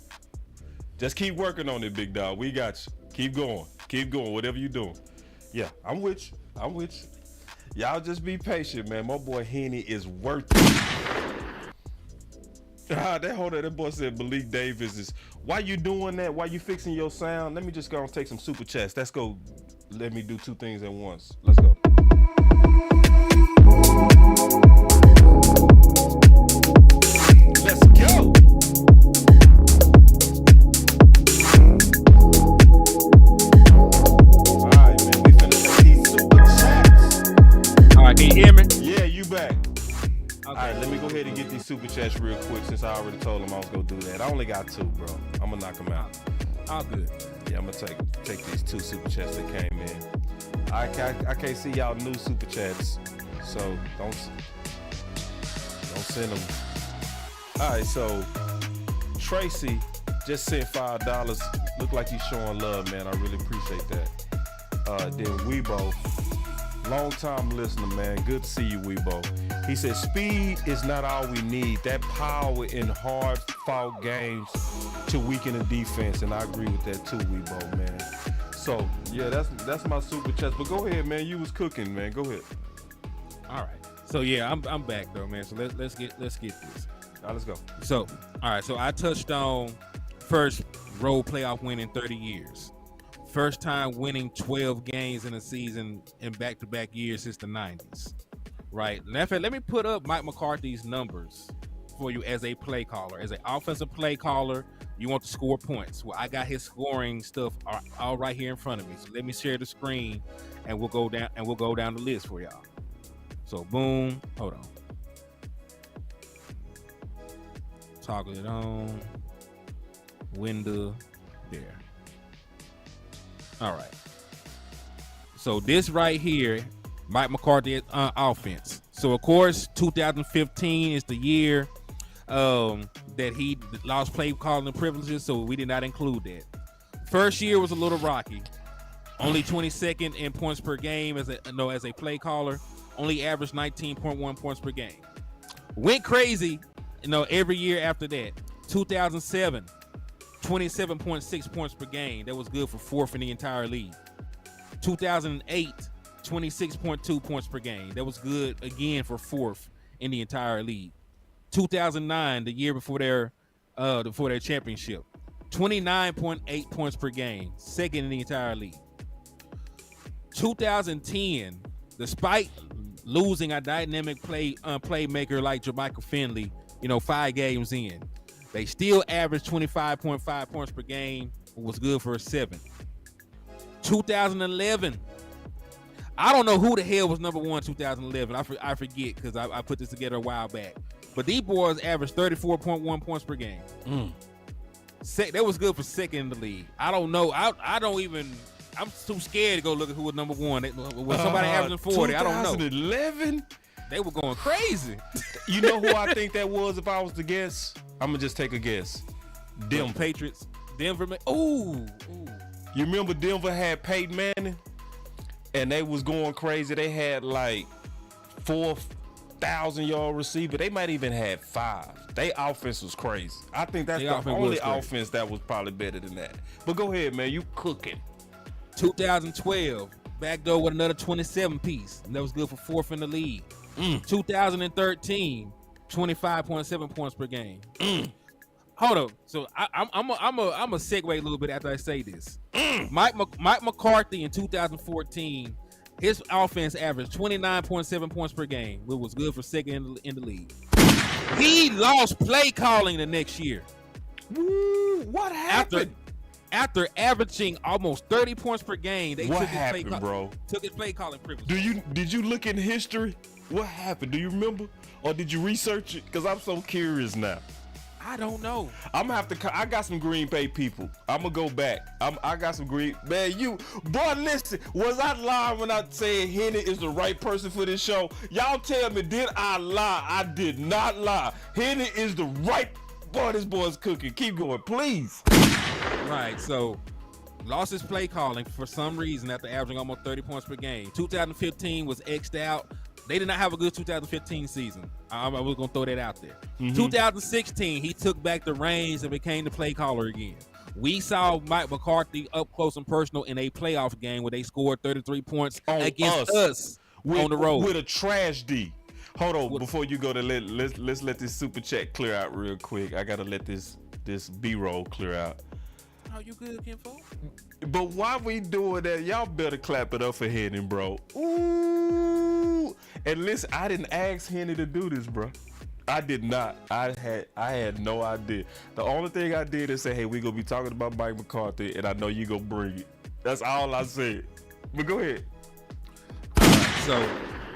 Speaker 4: Just keep working on it, big dog. We got you. Keep going. Keep going. Whatever you doing. Yeah, I'm with you. Y'all just be patient, man. My boy Henny is worth it. That boy said Malik Davis is. Why you doing that? Why you fixing your sound? Let me just go and take some super chats. Let's go. Let me do 2 things at once. Let's go. Let's go. All right, man. We finna take these super chats.
Speaker 5: All right, can you hear me?
Speaker 4: Yeah, you back.
Speaker 5: Okay.
Speaker 4: All right, let me go ahead and get these super chats real quick since I already told them I was gonna do that. I only got 2, bro. I'm gonna knock them out.
Speaker 5: All good.
Speaker 4: Yeah, I'm gonna take these 2 super chats that came in. I can't see y'all new super chats, so don't send them. All right, so Tracy just sent $5. Look like he's showing love, man. I really appreciate that. Then Weibo, long time listener, man. Good to see you, Weibo. He said speed is not all we need. That power in hard fought games to weaken the defense, and I agree with that too, Weibo, man. So yeah, that's my super chat. But go ahead, man. You was cooking, man. Go ahead.
Speaker 5: All right. So yeah, I'm back though, man. So let's get this.
Speaker 4: All right, let's go.
Speaker 5: So all right. So I touched on first road playoff win in 30 years. First time winning 12 games in a season in back-to-back years since the 90s. Right. Let me put up Mike McCarthy's numbers for you as a play caller. As an offensive play caller, you want to score points. Well, I got his scoring stuff all right here in front of me. So let me share the screen and we'll go down the list for y'all. So boom, hold on. Toggle it on. Window there. All right. So this right here, Mike McCarthy offense. So of course, 2015 is the year that he lost play calling privileges, so we did not include that. First year was a little rocky. Only 22nd in points per game as a play caller. Only averaged 19.1 points per game. Went crazy, every year after that. 2007, 27.6 points per game. That was good for fourth in the entire league. 2008, 26.2 points per game. That was good again for fourth in the entire league. 2009, the year before their championship, 29.8 points per game, second in the entire league. 2010, despite losing a dynamic playmaker like Jermichael Finley, 5 games in, they still averaged 25.5 points per game, was good for a 7. 2011, I don't know who the hell was number 1 2011. I forget because I put this together a while back. But these boys averaged 34.1 points per game. That was good for second in the league. I don't know. I'm too scared to go look at who was number 1. Was somebody averaging 40? I don't know.
Speaker 4: 2011?
Speaker 5: They were going crazy.
Speaker 4: You know who I think that was if I was to guess? I'm going to just take a guess. Denver.
Speaker 5: Patriots. Denver. Ooh.
Speaker 4: You remember Denver had Peyton Manning? And they was going crazy. They had like 4,000-yard receiver. They might even had 5. Their offense was crazy. I think that's the only offense that was probably better than that. But go ahead, man. You cooking.
Speaker 5: 2012, backdoor with another 27 piece. And that was good for fourth in the league. 2013, 25.7 points per game. Hold up. So I'm a segue a little bit after I say this. Mike McCarthy in 2014, his offense averaged 29.7 points per game, which was good for second in the league. He lost play calling the next year.
Speaker 4: Woo, what happened?
Speaker 5: After averaging almost 30 points per game, they
Speaker 4: took his
Speaker 5: play calling privilege.
Speaker 4: Did you look in history? What happened? Do you remember? Or did you research it? Because I'm so curious now.
Speaker 5: I don't know.
Speaker 4: I'm gonna have to. I got some Green Bay people. I'm gonna go back. I got some Green. Man, boy, listen. Was I lying when I said Henny is the right person for this show? Y'all tell me, did I lie? I did not lie. Henny is the right. Boy, this boy's cooking. Keep going, please.
Speaker 5: Right. So, lost his play calling for some reason after averaging almost 30 points per game. 2015 was X'd out. They did not have a good 2015 season. I was going to throw that out there. 2016, he took back the reins and became the play caller again. We saw Mike McCarthy up close and personal in a playoff game where they scored 33 points against us on the road.
Speaker 4: With a trash D. Hold on, before you go to let's let this super chat clear out real quick. I got to let this B-roll clear out.
Speaker 5: Oh, you good, Kenfo?
Speaker 4: But why we doing that? Y'all better clap it up for Henny, bro. Ooh. And listen, I didn't ask Henny to do this, bro. I did not. I had no idea. The only thing I did is say, hey, we gonna be talking about Mike McCarthy, and I know you gonna bring it. That's all I said. But go ahead.
Speaker 5: So,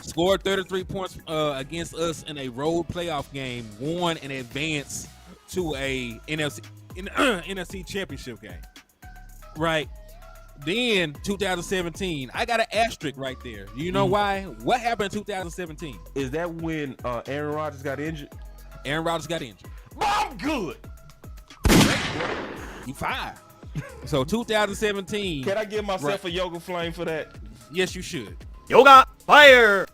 Speaker 5: scored 33 points against us in a road playoff game, won and advanced to a NFC championship game. Right. Then 2017, I got an asterisk right there. You know why? What happened in 2017?
Speaker 4: Is that when Aaron Rodgers got injured?
Speaker 5: Aaron Rodgers got injured.
Speaker 4: I'm good.
Speaker 5: You fired. So 2017.
Speaker 4: Can I give myself a yoga flame for that?
Speaker 5: Yes, you should.
Speaker 15: Yoga fire.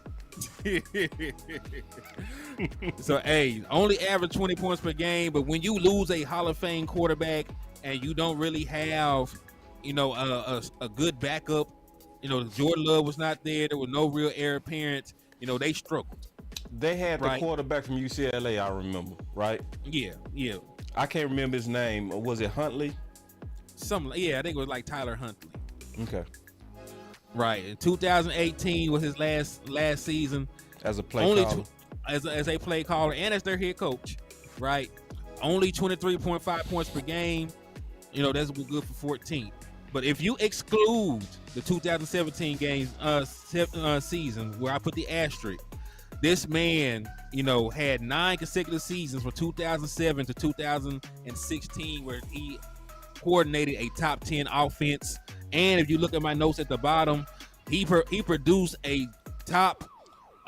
Speaker 5: So, hey, only average 20 points per game, but when you lose a Hall of Fame quarterback and you don't really have, a good backup, Jordan Love was not there. There was no real heir apparent. They struggled.
Speaker 4: They had the quarterback from UCLA, I remember, right?
Speaker 5: Yeah.
Speaker 4: I can't remember his name. Was it Huntley?
Speaker 5: I think it was like Tyler Huntley.
Speaker 4: Okay.
Speaker 5: Right. In 2018 was his last season.
Speaker 4: As a play caller.
Speaker 5: As a play caller and as their head coach, right? Only 23.5 points per game. That's good for 14th. But if you exclude the 2017 games season where I put the asterisk, this man, had 9 consecutive seasons from 2007 to 2016 where he coordinated a top 10 offense. And if you look at my notes at the bottom, he produced a top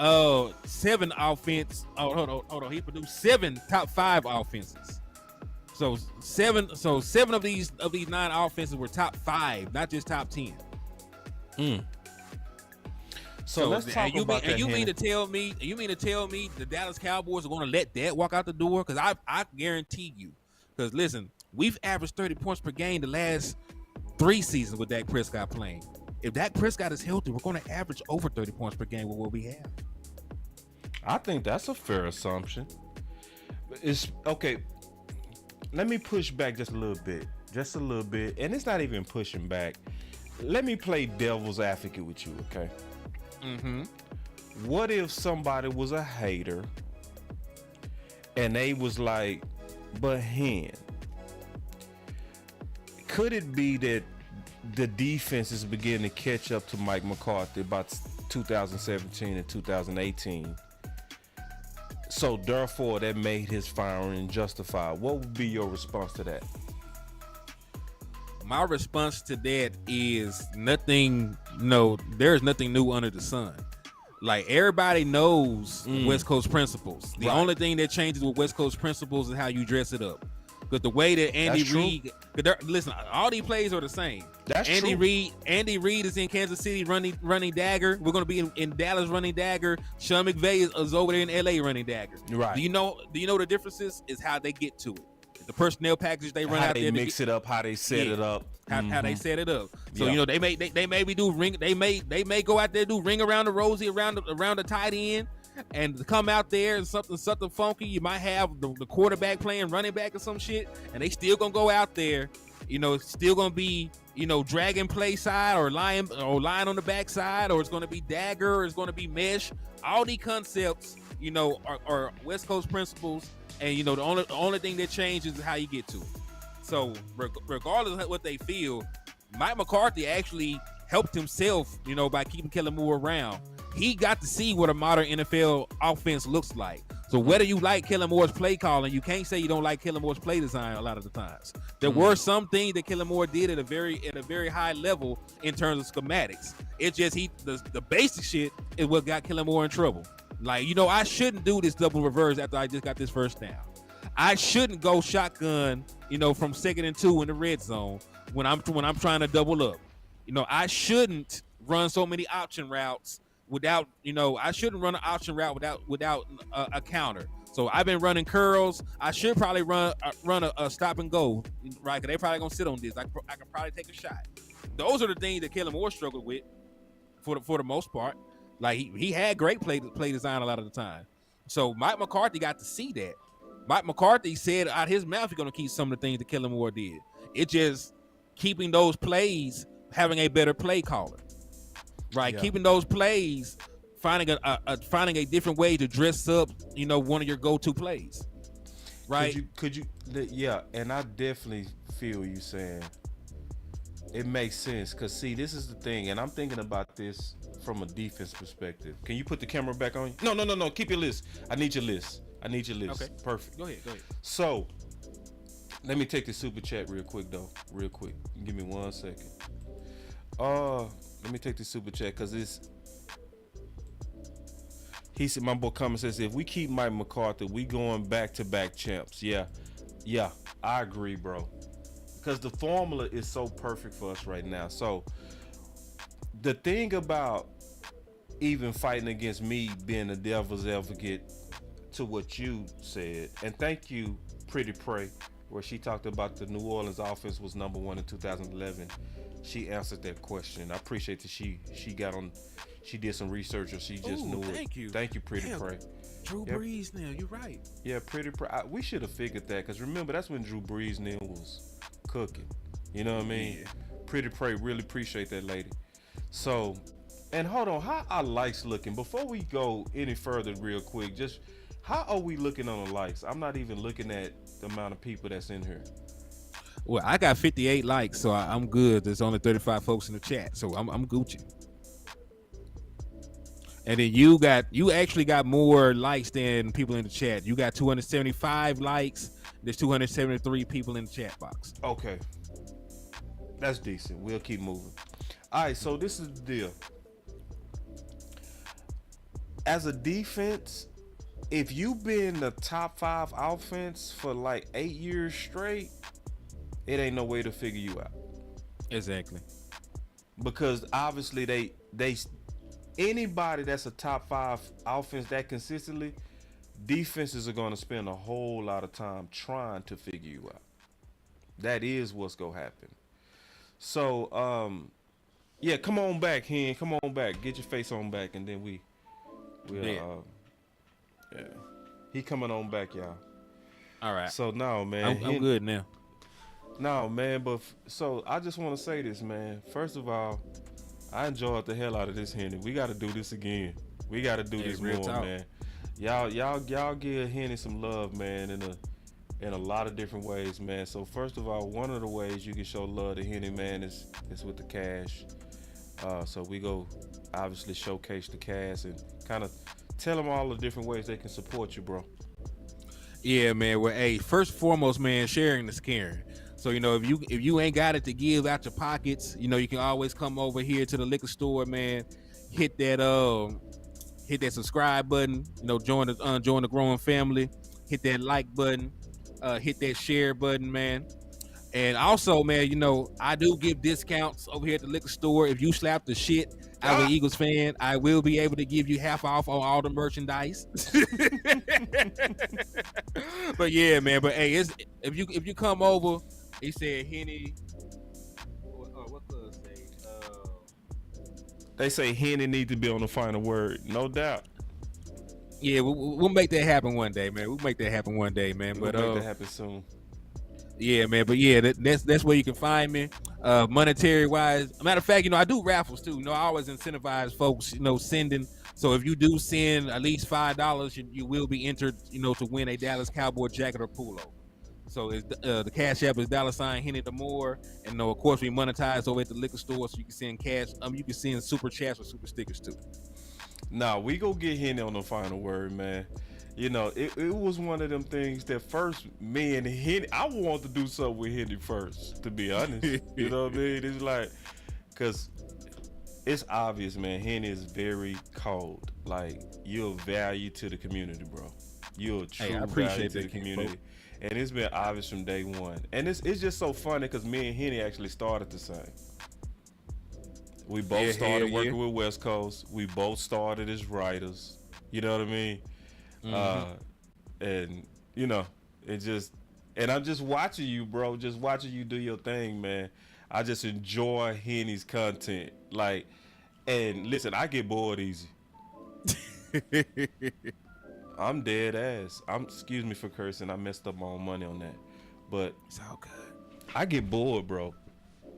Speaker 5: 7 offense. Oh, hold on. He produced 7 top 5 offenses. So 7 of these 9 offenses were top 5, not just top 10.
Speaker 4: So let's talk about that.
Speaker 5: You mean to tell me the Dallas Cowboys are going to let that walk out the door? Because I guarantee you. Because listen, we've averaged 30 points per game the last 3 seasons with Dak Prescott playing. If Dak Prescott is healthy, we're going to average over 30 points per game with what we have.
Speaker 4: I think that's a fair assumption. It's okay. Let me push back just a little bit, and it's not even pushing back. Let me play devil's advocate with you, okay?
Speaker 5: Mm-hmm.
Speaker 4: What if somebody was a hater and they was like, but hen, could it be that the defense is beginning to catch up to Mike McCarthy about 2017 and 2018? So therefore, that made his firing justified. What would be your response to that?
Speaker 5: My response to that is nothing. No, there's nothing new under the sun. Like everybody knows West Coast principles. The only thing that changes with West Coast principles is how you dress it up. Because the way that Andy Reid, listen, all these plays are the same.
Speaker 4: That's
Speaker 5: Andy
Speaker 4: true.
Speaker 5: Andy Reid is in Kansas City running dagger. We're going to be in Dallas running dagger. Sean McVay is over there in LA running dagger.
Speaker 4: Right.
Speaker 5: Do you know the differences is how they get to it. The personnel package they run
Speaker 4: how
Speaker 5: out
Speaker 4: they
Speaker 5: there,
Speaker 4: mix it up, how they set it up,
Speaker 5: how they set it up. So they maybe do ring. They may go out there do ring around the rosy around the tight end, and come out there and something funky. You might have the quarterback playing running back or some shit, and they still gonna go out there. It's still gonna be dragging play side or lying on the back side, or it's gonna be dagger, or it's gonna be mesh. All these concepts, are West Coast principles. And the only thing that changes is how you get to it. So regardless of what they feel, Mike McCarthy actually helped himself, by keeping Kellen Moore around. He got to see what a modern NFL offense looks like. So whether you like Kellen Moore's play calling, you can't say you don't like Kellen Moore's play design a lot of the times. There were some things that Kellen Moore did at a very high level in terms of schematics. It's just the basic shit is what got Kellen Moore in trouble. Like, I shouldn't do this double reverse after I just got this first down. I shouldn't go shotgun, from 2nd and 2 in the red zone when I'm trying to double up. I shouldn't run so many option routes without, I shouldn't run an option route without a counter. So I've been running curls. I should probably run a stop and go, right? Because they probably gonna sit on this. I can probably take a shot. Those are the things that Kellen Moore struggled with for the most part. Like he had great play design a lot of the time. So Mike McCarthy got to see that. Mike McCarthy said out his mouth he's going to keep some of the things that Kellen Moore did. It's just keeping those plays, having a better play caller, right? Yeah. Keeping those plays, finding a different way to dress up, one of your go-to plays, right?
Speaker 4: Could you? Yeah, and I definitely feel you saying it makes sense. Cause see, this is the thing, and I'm thinking about this from a defense perspective. Can you put the camera back on? No. Keep your list. I need your list. Okay. Perfect.
Speaker 5: Go ahead.
Speaker 4: So, let me take the super chat real quick, though. Real quick. Give me 1 second. Let me take the super chat because he said, my boy comment says, if we keep Mike McCarthy, we going back-to-back champs. Yeah, I agree, bro. Because the formula is so perfect for us right now. So, the thing about even fighting against me being the devil's advocate to what you said, and thank you, Pretty Pray, where she talked about the New Orleans offense was number 1 in 2011. She answered that question. I appreciate that she did some research, or she just knew it. Thank you, Pretty Pray.
Speaker 5: Drew Brees now, you're right.
Speaker 4: Yeah, Pretty Pray. We should have figured that, because remember, that's when Drew Brees now was cooking. You know what I mean? Yeah. Pretty Pray, really appreciate that lady. So, and hold on, how our likes looking? Before we go any further real quick, just how are we looking on the likes? I'm not even looking at the amount of people that's in here.
Speaker 5: Well, I got 58 likes, so I'm good. There's only 35 folks in the chat, so I'm Gucci. And then you actually got more likes than people in the chat. You got 275 likes. There's 273 people in the chat box.
Speaker 4: Okay. That's decent. We'll keep moving. All right, so this is the deal. as a defense, if you've been the top 5 offense for like 8 years straight, it ain't no way to figure you out.
Speaker 5: Exactly.
Speaker 4: Because obviously they anybody that's a top 5 offense that consistently, defenses are going to spend a whole lot of time trying to figure you out. That is what's going to happen. So, yeah, come on back, Hen. Come on back. Get your face on back, and then we'll yeah. He coming on back, y'all.
Speaker 5: All right.
Speaker 4: So, no, man.
Speaker 5: I'm good now.
Speaker 4: No, man, but so I just want to say this, man. First of all, I enjoyed the hell out of this, Henny. We got to do this again. We got to do this more, man. Y'all give Henny some love, man, in a lot of different ways, man. So first of all, one of the ways you can show love to Henny, man, is with the cash. So we go obviously showcase the cash and kind of tell them all the different ways they can support you, bro.
Speaker 5: Yeah, man. Well, hey, first and foremost, man, sharing is caring. So, you know, if you ain't got it to give out your pockets, you know, you can always come over here to the liquor store, man. Hit that subscribe button, you know, join the growing family. Hit that like button, hit that share button, man. And also, man, you know, I do give discounts over here at the liquor store. If you slap the shit out of an Eagles fan, I will be able to give you half off on all the merchandise. But yeah, man. But hey, if you come over, he said Henny. What could I say?
Speaker 4: They say Henny need to be on the final word, no doubt.
Speaker 5: Yeah, we'll make that happen one day, man. We'll make that happen one day, man.
Speaker 4: We'll
Speaker 5: But
Speaker 4: make that happen soon.
Speaker 5: Yeah, man. But yeah, that's where you can find me. Monetary wise, matter of fact, you know, I do raffles too. You know, I always incentivize folks, you know, sending. So if you do send at least $5, you will be entered, you know, to win a Dallas Cowboy jacket or pullover. So it's the Cash App is $Henny the more, and of course we monetize over at the liquor store, so you can send cash. You can send super chats or super stickers too.
Speaker 4: Nah, we go get Henny on the final word, man. You know, it was one of them things that first me and Henny, I wanted to do something with Henny first, to be honest. You know what I mean? It's like, cause it's obvious, man. Henny is very cold. Like, you're a value to the community, bro. You're a true value to the community. And it's been obvious from day one. And it's just so funny because me and Henny actually started the same. We both started working with West Coast. We both started as writers. You know what I mean? Mm-hmm. And, you know, and I'm just watching you, bro. Just watching you do your thing, man. I just enjoy Henny's content. Like, and listen, I get bored easy. I'm dead ass. Excuse me for cursing. I messed up my own money on that, but
Speaker 5: it's all good.
Speaker 4: I get bored, bro.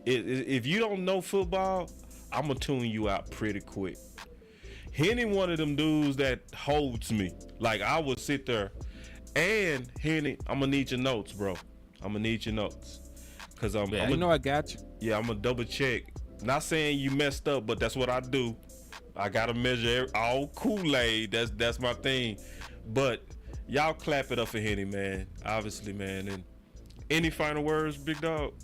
Speaker 4: If you don't know football, I'm gonna tune you out pretty quick. Henny, one of them dudes that holds me. Like, I would sit there, and Henny, I'm gonna need your notes, bro. I'm gonna need your notes, cause I
Speaker 5: got you.
Speaker 4: Yeah, I'm gonna double check. Not saying you messed up, but that's what I do. I gotta measure all Kool-Aid. That's my thing. But y'all clap it up for Henny, man. Obviously, man. And any final words, big dog?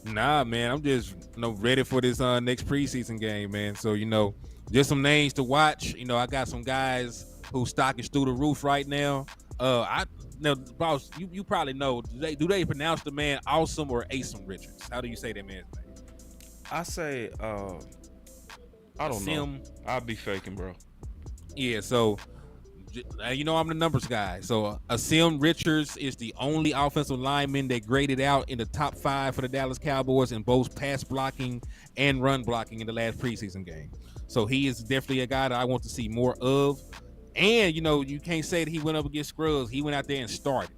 Speaker 5: Nah, man. I'm just ready for this next preseason game, man. So, you know, just some names to watch. You know, I got some guys whose stock is through the roof right now. Boss, you probably know. Do they pronounce the man Awesome or Asum Richards? How do you say that man's name?
Speaker 4: I say, I don't know. I'll be faking, bro.
Speaker 5: Yeah, so you know I'm the numbers guy. So Asum Richards is the only offensive lineman that graded out in the top 5 for the Dallas Cowboys in both pass blocking and run blocking in the last preseason game. So he is definitely a guy that I want to see more of. And, you know, you can't say that he went up against scrubs. He went out there and started,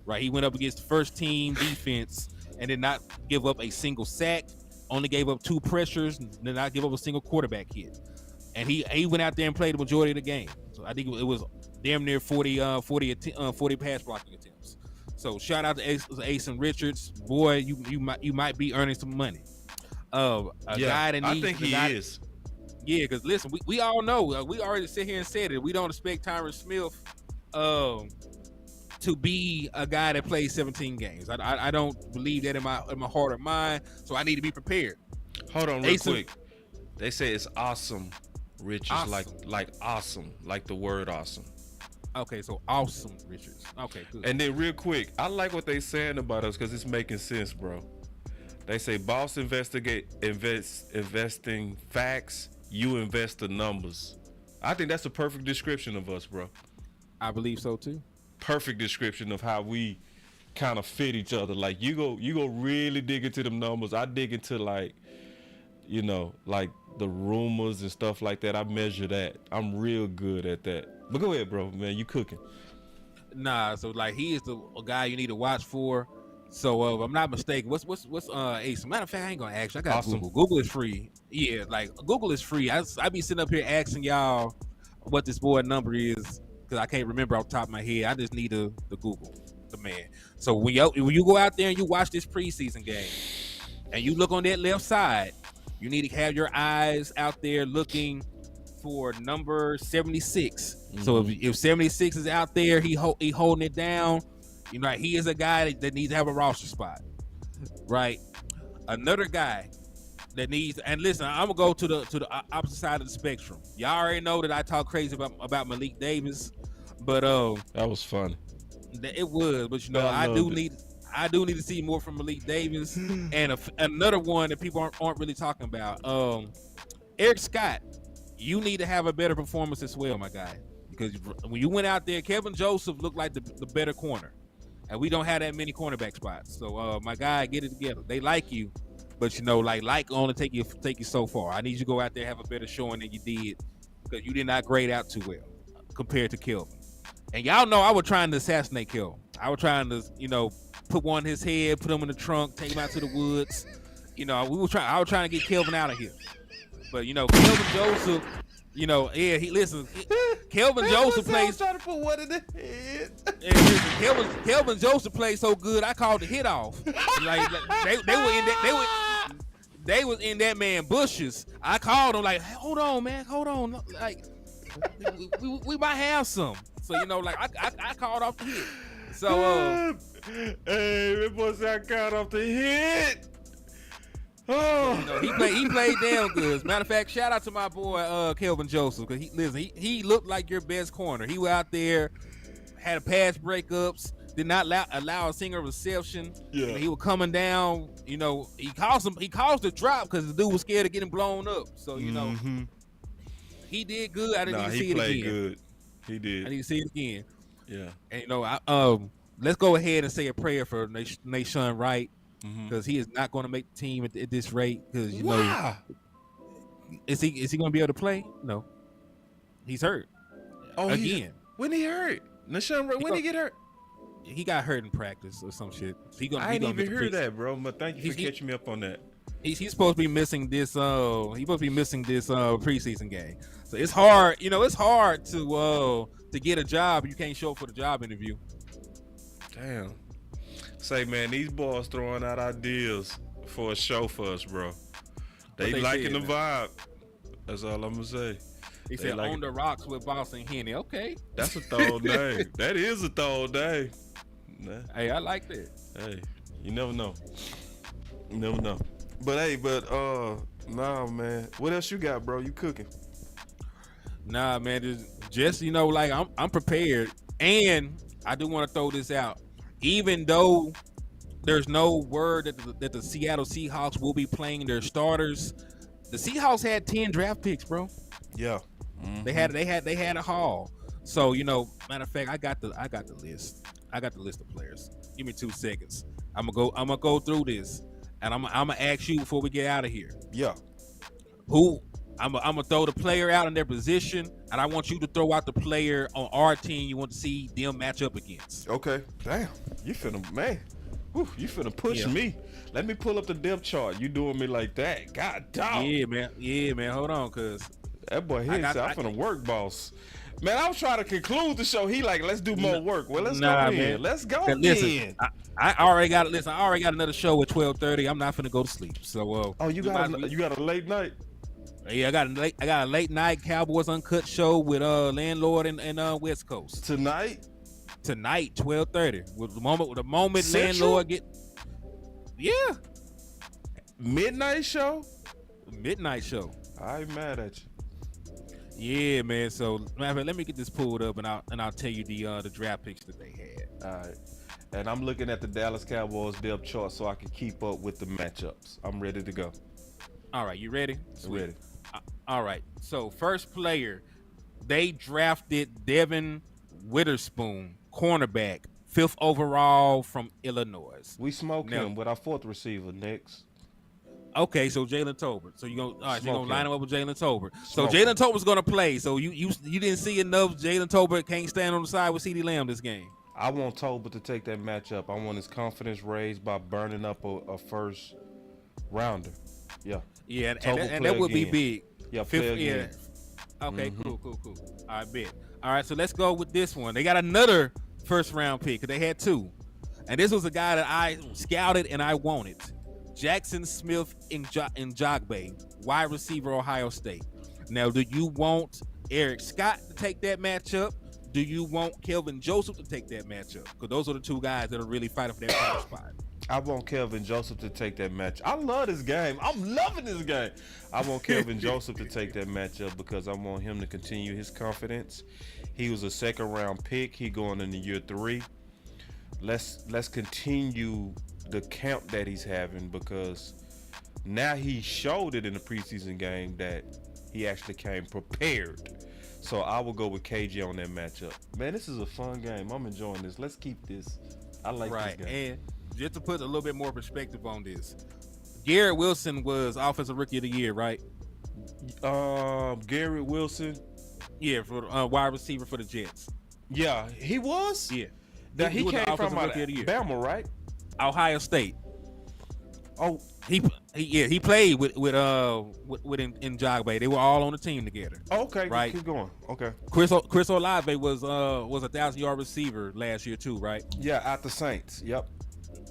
Speaker 5: right? He went up against the first team defense and did not give up a single sack. Only gave up 2 pressures, did not give up a single quarterback hit. And he went out there and played the majority of the game. So I think it was damn near 40 pass blocking attempts. So shout out to Asum Richards. Boy, you might be earning some money. Guy that needs,
Speaker 4: I think he is.
Speaker 5: Yeah, because listen, we all know. We already sit here and said it. We don't expect Tyron Smith to be a guy that plays 17 games. I don't believe that in my heart or mind, so I need to be prepared.
Speaker 4: Hold on real quick. They say it's awesome Richards,
Speaker 5: Awesome.
Speaker 4: like awesome, like the word awesome.
Speaker 5: Okay, so awesome Richards. Okay, good.
Speaker 4: And then real quick, I like what they saying about us because it's making sense, bro. They say boss investing facts, you invest the numbers. I think that's a perfect description of us, bro.
Speaker 5: I believe so too.
Speaker 4: Perfect description of how we kind of fit each other. Like you go really dig into them numbers. I dig into like the rumors and stuff like that. I measure that. I'm real good at that. But go ahead, bro, man, you cooking.
Speaker 5: Nah, so like he is the guy you need to watch for. So if I'm not mistaken, what's Ace? Matter of fact, I ain't gonna ask you. I got
Speaker 4: Awesome.
Speaker 5: Google. Google is free. Yeah, like Google is free. I be sitting up here asking y'all what this boy number is because I can't remember off the top of my head. I just need the Google, the man. So when you go out there and you watch this preseason game and you look on that left side, you need to have your eyes out there looking for number 76. Mm-hmm. So if 76 is out there, he holding it down. You know, he is a guy that needs to have a roster spot, right? Another guy that needs, and listen, I'm gonna go to the opposite side of the spectrum. Y'all already know that I talk crazy about Malik Davis, but
Speaker 4: that was fun.
Speaker 5: It was, but you know, I do need to see more from Malik Davis, and another one that people aren't really talking about. Eric Scott, you need to have a better performance as well, my guy, because when you went out there, Kevin Joseph looked like the better corner. And we don't have that many cornerback spots. So my guy, get it together. They like you, but you know, like only take you so far. I need you to go out there and have a better showing than you did because you did not grade out too well compared to Kelvin. And y'all know I was trying to assassinate Kelvin. I was trying to, put one in his head, put him in the trunk, take him out to the woods. I was trying to get Kelvin out of here. But Kelvin Joseph, Kelvin Joseph plays.
Speaker 4: Trying to put one in the head.
Speaker 5: Kelvin Joseph played so good, I called the hit off. Like they was in that man bushes. I called him like, hold on, man, hold on. Like we might have some. So I called off the hit. So
Speaker 4: hey, that boy said I called off the hit. Oh,
Speaker 5: he played damn good. As a matter of fact, shout out to my boy Kelvin Joseph because he looked like your best corner. He was out there, had a pass breakups, did not allow a single reception.
Speaker 4: Yeah,
Speaker 5: he was coming down. He caused the drop because the dude was scared of getting blown up. So he did good. I didn't need to see it again.
Speaker 4: He played good. He did.
Speaker 5: I need to see it again.
Speaker 4: Yeah,
Speaker 5: and let's go ahead and say a prayer for Nation Wright. Because he is not going to make the team at this rate. Because is he going to be able to play? No, he's hurt.
Speaker 4: Oh,
Speaker 5: again.
Speaker 4: When he hurt? Nashawn, when he get hurt?
Speaker 5: He got hurt in practice or some shit.
Speaker 4: I didn't even hear that, bro. But thank you for catching me up on that.
Speaker 5: He's supposed to be missing this. He's supposed to be missing this preseason game. So it's hard. It's hard to get a job. You can't show up for the job interview.
Speaker 4: Damn. Say, man, these boys throwing out ideas for a show for us, bro. They liking the vibe. That's all I'm gonna say.
Speaker 5: He said on the rocks with Boss and Henny. Okay.
Speaker 4: That's a throw name. That is a throw name.
Speaker 5: Hey, I like that.
Speaker 4: Hey, you never know. You never know. But nah, man. What else you got, bro? You cooking?
Speaker 5: Nah, man. Just I'm prepared, and I do want to throw this out. Even though there's no word that the Seattle Seahawks will be playing their starters, the Seahawks had 10 draft picks, bro.
Speaker 4: Yeah,
Speaker 5: they had a haul. So matter of fact, I got the list. I got the list of players. Give me 2 seconds. I'm gonna go through this, and I'm gonna ask you before we get out of here.
Speaker 4: Yeah.
Speaker 5: I'm gonna throw the player out in their position, and I want you to throw out the player on our team you want to see them match up against.
Speaker 4: Okay. Damn. You finna push me. Let me pull up the depth chart. You doing me like that? God damn.
Speaker 5: Yeah, man. Hold on, cause
Speaker 4: that boy here said I'm finna work, boss. Man, I was trying to conclude the show. He like, let's do more work. Well, let's go in.
Speaker 5: Man.
Speaker 4: Let's go
Speaker 5: in. I already got another show at 12:30. I'm not finna go to sleep. So
Speaker 4: you got a late night.
Speaker 5: Yeah, I got a late night Cowboys Uncut show with Landlord and West Coast
Speaker 4: tonight.
Speaker 5: 12:30. With the moment
Speaker 4: Central?
Speaker 5: Landlord get. Yeah.
Speaker 4: Midnight show.
Speaker 5: I ain't mad at you. Yeah, man. So, matter of fact, let me get this pulled up, and I'll tell you the draft picks that they had.
Speaker 4: All right. And I'm looking at the Dallas Cowboys depth chart so I can keep up with the matchups. I'm ready to go.
Speaker 5: All right, you ready?
Speaker 4: Sweet. Ready.
Speaker 5: All right. So, first player, they drafted Devin Witherspoon, cornerback, 5th overall from Illinois.
Speaker 4: We smoke him with our 4th receiver next.
Speaker 5: Okay, so Jalen Tolbert. So you're gonna line him up with Jalen Tolbert. So Jalen Tolbert's gonna play. So you didn't see enough. Jalen Tolbert can't stand on the side with CeeDee Lamb this game.
Speaker 4: I want Tolbert to take that matchup. I want his confidence raised by burning up a first rounder. Yeah.
Speaker 5: Yeah, and that would be big.
Speaker 4: Yeah, play again.
Speaker 5: Yeah. Okay, cool. All right, bet. All right, so let's go with this one. They got another first round pick because they had 2, and this was a guy that I scouted and I wanted. Jackson Smith in Jogbe, wide receiver, Ohio State. Now, do you want Eric Scott to take that matchup? Do you want Kelvin Joseph to take that matchup? Because those are the 2 guys that are really fighting for that top spot.
Speaker 4: I want Kelvin Joseph to take that match. I love this game. I'm loving this game. I want Kelvin Joseph to take that matchup because I want him to continue his confidence. He was a 2nd round pick. He going into year 3. Let's continue the camp that he's having because now he showed it in the preseason game that he actually came prepared. So I will go with KJ on that matchup. Man, this is a fun game. I'm enjoying this. Let's keep this. I like this game.
Speaker 5: And just to put a little bit more perspective on this, Garrett Wilson was Offensive Rookie of the Year, right?
Speaker 4: Garrett Wilson.
Speaker 5: Yeah, for wide receiver for the Jets.
Speaker 4: Yeah, he was?
Speaker 5: Yeah.
Speaker 4: That he came from Alabama, right?
Speaker 5: Ohio State.
Speaker 4: Oh,
Speaker 5: he played with in Jogbe. They were all on the team together.
Speaker 4: Okay,
Speaker 5: right.
Speaker 4: Keep going. Okay.
Speaker 5: Chris Olave was a 1,000-yard receiver last year too, right?
Speaker 4: Yeah, at the Saints. Yep.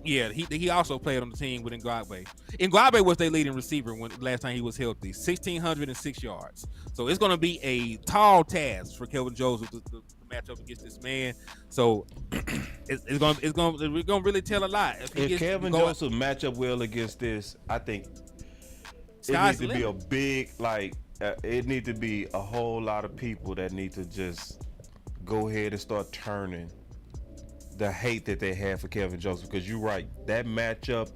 Speaker 5: Yeah, he also played on the team with Ngwabe. Ngwabe was their leading receiver when last time he was healthy, 1,606 yards. So it's going to be a tall task for Kelvin Joseph to match up against this man. So we're going to really tell a lot.
Speaker 4: If Kelvin Joseph match up well against this, I think it needs to be a big it needs to be a whole lot of people that need to just go ahead and start turning the hate that they have for Kelvin Joseph, because you're right, that matchup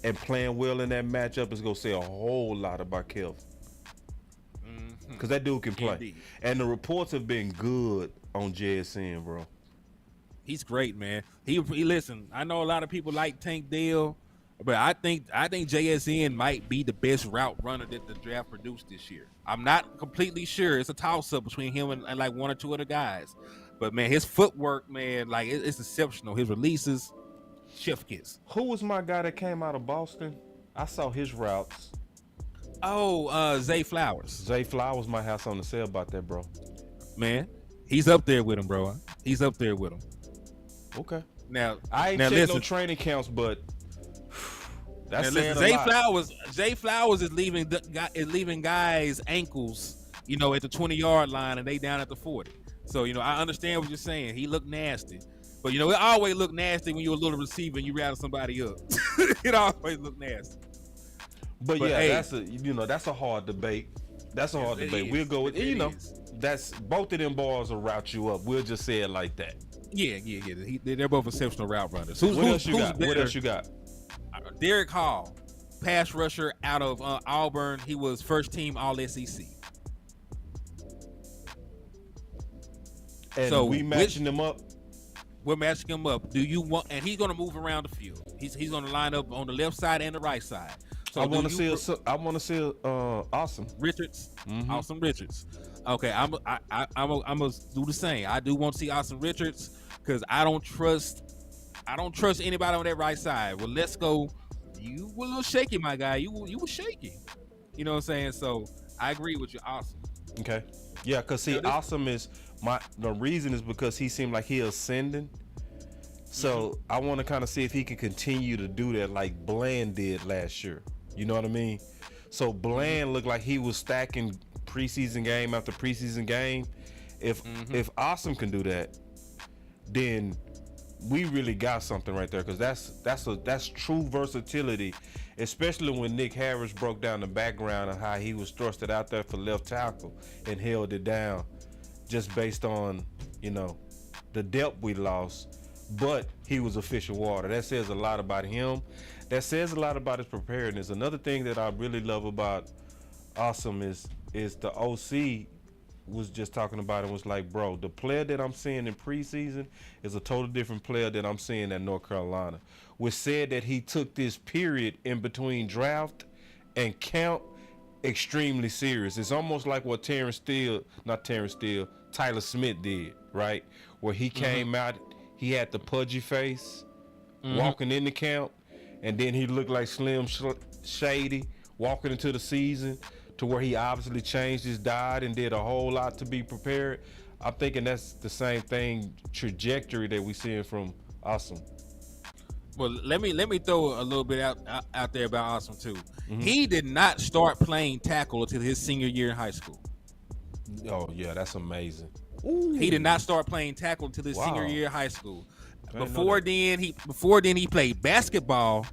Speaker 4: and playing well in that matchup is gonna say a whole lot about Kelvin, because that dude can play. Indeed. And the reports have been good on JSN, bro.
Speaker 5: He's great, man. He listen. I know a lot of people like Tank Dell, but I think JSN might be the best route runner that the draft produced this year. I'm not completely sure. It's a toss up between him and like 1 or 2 other guys. But man, his footwork, man, like it's exceptional. His releases, chef kiss.
Speaker 4: Who was my guy that came out of Boston? I saw his routes.
Speaker 5: Oh, Zay Flowers.
Speaker 4: Zay Flowers might have something to say about that, bro.
Speaker 5: Man, he's up there with him, bro. He's up there with him.
Speaker 4: Okay.
Speaker 5: Now
Speaker 4: I ain't checked no training counts, but that's saying
Speaker 5: Zay Flowers is leaving guys' ankles, at the 20-yard line, and they down at the 40. So, I understand what you're saying. He looked nasty. But, it always look nasty when you're a little receiver and you rattle somebody up. It always look nasty.
Speaker 4: But yeah, hey, that's a hard debate. That's a hard debate. We'll go with that's both of them balls will route you up. We'll just say it like that.
Speaker 5: Yeah. They're both exceptional route runners.
Speaker 4: What else you got?
Speaker 5: Derek Hall, pass rusher out of Auburn. He was first team All-SEC.
Speaker 4: And so we matching them up.
Speaker 5: We're matching him up. Do you want? And he's going to move around the field. He's going to line up on the left side and the right side. So
Speaker 4: I want to see Awesome
Speaker 5: Richards. Mm-hmm. Awesome Richards. Okay, I'm gonna do the same. I do want to see Awesome Richards because I don't trust anybody on that right side. Well, let's go. You were a little shaky, my guy. You were shaky. You know what I'm saying? So I agree with you, Awesome.
Speaker 4: Okay. Yeah, because Awesome is the reason is because he seemed like he ascending. So I want to kind of see if he can continue to do that like Bland did last year. You know what I mean? So Bland looked like he was stacking preseason game after preseason game. If Awesome can do that, then we really got something right there, because that's true versatility especially when Nick Harris broke down the background of how he was thrusted out there for left tackle and held it down just based on, the depth we lost. But he was a fish of water. That says a lot about him. That says a lot about his preparedness. Another thing that I really love about Awesome is the OC was just talking about it, was like, bro, the player that I'm seeing in preseason is a totally different player that I'm seeing at North Carolina. Which said that he took this period in between draft and camp extremely serious. It's almost like what Tyler Smith did, right? Where he came out, he had the pudgy face walking into camp, and then he looked like Slim Shady walking into the season, to where he obviously changed his diet and did a whole lot to be prepared. I'm thinking that's the same thing, trajectory that we seeing from Awesome.
Speaker 5: Well, let me throw a little bit out there about Awesome too. He did not start playing tackle until his senior year in high school.
Speaker 4: Oh yeah, that's amazing.
Speaker 5: Ooh. He did not start playing tackle until his senior year in high school. Before then, he played basketball,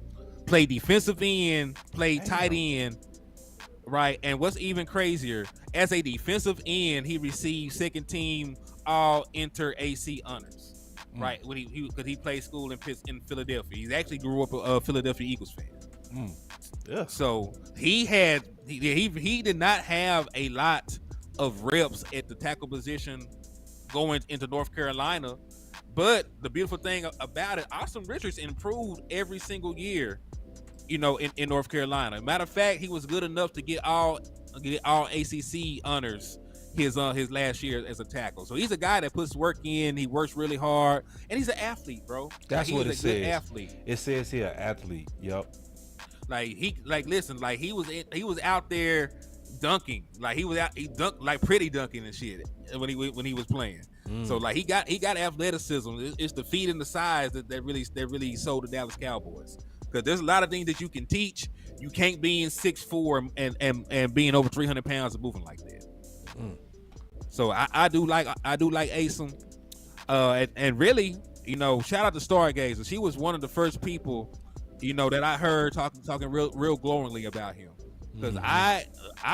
Speaker 5: played defensive end, played tight end, right? And what's even crazier, as a defensive end, he received second team All Inter AC honors. Right, when he played school in Philadelphia. He actually grew up a Philadelphia Eagles fan.
Speaker 4: Yeah.
Speaker 5: So he did not have a lot of reps at the tackle position going into North Carolina. But the beautiful thing about it, Austin Richards improved every single year, in North Carolina. Matter of fact, he was good enough to get all ACC honors his last year as a tackle. So he's a guy that puts work in. He works really hard, and he's an athlete, bro.
Speaker 4: That's what it says.
Speaker 5: Good athlete.
Speaker 4: It says here, athlete. Yep.
Speaker 5: He was out there dunking. Like he dunked like pretty dunking and shit when he was playing. So like he got athleticism. It's the feet and the size that really sold the Dallas Cowboys. Because there's a lot of things that you can teach. You can't be in 6'4" and being over 300 pounds and moving like that. So I do like Asim, and really, shout out to Stargazer. She was one of the first people, that I heard talking real glowingly about him. Because I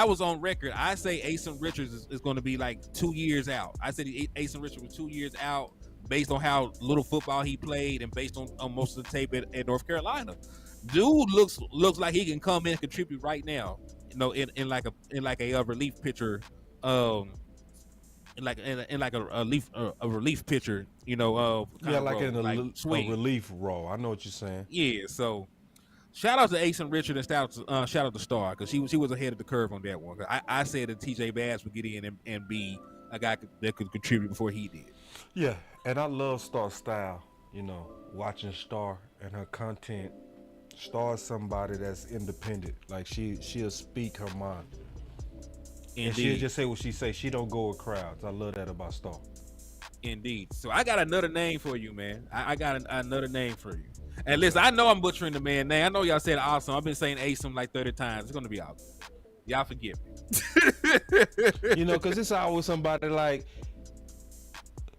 Speaker 5: was on record. I say Asim Richards is going to be like 2 years out. I said Asim Richards was 2 years out based on how little football he played and based on most of the tape at North Carolina. Dude looks like he can come in and contribute right now. In like a relief pitcher. In a relief pitcher,
Speaker 4: like
Speaker 5: in
Speaker 4: a relief role. I know what you're saying.
Speaker 5: Yeah, so shout out to Asim Richard and shout out to Star, because she was ahead of the curve on that one. I said that TJ Bass would get in and be a guy that could contribute before he did.
Speaker 4: Yeah, and I love Star's style. Watching Star and her content. Star is somebody that's independent. Like she'll speak her mind. Indeed. And she'll just say what she say. She don't go with crowds. I love that about Star.
Speaker 5: Indeed. So I got another name for you, man. I got another name for you. And listen, I know I'm butchering the man name. I know y'all said Awesome. I've been saying Asim like 30 times. It's gonna be Awesome. Y'all forgive me.
Speaker 4: Because it's always somebody like,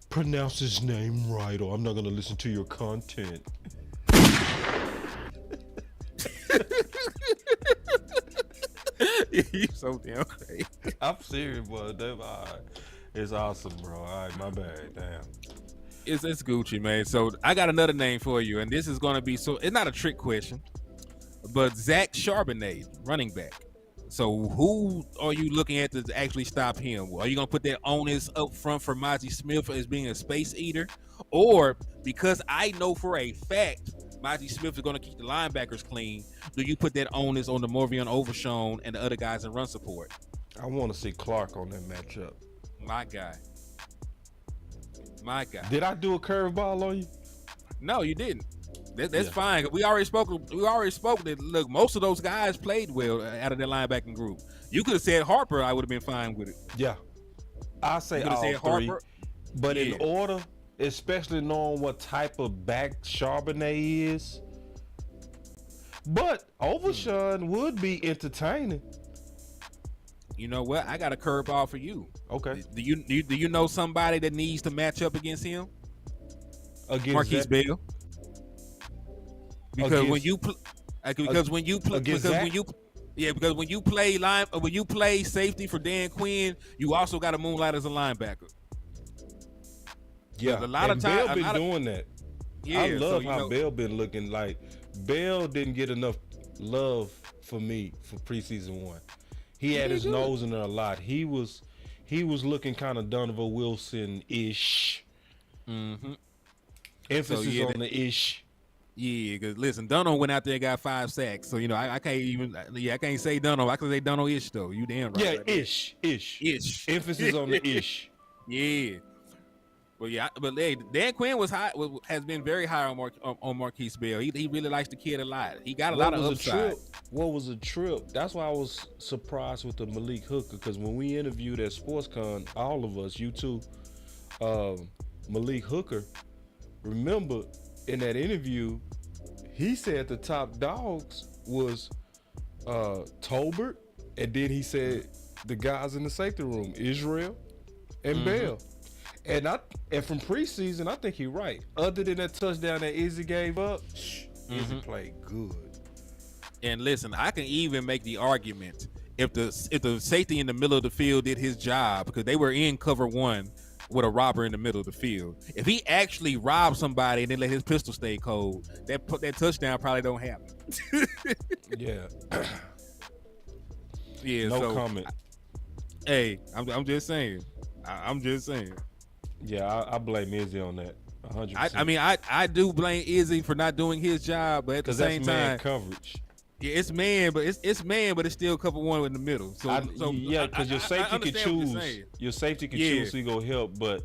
Speaker 4: pronounce his name right, or I'm not gonna listen to your content.
Speaker 5: You so damn crazy.
Speaker 4: I'm serious, bro. It's awesome, bro. All right, my bad. Damn.
Speaker 5: It's Gucci, man. So I got another name for you, and this is gonna be it's not a trick question, but Zach Charbonnet, running back. So who are you looking at to actually stop him? Are you gonna put that onus up front for Mozzie Smith as being a space eater, or because I know for a fact Mozzie Smith is going to keep the linebackers clean, do you put that onus on the Morvion Overshown and the other guys in run support?
Speaker 4: I want to see Clark on that matchup.
Speaker 5: My guy.
Speaker 4: Did I do a curveball on you?
Speaker 5: No, you didn't. That's fine. We already spoke that, look, most of those guys played well out of their linebacking group. You could have said Harper. I would have been fine with it.
Speaker 4: Yeah. I say all three. Harper, but in order, especially knowing what type of back Charbonnet is. But Overshown would be entertaining.
Speaker 5: You know what? I got a curveball for you.
Speaker 4: Okay.
Speaker 5: Do you know somebody that needs to match up against him?
Speaker 4: Against
Speaker 5: Marquise Bell. Because when you Because when you play, because when you play safety for Dan Quinn, you also got to moonlight as a linebacker.
Speaker 4: Yeah,
Speaker 5: a lot of times
Speaker 4: Bell been doing that.
Speaker 5: Yeah,
Speaker 4: I love how Bell been looking. Like Bell didn't get enough love for me for preseason 1. He had his nose in there a lot. He was looking kind of Donovan Wilson-ish.
Speaker 5: Mm-hmm.
Speaker 4: Emphasis on the ish.
Speaker 5: Yeah, because listen, Dunno went out there and got 5 sacks. So, I can't even, I can't say Dunno. I can say Dunno-ish, though. You damn right.
Speaker 4: Yeah,
Speaker 5: right
Speaker 4: ish. Emphasis on the ish.
Speaker 5: Yeah. But hey, Dan Quinn has been very high on Marquise Bell. He really likes the kid a lot. He got a lot of upside.
Speaker 4: What was a trip? That's why I was surprised with the Malik Hooker, because when we interviewed at SportsCon, all of us, you too, Malik Hooker, remember in that interview, he said the top dogs was Tolbert, and then he said the guys in the safety room, Israel and Bell. And from preseason, I think he's right. Other than that touchdown that Izzy gave up, Izzy played good.
Speaker 5: And listen, I can even make the argument if the safety in the middle of the field did his job, because they were in cover 1 with a robber in the middle of the field. If he actually robbed somebody and then let his pistol stay cold, that touchdown probably don't happen.
Speaker 4: Yeah.
Speaker 5: Yeah.
Speaker 4: No comment.
Speaker 5: Hey, I'm just saying. I'm just saying.
Speaker 4: Yeah, I blame Izzy on that.
Speaker 5: 100%. I do blame Izzy for not doing his job, but at the same time,
Speaker 4: man coverage.
Speaker 5: Yeah, it's man, but it's still cover 1 in the middle.
Speaker 4: Because your safety can choose. Your safety can choose to go help, but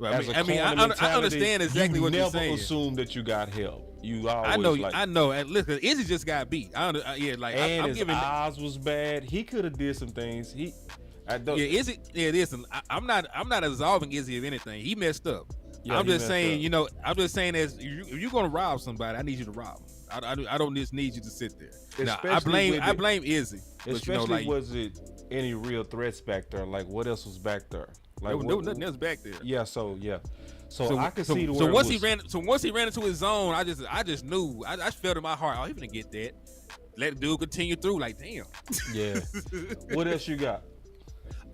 Speaker 5: I understand exactly what you're saying.
Speaker 4: Never assume that you got help. You always
Speaker 5: I know. And listen, Izzy just got beat.
Speaker 4: His eyes was bad. He could have did some things.
Speaker 5: Izzy. Yeah, listen. I'm not absolving Izzy of anything. He messed up.
Speaker 4: Yeah,
Speaker 5: I'm just saying. I'm just saying, if you're gonna rob somebody, I need you to rob him. I don't just need you to sit there. Now, I blame Izzy.
Speaker 4: Especially, was it any real threats back there? Like, what else was back there? Like,
Speaker 5: there was nothing else back there.
Speaker 4: Yeah. So I can see the way.
Speaker 5: So once he ran into his zone, I just knew. I felt in my heart, he's gonna get that. Let the dude continue through. Like, damn.
Speaker 4: Yeah. What else you got?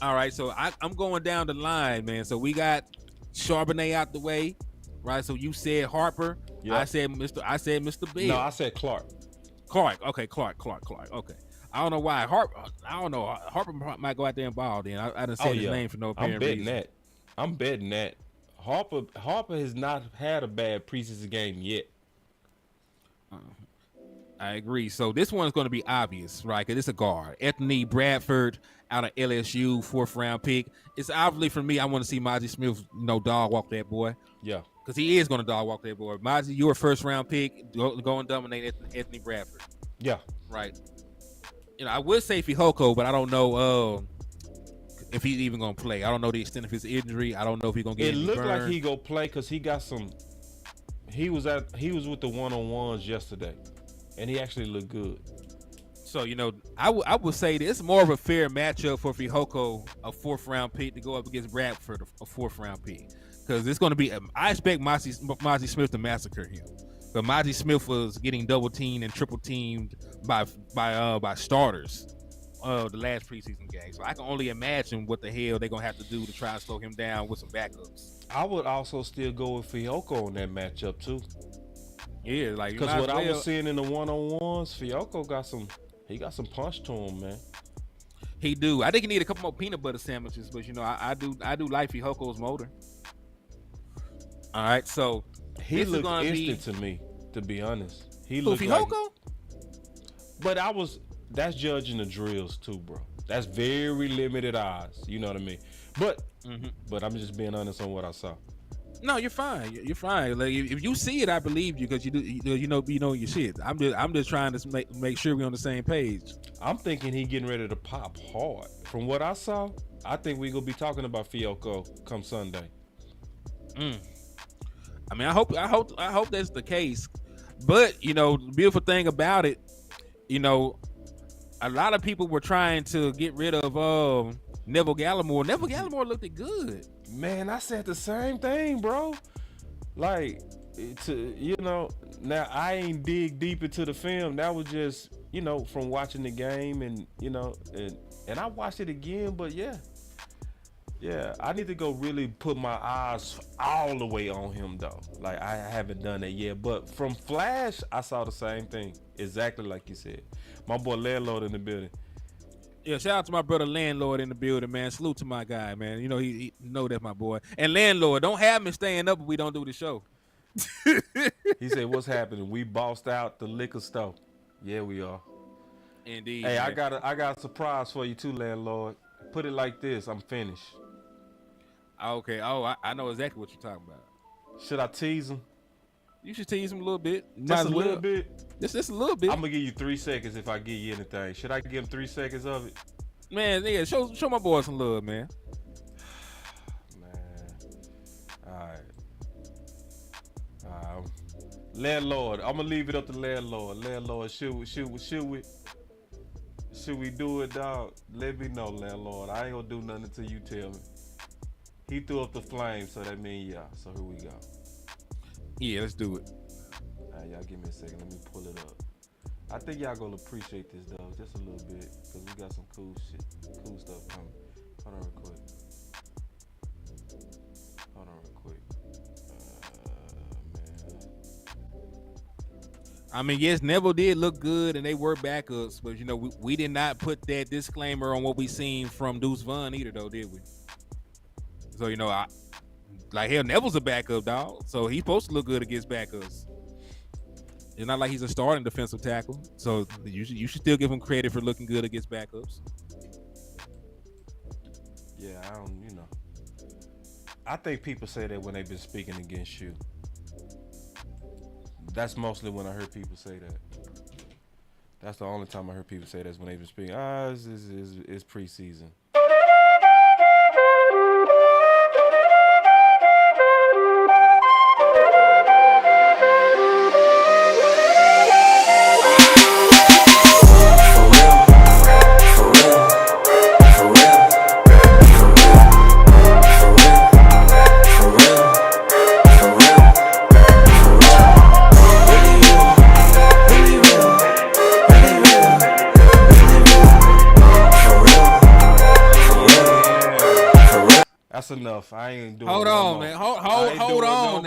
Speaker 5: All right, so I'm going down the line, man. So we got Charbonnet out the way, right? So you said Harper. Yep. I said Mr. Bell.
Speaker 4: No, I said Clark.
Speaker 5: Okay, Clark. Okay. I don't know why Harper might go out there and ball. Then I didn't say his name for no apparent reason.
Speaker 4: I'm betting that Harper has not had a bad preseason game yet.
Speaker 5: I agree. So this one's going to be obvious, right? Because it's a guard. Anthony Bradford out of LSU, 4th round pick. It's obviously for me, I want to see Mazi Smith, dog walk that boy.
Speaker 4: Yeah.
Speaker 5: Because he is going to dog walk that boy. Mazi, you're a 1st round pick. Go and dominate Anthony Bradford.
Speaker 4: Yeah.
Speaker 5: Right. I would say Fihoko, but I don't know if he's even going to play. I don't know the extent of his injury. I don't know if he's going to get
Speaker 4: it
Speaker 5: any
Speaker 4: looked
Speaker 5: burn.
Speaker 4: Like he go play because he got some. He was with the one-on-ones yesterday, and he actually looked good.
Speaker 5: So, I would say this is more of a fair matchup for Fihoko, a 4th round pick, to go up against Bradford, a 4th round pick. Because it's going to be, I expect Mazi Smith to massacre him. But Mazi Smith was getting double teamed and triple teamed by starters the last preseason game. So I can only imagine what the hell they're going to have to do to try to slow him down with some backups.
Speaker 4: I would also still go with Fihoko on that matchup too.
Speaker 5: Yeah, like,
Speaker 4: because what I was seeing in the one-on-ones, Fihoko got some punch to him, man.
Speaker 5: He do. I think he need a couple more peanut butter sandwiches, but I do like Fihoko's motor. All right, so
Speaker 4: he looked instant to me, to be honest. He
Speaker 5: looked Fihoko?
Speaker 4: But that's judging the drills too, bro. That's very limited odds. You know what I mean? But I'm just being honest on what I saw.
Speaker 5: No, you're fine. You're fine. Like, if you see it, I believe you because you know your shit. I'm just trying to make sure we're on the same page.
Speaker 4: I'm thinking he getting ready to pop hard. From what I saw, I think we're gonna be talking about Fihoko come Sunday.
Speaker 5: I mean, I hope that's the case. But the beautiful thing about it, a lot of people were trying to get rid of Neville Gallimore. Neville Gallimore looked good.
Speaker 4: Man, I said the same thing, bro. Like, Now I ain't dig deep into the film. That was just, from watching the game and and I watched it again, but yeah, I need to go really put my eyes all the way on him though. Like I haven't done that yet, but from Flash, I saw the same thing, exactly like you said. My boy Landlord in the building.
Speaker 5: Yeah, shout out to my brother Landlord in the building, man. Salute to my guy, man. He know that's my boy. And Landlord, don't have me staying up if we don't do the show.
Speaker 4: He said, "What's happening? We bossed out the liquor store." Yeah, we are.
Speaker 5: Indeed.
Speaker 4: Hey,
Speaker 5: man.
Speaker 4: I got a surprise for you too, Landlord. Put it like this: I'm finished.
Speaker 5: Okay. Oh, I know exactly what you're talking about.
Speaker 4: Should I tease him?
Speaker 5: You should tease him a little bit.
Speaker 4: Just a little bit.
Speaker 5: Just a little bit.
Speaker 4: I'm gonna give you 3 seconds if I give you anything. Should I give him 3 seconds of it?
Speaker 5: Man, yeah, show my boy some love, man.
Speaker 4: All right. Landlord, I'm gonna leave it up to Landlord. Landlord, should we do it, dog? Let me know, Landlord. I ain't gonna do nothing until you tell me. He threw up the flame, so that means yeah. So here we go.
Speaker 5: Yeah, let's do it.
Speaker 4: All right, y'all give me a second. Let me pull it up. I think y'all gonna appreciate this, though, just a little bit, because we got some cool stuff coming. Hold on real quick.
Speaker 5: I mean, yes, Neville did look good, and they were backups, but we did not put that disclaimer on what we seen from Deuce Vaughn either, though, did we? So Neville's a backup, dog. So he's supposed to look good against backups. It's not like he's a starting defensive tackle, so you should still give him credit for looking good against backups.
Speaker 4: Yeah, I think people say that when they've been speaking against you. That's mostly when I heard people say that. That's the only time I heard people say that's when they've been speaking. It's preseason. That's enough. I ain't doing.
Speaker 5: Hold on, man. Hold on, now. Hold on,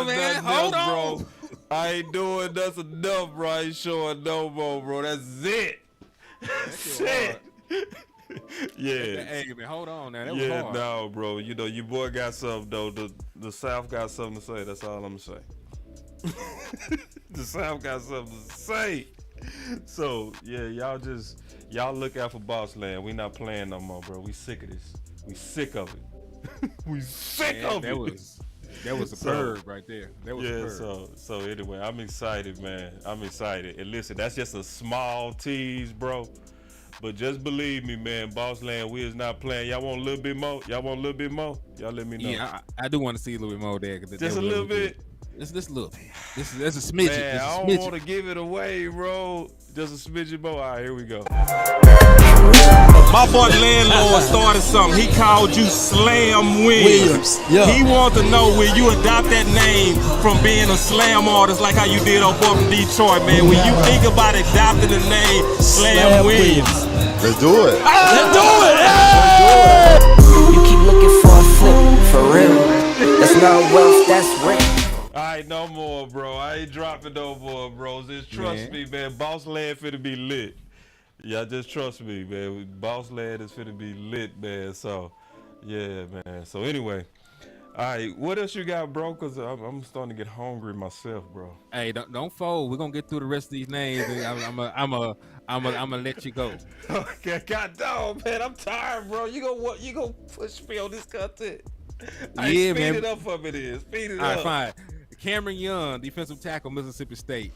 Speaker 5: man. Hold on,
Speaker 4: bro. I ain't doing that's enough, bro. I ain't showing no more, bro. That's it. That's it. Yeah.
Speaker 5: Hey, man, hold on now. That was hard.
Speaker 4: No, bro. Your boy got something though. The South got something to say. That's all I'm gonna say. The South got something to say. So yeah, y'all look out for Boss Land. We not playing no more, bro. We sick of this. We sick of it. We sick of it.
Speaker 5: That was a bird right there. That was a bird.
Speaker 4: So anyway, I'm excited, man. I'm excited. And listen, that's just a small tease, bro. But just believe me, man. Boss Land, we is not playing. Y'all want a little bit more? Y'all let me know.
Speaker 5: Yeah, I do want to see a little bit more there.
Speaker 4: Just a little bit.
Speaker 5: Just a little bit. That's a smidgen.
Speaker 4: Man, I don't want to give it away, bro. Just a smidgen more. All right, here we go.
Speaker 14: My boy Landlord started something. He called you Slam Williams.
Speaker 10: Yeah.
Speaker 14: He wanted to know, will you adopt that name from being a slam artist like how you did on boy from Detroit, man? When you think about adopting the name Slam Williams.
Speaker 16: Let's do it.
Speaker 10: Let's do it.
Speaker 2: You keep looking for a flip, for real. That's not wealth, that's real.
Speaker 4: All right, no more, bro. I ain't dropping no more, bro. Just trust me, man. Boss Land finna be lit. Yeah, just trust me, man. Boss Land is finna be lit, man. So, yeah, man. So anyway, all right. What else you got, bro? Cause I'm starting to get hungry myself, bro.
Speaker 5: Hey, don't fold. We're gonna get through the rest of these names. I'm gonna let you go.
Speaker 4: Okay, God dog, man. I'm tired, bro. You gonna push me on this content? Speed it up for me, then. Speed it up.
Speaker 5: All right, fine. Cameron Young, defensive tackle, Mississippi State.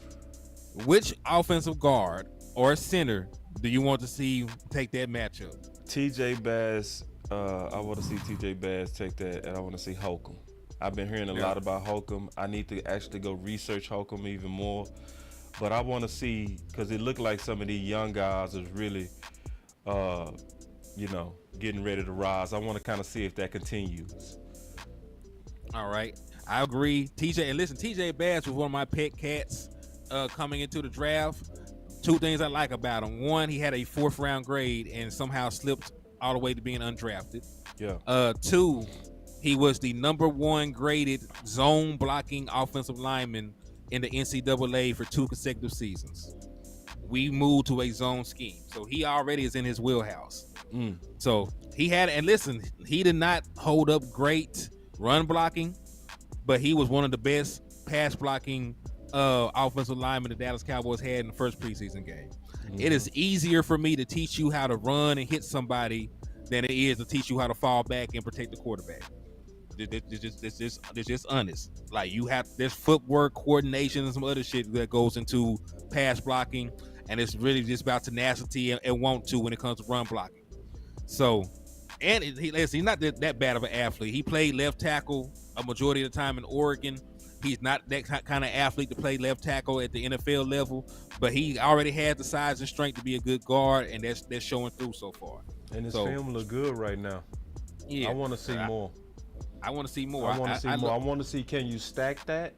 Speaker 5: Which offensive guard or center do you want to see take that matchup?
Speaker 4: TJ Bass. I want to see TJ Bass take that, and I want to see Holcomb. I've been hearing a lot about Holcomb. I need to actually go research Holcomb even more. But I want to see, because it looked like some of these young guys is really, getting ready to rise. I want to kind of see if that continues.
Speaker 5: All right. I agree. TJ, and listen, TJ Bass was one of my pet cats coming into the draft. Two things I like about him. One, he had a 4th round grade and somehow slipped all the way to being undrafted.
Speaker 4: Yeah.
Speaker 5: Two, he was the #1 graded zone blocking offensive lineman in the NCAA for 2 consecutive seasons. We moved to a zone scheme, so he already is in his wheelhouse. So he had, and listen, he did not hold up great run blocking, but he was one of the best pass blocking offensive linemen the Dallas Cowboys had in the first preseason game. It is easier for me to teach you how to run and hit somebody than it is to teach you how to fall back and protect the quarterback. It's just honest. Like, there's footwork, coordination, and some other shit that goes into pass blocking, and it's really just about tenacity and want to when it comes to run blocking. So, and he's not that bad of an athlete. He played left tackle a majority of the time in Oregon. He's not that kind of athlete to play left tackle at the NFL level, but he already has the size and strength to be a good guard, and that's showing through so far.
Speaker 4: And his film look good right now.
Speaker 5: Yeah,
Speaker 4: I want to see more.
Speaker 5: I want to see more.
Speaker 4: I want to see more. I want to see, can you stack that?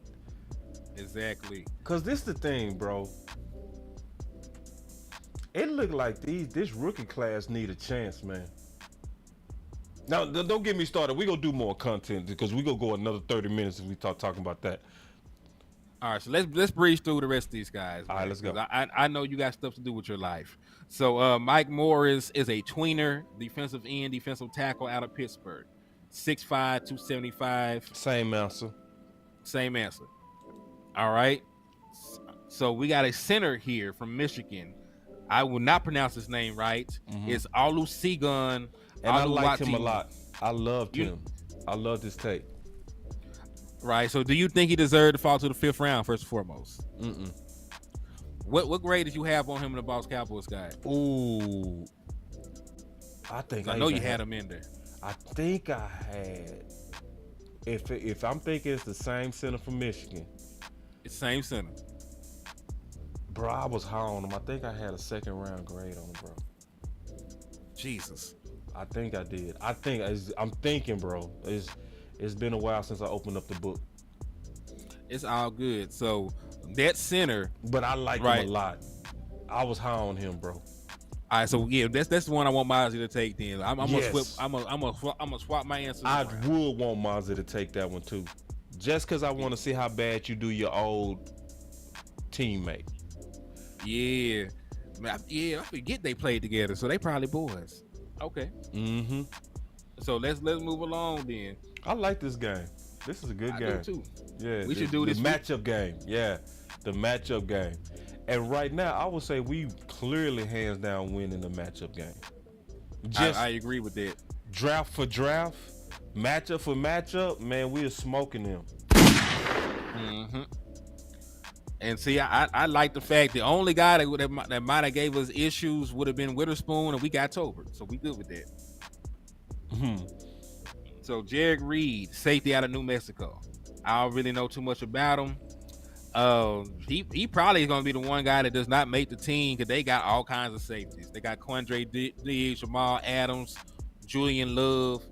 Speaker 5: Exactly.
Speaker 4: Because this the thing, bro. It looked like this rookie class need a chance, man. Now, don't get me started. We're going to do more content because we're going to go another 30 minutes if we talking about that.
Speaker 5: All right, so let's breeze through the rest of these guys.
Speaker 4: All right, let's go.
Speaker 5: I know you got stuff to do with your life. So Mike Morris is a tweener, defensive end, defensive tackle out of Pittsburgh. 6'5", 275.
Speaker 4: Same answer.
Speaker 5: Same answer. All right. So we got a center here from Michigan. I will not pronounce his name right. It's Olusegun.
Speaker 4: And I liked him a lot. I loved him. I loved his tape.
Speaker 5: Right. So do you think he deserved to fall to the 5th round, first and foremost? What grade did you have on him in the Boss Cowboys guide?
Speaker 4: Ooh.
Speaker 5: I know you had him in there.
Speaker 4: I think I had. If I'm thinking it's the same center from Michigan.
Speaker 5: It's same center.
Speaker 4: Bro, I was high on him. I think I had a 2nd round grade on him, bro.
Speaker 5: Jesus.
Speaker 4: I think I did. I'm thinking, bro. It's been a while since I opened up the book.
Speaker 5: It's all good. So that center,
Speaker 4: but I like him a lot. I was high on him, bro.
Speaker 5: All right, so yeah, that's the one I want Mozzie to take. Then I'm gonna swap my answer.
Speaker 4: I would want Mozzie to take that one too, just because I want to see how bad you do your old teammate.
Speaker 5: Yeah, I forget they played together, so they probably boys. Okay. So let's move along then.
Speaker 4: I like this game. This is a good game.
Speaker 5: I do too.
Speaker 4: Yeah,
Speaker 5: we should do this
Speaker 4: matchup game. Yeah, the matchup game. And right now, I would say we clearly hands down winning the matchup game.
Speaker 5: I agree with that.
Speaker 4: Draft for draft, matchup for matchup, man, we are smoking them.
Speaker 5: And see, I like the fact the only guy that might have gave us issues would have been Witherspoon, and we got Tolbert, so we good with that. So Jared Reed, safety out of New Mexico. I don't really know too much about him. He probably is going to be the one guy that does not make the team because they got all kinds of safeties. They got Quandre Diggs, Jamal Adams, Julian Love.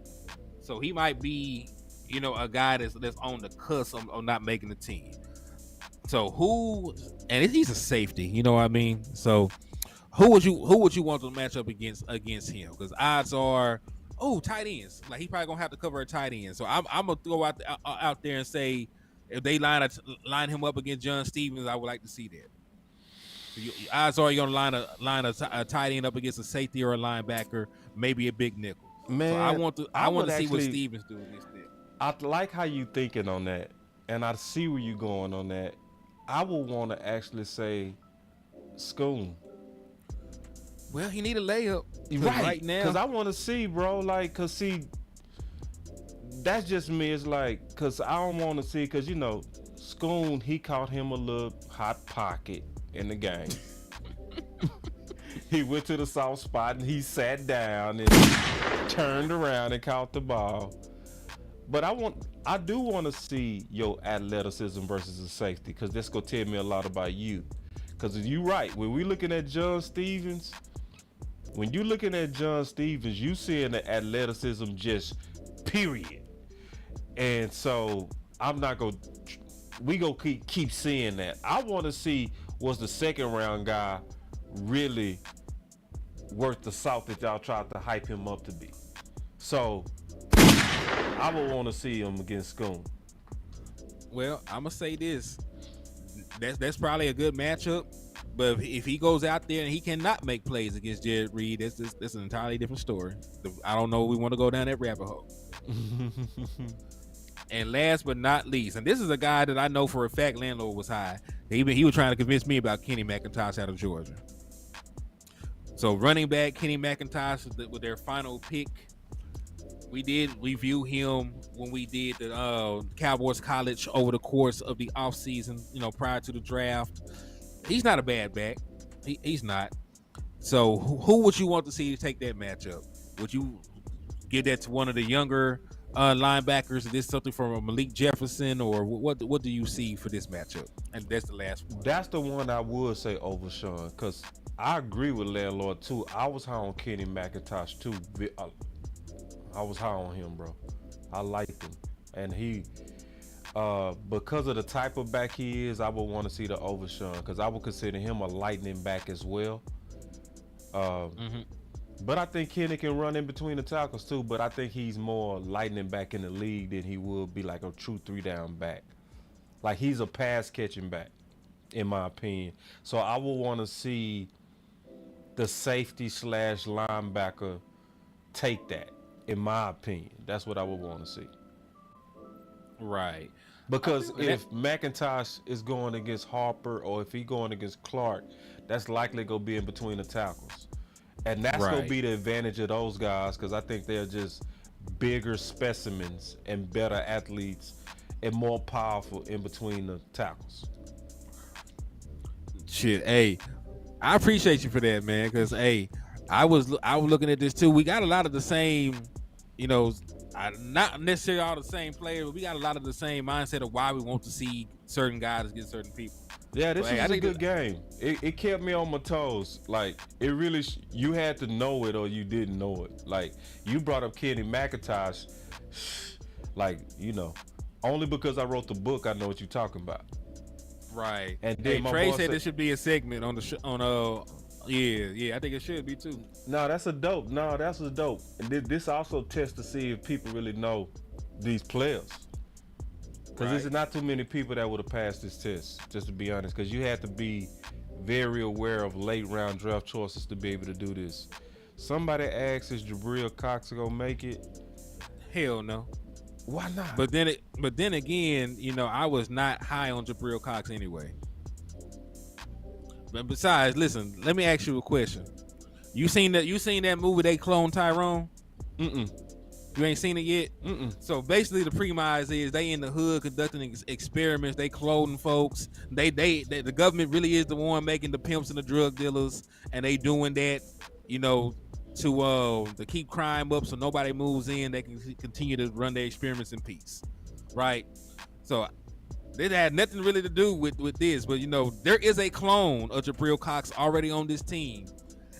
Speaker 5: So he might be, a guy that's on the cusp of not making the team. So he's a safety, you know what I mean? So who would you want to match up against him? Because odds are, tight ends. Like, he probably gonna have to cover a tight end. So I'm gonna throw out there and say, if they line him up against John Stevens, I would like to see that. Odds are you're gonna line a tight end up against a safety or a linebacker, maybe a big nickel.
Speaker 4: Man,
Speaker 5: so I want to see what Stevens do against that.
Speaker 4: I like how you thinking on that, and I see where you going on that. I would want to actually say Schoon.
Speaker 5: Well, he need a layup right now.
Speaker 4: Because I want to see, bro. Like, because see, that's just me. It's like, because I don't want to see, because, Schoon, he caught him a little hot pocket in the game. He went to the soft spot and he sat down and turned around and caught the ball. But I do want to see your athleticism versus a safety, because that's going to tell me a lot about you. Because you're right. When we're looking at John Stevens, you seeing the athleticism just period. And so I'm not going to. We going to keep seeing that. I want to see, was the second round guy really worth the salt that y'all tried to hype him up to be? So I would want to see him against Schoon.
Speaker 5: Well, I'm gonna say this. That's probably a good matchup. But if he goes out there and he cannot make plays against Jared Reed, that's an entirely different story. I don't know if we want to go down that rabbit hole. And last but not least, and this is a guy that I know for a fact Landlord was high. He was trying to convince me about Kenny McIntosh out of Georgia. So running back Kenny McIntosh with their final pick. We did review him when we did the Cowboys College over the course of the offseason, prior to the draft. He's not a bad back. He's not. So who would you want to see to take that matchup? Would you give that to one of the younger linebackers? Is this something from Malik Jefferson, or what do you see for this matchup? And that's the last one.
Speaker 4: That's the one I would say over Sean, because I agree with Landlord too. I was high on Kenny McIntosh too. I was high on him, bro. I liked him. And he, because of the type of back he is, I would want to see the Overshawn, because I would consider him a lightning back as well. But I think Kenny can run in between the tackles too, but I think he's more lightning back in the league than he would be like a true 3-down back. Like, he's a pass catching back, in my opinion. So I would want to see the safety / linebacker take that. In my opinion, that's what I would want to see.
Speaker 5: Right.
Speaker 4: Because if McIntosh is going against Harper, or if he's going against Clark, that's likely going to be in between the tackles. And that's going to be the advantage of those guys, because I think they're just bigger specimens and better athletes and more powerful in between the tackles.
Speaker 5: Shit, hey, I appreciate you for that, man, because, hey, I was looking at this too. We got a lot of the same, not necessarily all the same players, but we got a lot of the same mindset of why we want to see certain guys against certain people.
Speaker 4: Yeah, this is a good game. It kept me on my toes. Like, it really, you had to know it or you didn't know it. Like, you brought up Kenny McIntosh, like, only because I wrote the book, I know what you're talking about.
Speaker 5: Right.
Speaker 4: And then
Speaker 5: Trey said this should be a segment on the Yeah, I think it should be too.
Speaker 4: No, that's a dope. And this also tests to see if people really know these players. Because there's not too many people that would have passed this test, just to be honest. Because you had to be very aware of late round draft choices to be able to do this. Somebody asked, is Jabril Cox gonna make it?
Speaker 5: Hell no.
Speaker 4: Why not?
Speaker 5: But then again, I was not high on Jabril Cox anyway. But besides, listen, let me ask you a question. You seen that movie they cloned Tyrone? You ain't seen it yet? So basically the premise is they in the hood conducting experiments, they cloning folks. The government really is the one making the pimps and the drug dealers, and they doing that, to keep crime up so nobody moves in, they can continue to run their experiments in peace. Right? So it had nothing really to do with this, but there is a clone of Jabril Cox already on this team,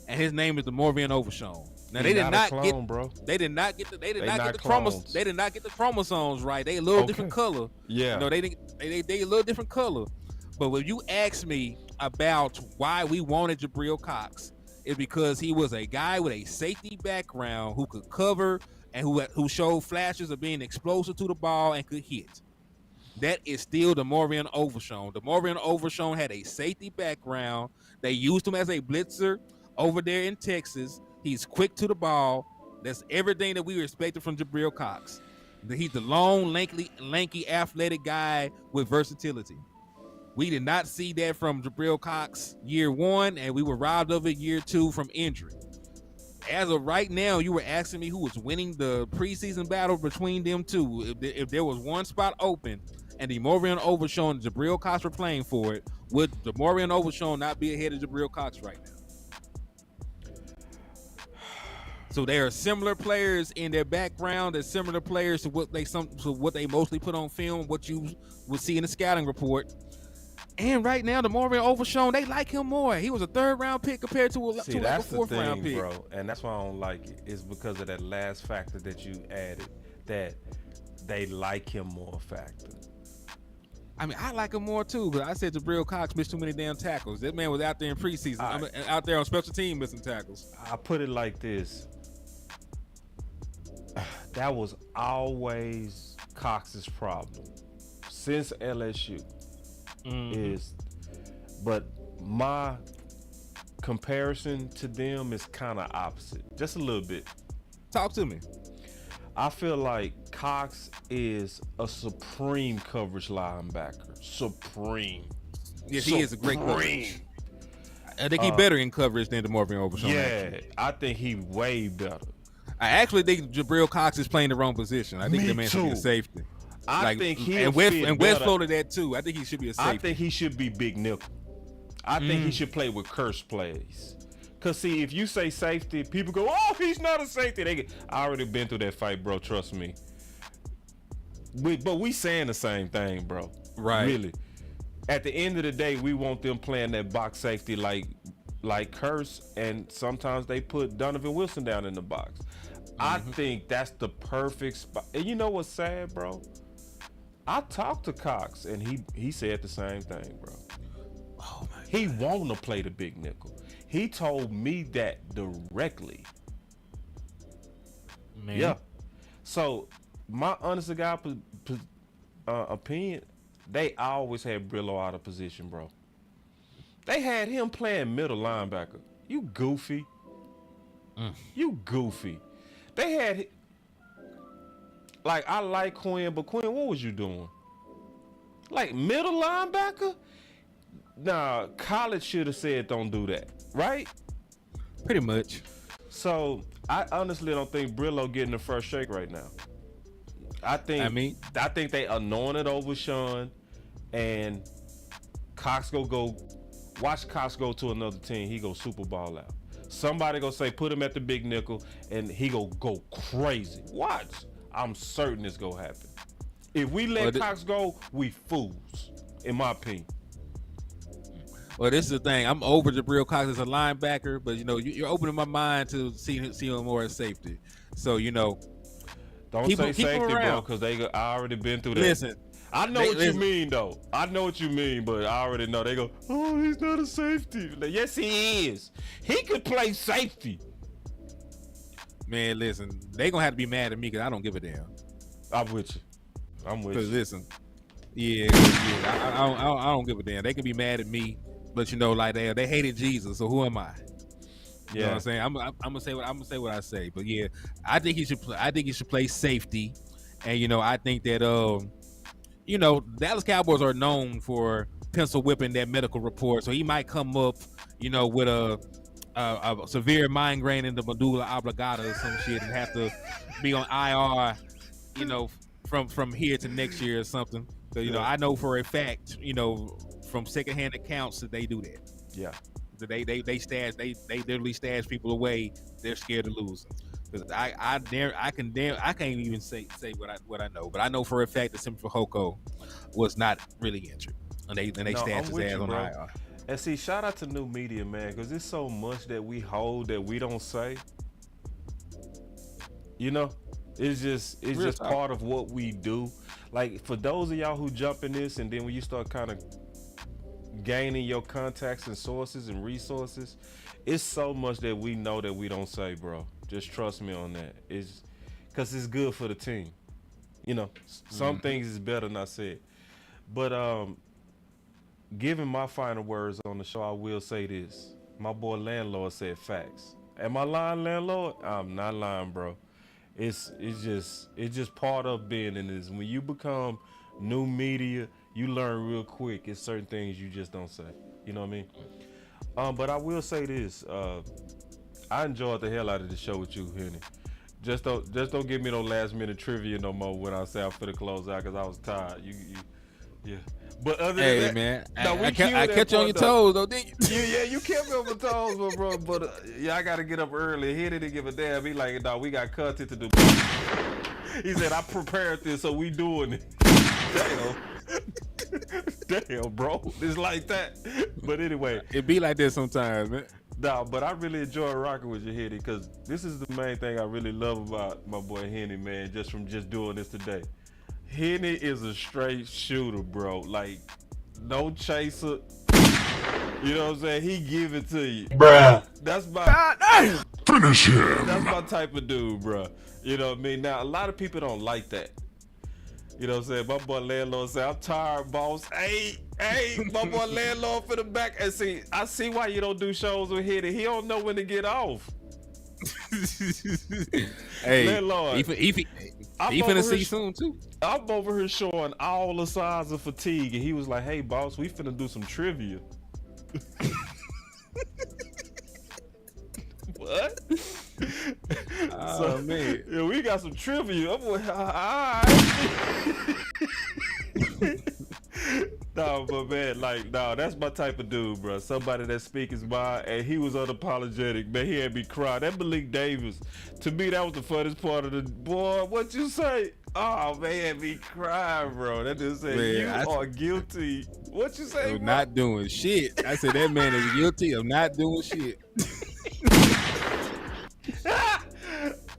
Speaker 5: and his name is DeMorvian Overshawn. Now they did not get the chromosomes right. They a little different color.
Speaker 4: Yeah.
Speaker 5: They a little different color. But when you ask me about why we wanted Jabril Cox, it's because he was a guy with a safety background who could cover and who showed flashes of being explosive to the ball and could hit. That is still DeMorvian Overshawn. DeMorvian Overshawn had a safety background. They used him as a blitzer over there in Texas. He's quick to the ball. That's everything that we expected from Jabril Cox. He's the long, lanky, athletic guy with versatility. We did not see that from Jabril Cox year one, and we were robbed of it year two from injury. As of right now, you were asking me who was winning the preseason battle between them two. If there was one spot open and DeMorvian Overshawn and Jabril Cox were playing for it, would DeMorvian Overshawn not be ahead of Jabril Cox right now? So they are similar players in their background. They're similar players to what they mostly put on film, what you would see in the scouting report. And right now, DeMorvian Overshawn, they like him more. He was a 3rd round pick compared to a 4th round pick.
Speaker 4: Bro, and that's why I don't like it. It's because of that last factor that you added. That they like him more factor.
Speaker 5: I mean, I like him more too, but I said Jabril Cox missed too many damn tackles. That man was out there in preseason. Out there on special team missing tackles.
Speaker 4: I put it like this. That was always Cox's problem since LSU. But my comparison to them is kind of opposite, just a little bit.
Speaker 5: Talk to me.
Speaker 4: I feel like Cox is a supreme coverage linebacker. Supreme.
Speaker 5: Yes, he is a great coverage. I think he's better in coverage than DeMarvin Overshown.
Speaker 4: Yeah, I think he way better.
Speaker 5: I actually think Jabril Cox is playing the wrong position. I think the man should be a safety.
Speaker 4: I think he
Speaker 5: and West floated that too. I think he should be a safety.
Speaker 4: I think he should be big nickel. I think he should play with curse plays. Cause see, if you say safety, people go, "Oh, he's not a safety." I already been through that fight, bro. Trust me. But we saying the same thing, bro.
Speaker 5: Right.
Speaker 4: Really. At the end of the day, we want them playing that box safety like Curse, and sometimes they put Donovan Wilson down in the box. I think that's the perfect spot. And you know what's sad, bro? I talked to Cox, and he said the same thing, bro.
Speaker 5: Oh my God.
Speaker 4: He want to play the big nickel. He told me that directly.
Speaker 5: Man.
Speaker 4: Yeah. So my honest to God opinion, they always had Brillo out of position, bro. They had him playing middle linebacker. You goofy. You goofy. They had, like, I like Quinn, but Quinn, what was you doing? Like, middle linebacker? Nah, college should have said don't do that, right?
Speaker 5: Pretty much.
Speaker 4: So I honestly don't think Brillo getting the first shake right now. I think they anointed over Sean, and Cox watch Cox go to another team. He go Super Bowl out. Somebody go say put him at the big nickel, and he go crazy. Watch. I'm certain it's gonna happen. If we let Cox go, we fools, in my opinion.
Speaker 5: Well, this is the thing. I'm over Jabril Cox as a linebacker, but you're opening my mind to see him more as safety. So
Speaker 4: don't say safety, bro, because I already been through that.
Speaker 5: Listen,
Speaker 4: I know what you mean, though. I know what you mean, but I already know. They go, oh, he's not a safety. Like, yes, he is. He could play safety.
Speaker 5: Man, listen, they gonna have to be mad at me because I don't give a damn.
Speaker 4: I'm with you.
Speaker 5: Because listen, I don't give a damn. They can be mad at me, but like they hated Jesus. So who am I? You know what I'm saying? I'm gonna say what I say. But yeah, I think he should play safety, and I think that Dallas Cowboys are known for pencil whipping that medical report. So he might come up, with a severe migraine in the medulla oblongata or some shit and have to be on IR, from here to next year or something. So I know for a fact, from secondhand accounts that they do that.
Speaker 4: Yeah.
Speaker 5: They literally stash people away. They're scared of losing. Because I can't even say what I know, but I know for a fact that Simon Fehoko was not really injured, and they stashed his ass on the IR.
Speaker 4: And see, shout out to new media, man, because there's so much that we hold that we don't say. It's just part of what we do. Like, for those of y'all who jump in this, and then when you start kind of gaining your contacts and sources and resources, it's so much that we know that we don't say, bro. Just trust me on that. It's because it's good for the team. Some things is better not said. But giving my final words on the show, I will say this. My boy Landlord said facts. Am I lying, Landlord? I'm not lying, bro. It's just part of being in this. When you become new media, you learn real quick. It's certain things you just don't say. You know what I mean? But I will say this. I enjoyed the hell out of the show with you, Henny. Just don't give me no last minute trivia no more when I say I'm finna close out because I was tired. Yeah. But other than that,
Speaker 5: man,
Speaker 4: I
Speaker 5: catch you on your toes though, didn't you?
Speaker 4: Yeah, you kept me on my toes, bro. But I gotta get up early. He didn't give a damn. He like, dog, we got content to do. He said, I prepared this, so we doing it. Damn, bro. It's like that. But anyway.
Speaker 5: It be like this sometimes, man.
Speaker 4: Nah, but I really enjoy rocking with you, Henny, because this is the main thing I really love about my boy Henny, man, just from doing this today. Henny is a straight shooter, bro. Like, no chaser. You know what I'm saying? He give it to you.
Speaker 16: Bruh.
Speaker 4: That's my
Speaker 1: Finish him.
Speaker 4: That's my type of dude, bro. You know what I mean? Now, a lot of people don't like that. You know what I'm saying? My boy Landlord said, I'm tired, boss. Hey, my boy Landlord for the back. And see, I see why you don't do shows with Henny. He don't know when to get off.
Speaker 5: Hey,
Speaker 4: Landlord.
Speaker 5: he finna see soon, too.
Speaker 4: I'm over here showing all the signs of fatigue. And he was like, hey, boss, we finna do some trivia. What?
Speaker 5: Oh, man.
Speaker 4: Yeah, we got some trivia. I'm like, all right. No, but man, like, no, that's my type of dude, bro. Somebody that speaks his mind, and he was unapologetic, man. He had me cry. That Malik Davis, to me, that was the funniest part of the boy. What you say? Oh man, he had me cry, bro. That just said you are guilty. What you say?
Speaker 5: Of not doing shit. I said that man is guilty of not doing shit.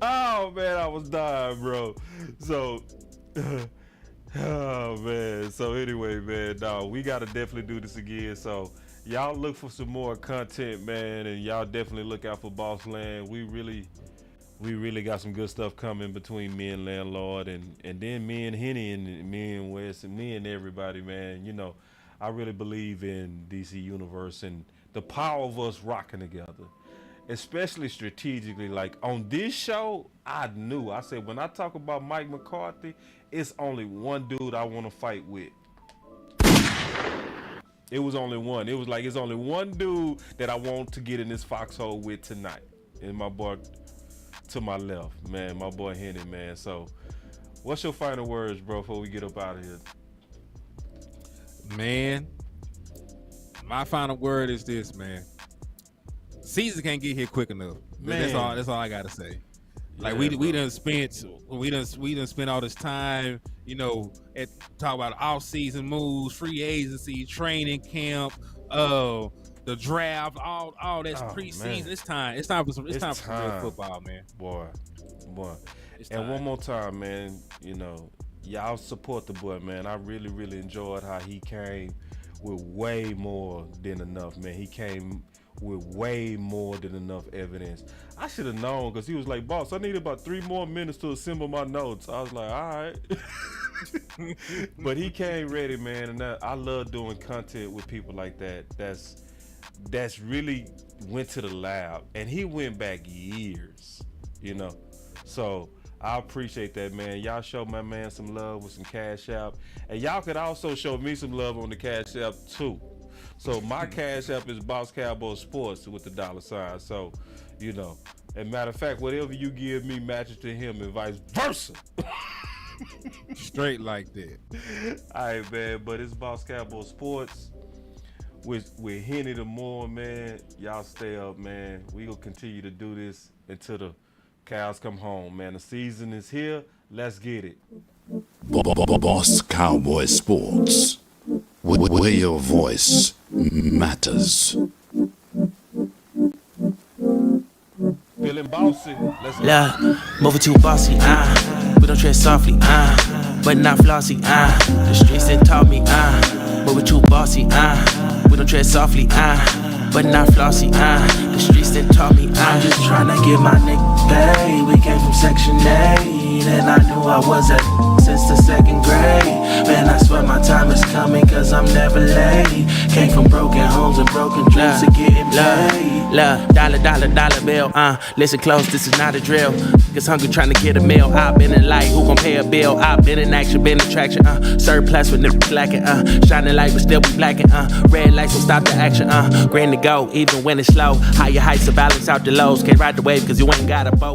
Speaker 4: Oh man, I was dying, bro. So, oh man. So anyway, man, no, we gotta definitely do this again. So y'all look for some more content, man, and y'all definitely look out for Boss Land. We really got some good stuff coming between me and Landlord, and then me and Henny and me and Wes and me and everybody, man. You know, I really believe in DC Universe and the power of us rocking together. Especially strategically, like on this show, I said, when I talk about Mike McCarthy, it's only one dude I want to fight with. It was only one. It was like, it's only one dude that I want to get in this foxhole with tonight. And my boy to my left, man, my boy Henny, man. So what's your final words, bro, before we get up out of here?
Speaker 5: Man, my final word is this, man. Caesar can't get here quick enough. Man. That's all I gotta say. Like, yeah, we done spent all this time, you know, talk about off season moves, free agency, training camp, the draft, all that's preseason. Man. It's time for some real football, man.
Speaker 4: Boy. And one more time, man, you know, y'all support the boy, man. I really enjoyed how he came with way more than enough, man. He came with way more than enough evidence. I should have known, because he was like, boss, I need about 3 more minutes to assemble my notes. I was like, all right. But he came ready, man, and I love doing content with people like that. That's really went to the lab, and he went back years, you know. So I appreciate that, man. Y'all show my man some love with some CashApp, and y'all could also show me some love on the CashApp too. So my CashApp is BossCowboySports with the $sign. So, you know, and matter of fact, whatever you give me matches to him and vice versa.
Speaker 5: Straight like that.
Speaker 4: All right, man. But it's BossCowboySports with Henny the Moore, man. Y'all stay up, man. We gonna continue to do this until the cows come home, man. The season is here. Let's get it.
Speaker 1: Boss Cowboy Sports, where your voice matters.
Speaker 4: Feeling bossy.
Speaker 2: Let's moving too bossy, we don't tread softly, but not flossy, the streets that taught me, moving too bossy, we don't tread softly, but not flossy, the streets that taught me, I'm just trying to get my nigga paid. We came from Section 8, and I knew I was at since the 2nd grade. Man, I swear my time is coming, cause I'm never late. Came from broken homes and broken dreams to getting paid. Dollar bill, listen close, this is not a drill. Niggas hungry trying to get a meal. I've been in light, who gon' pay a bill? I've been in action, been in traction, surplus with niggas lacking, shining light but still be blacking, red lights will stop the action, green to go, even when it's slow. Higher heights to balance out the lows. Can't ride the wave cause you ain't got a boat.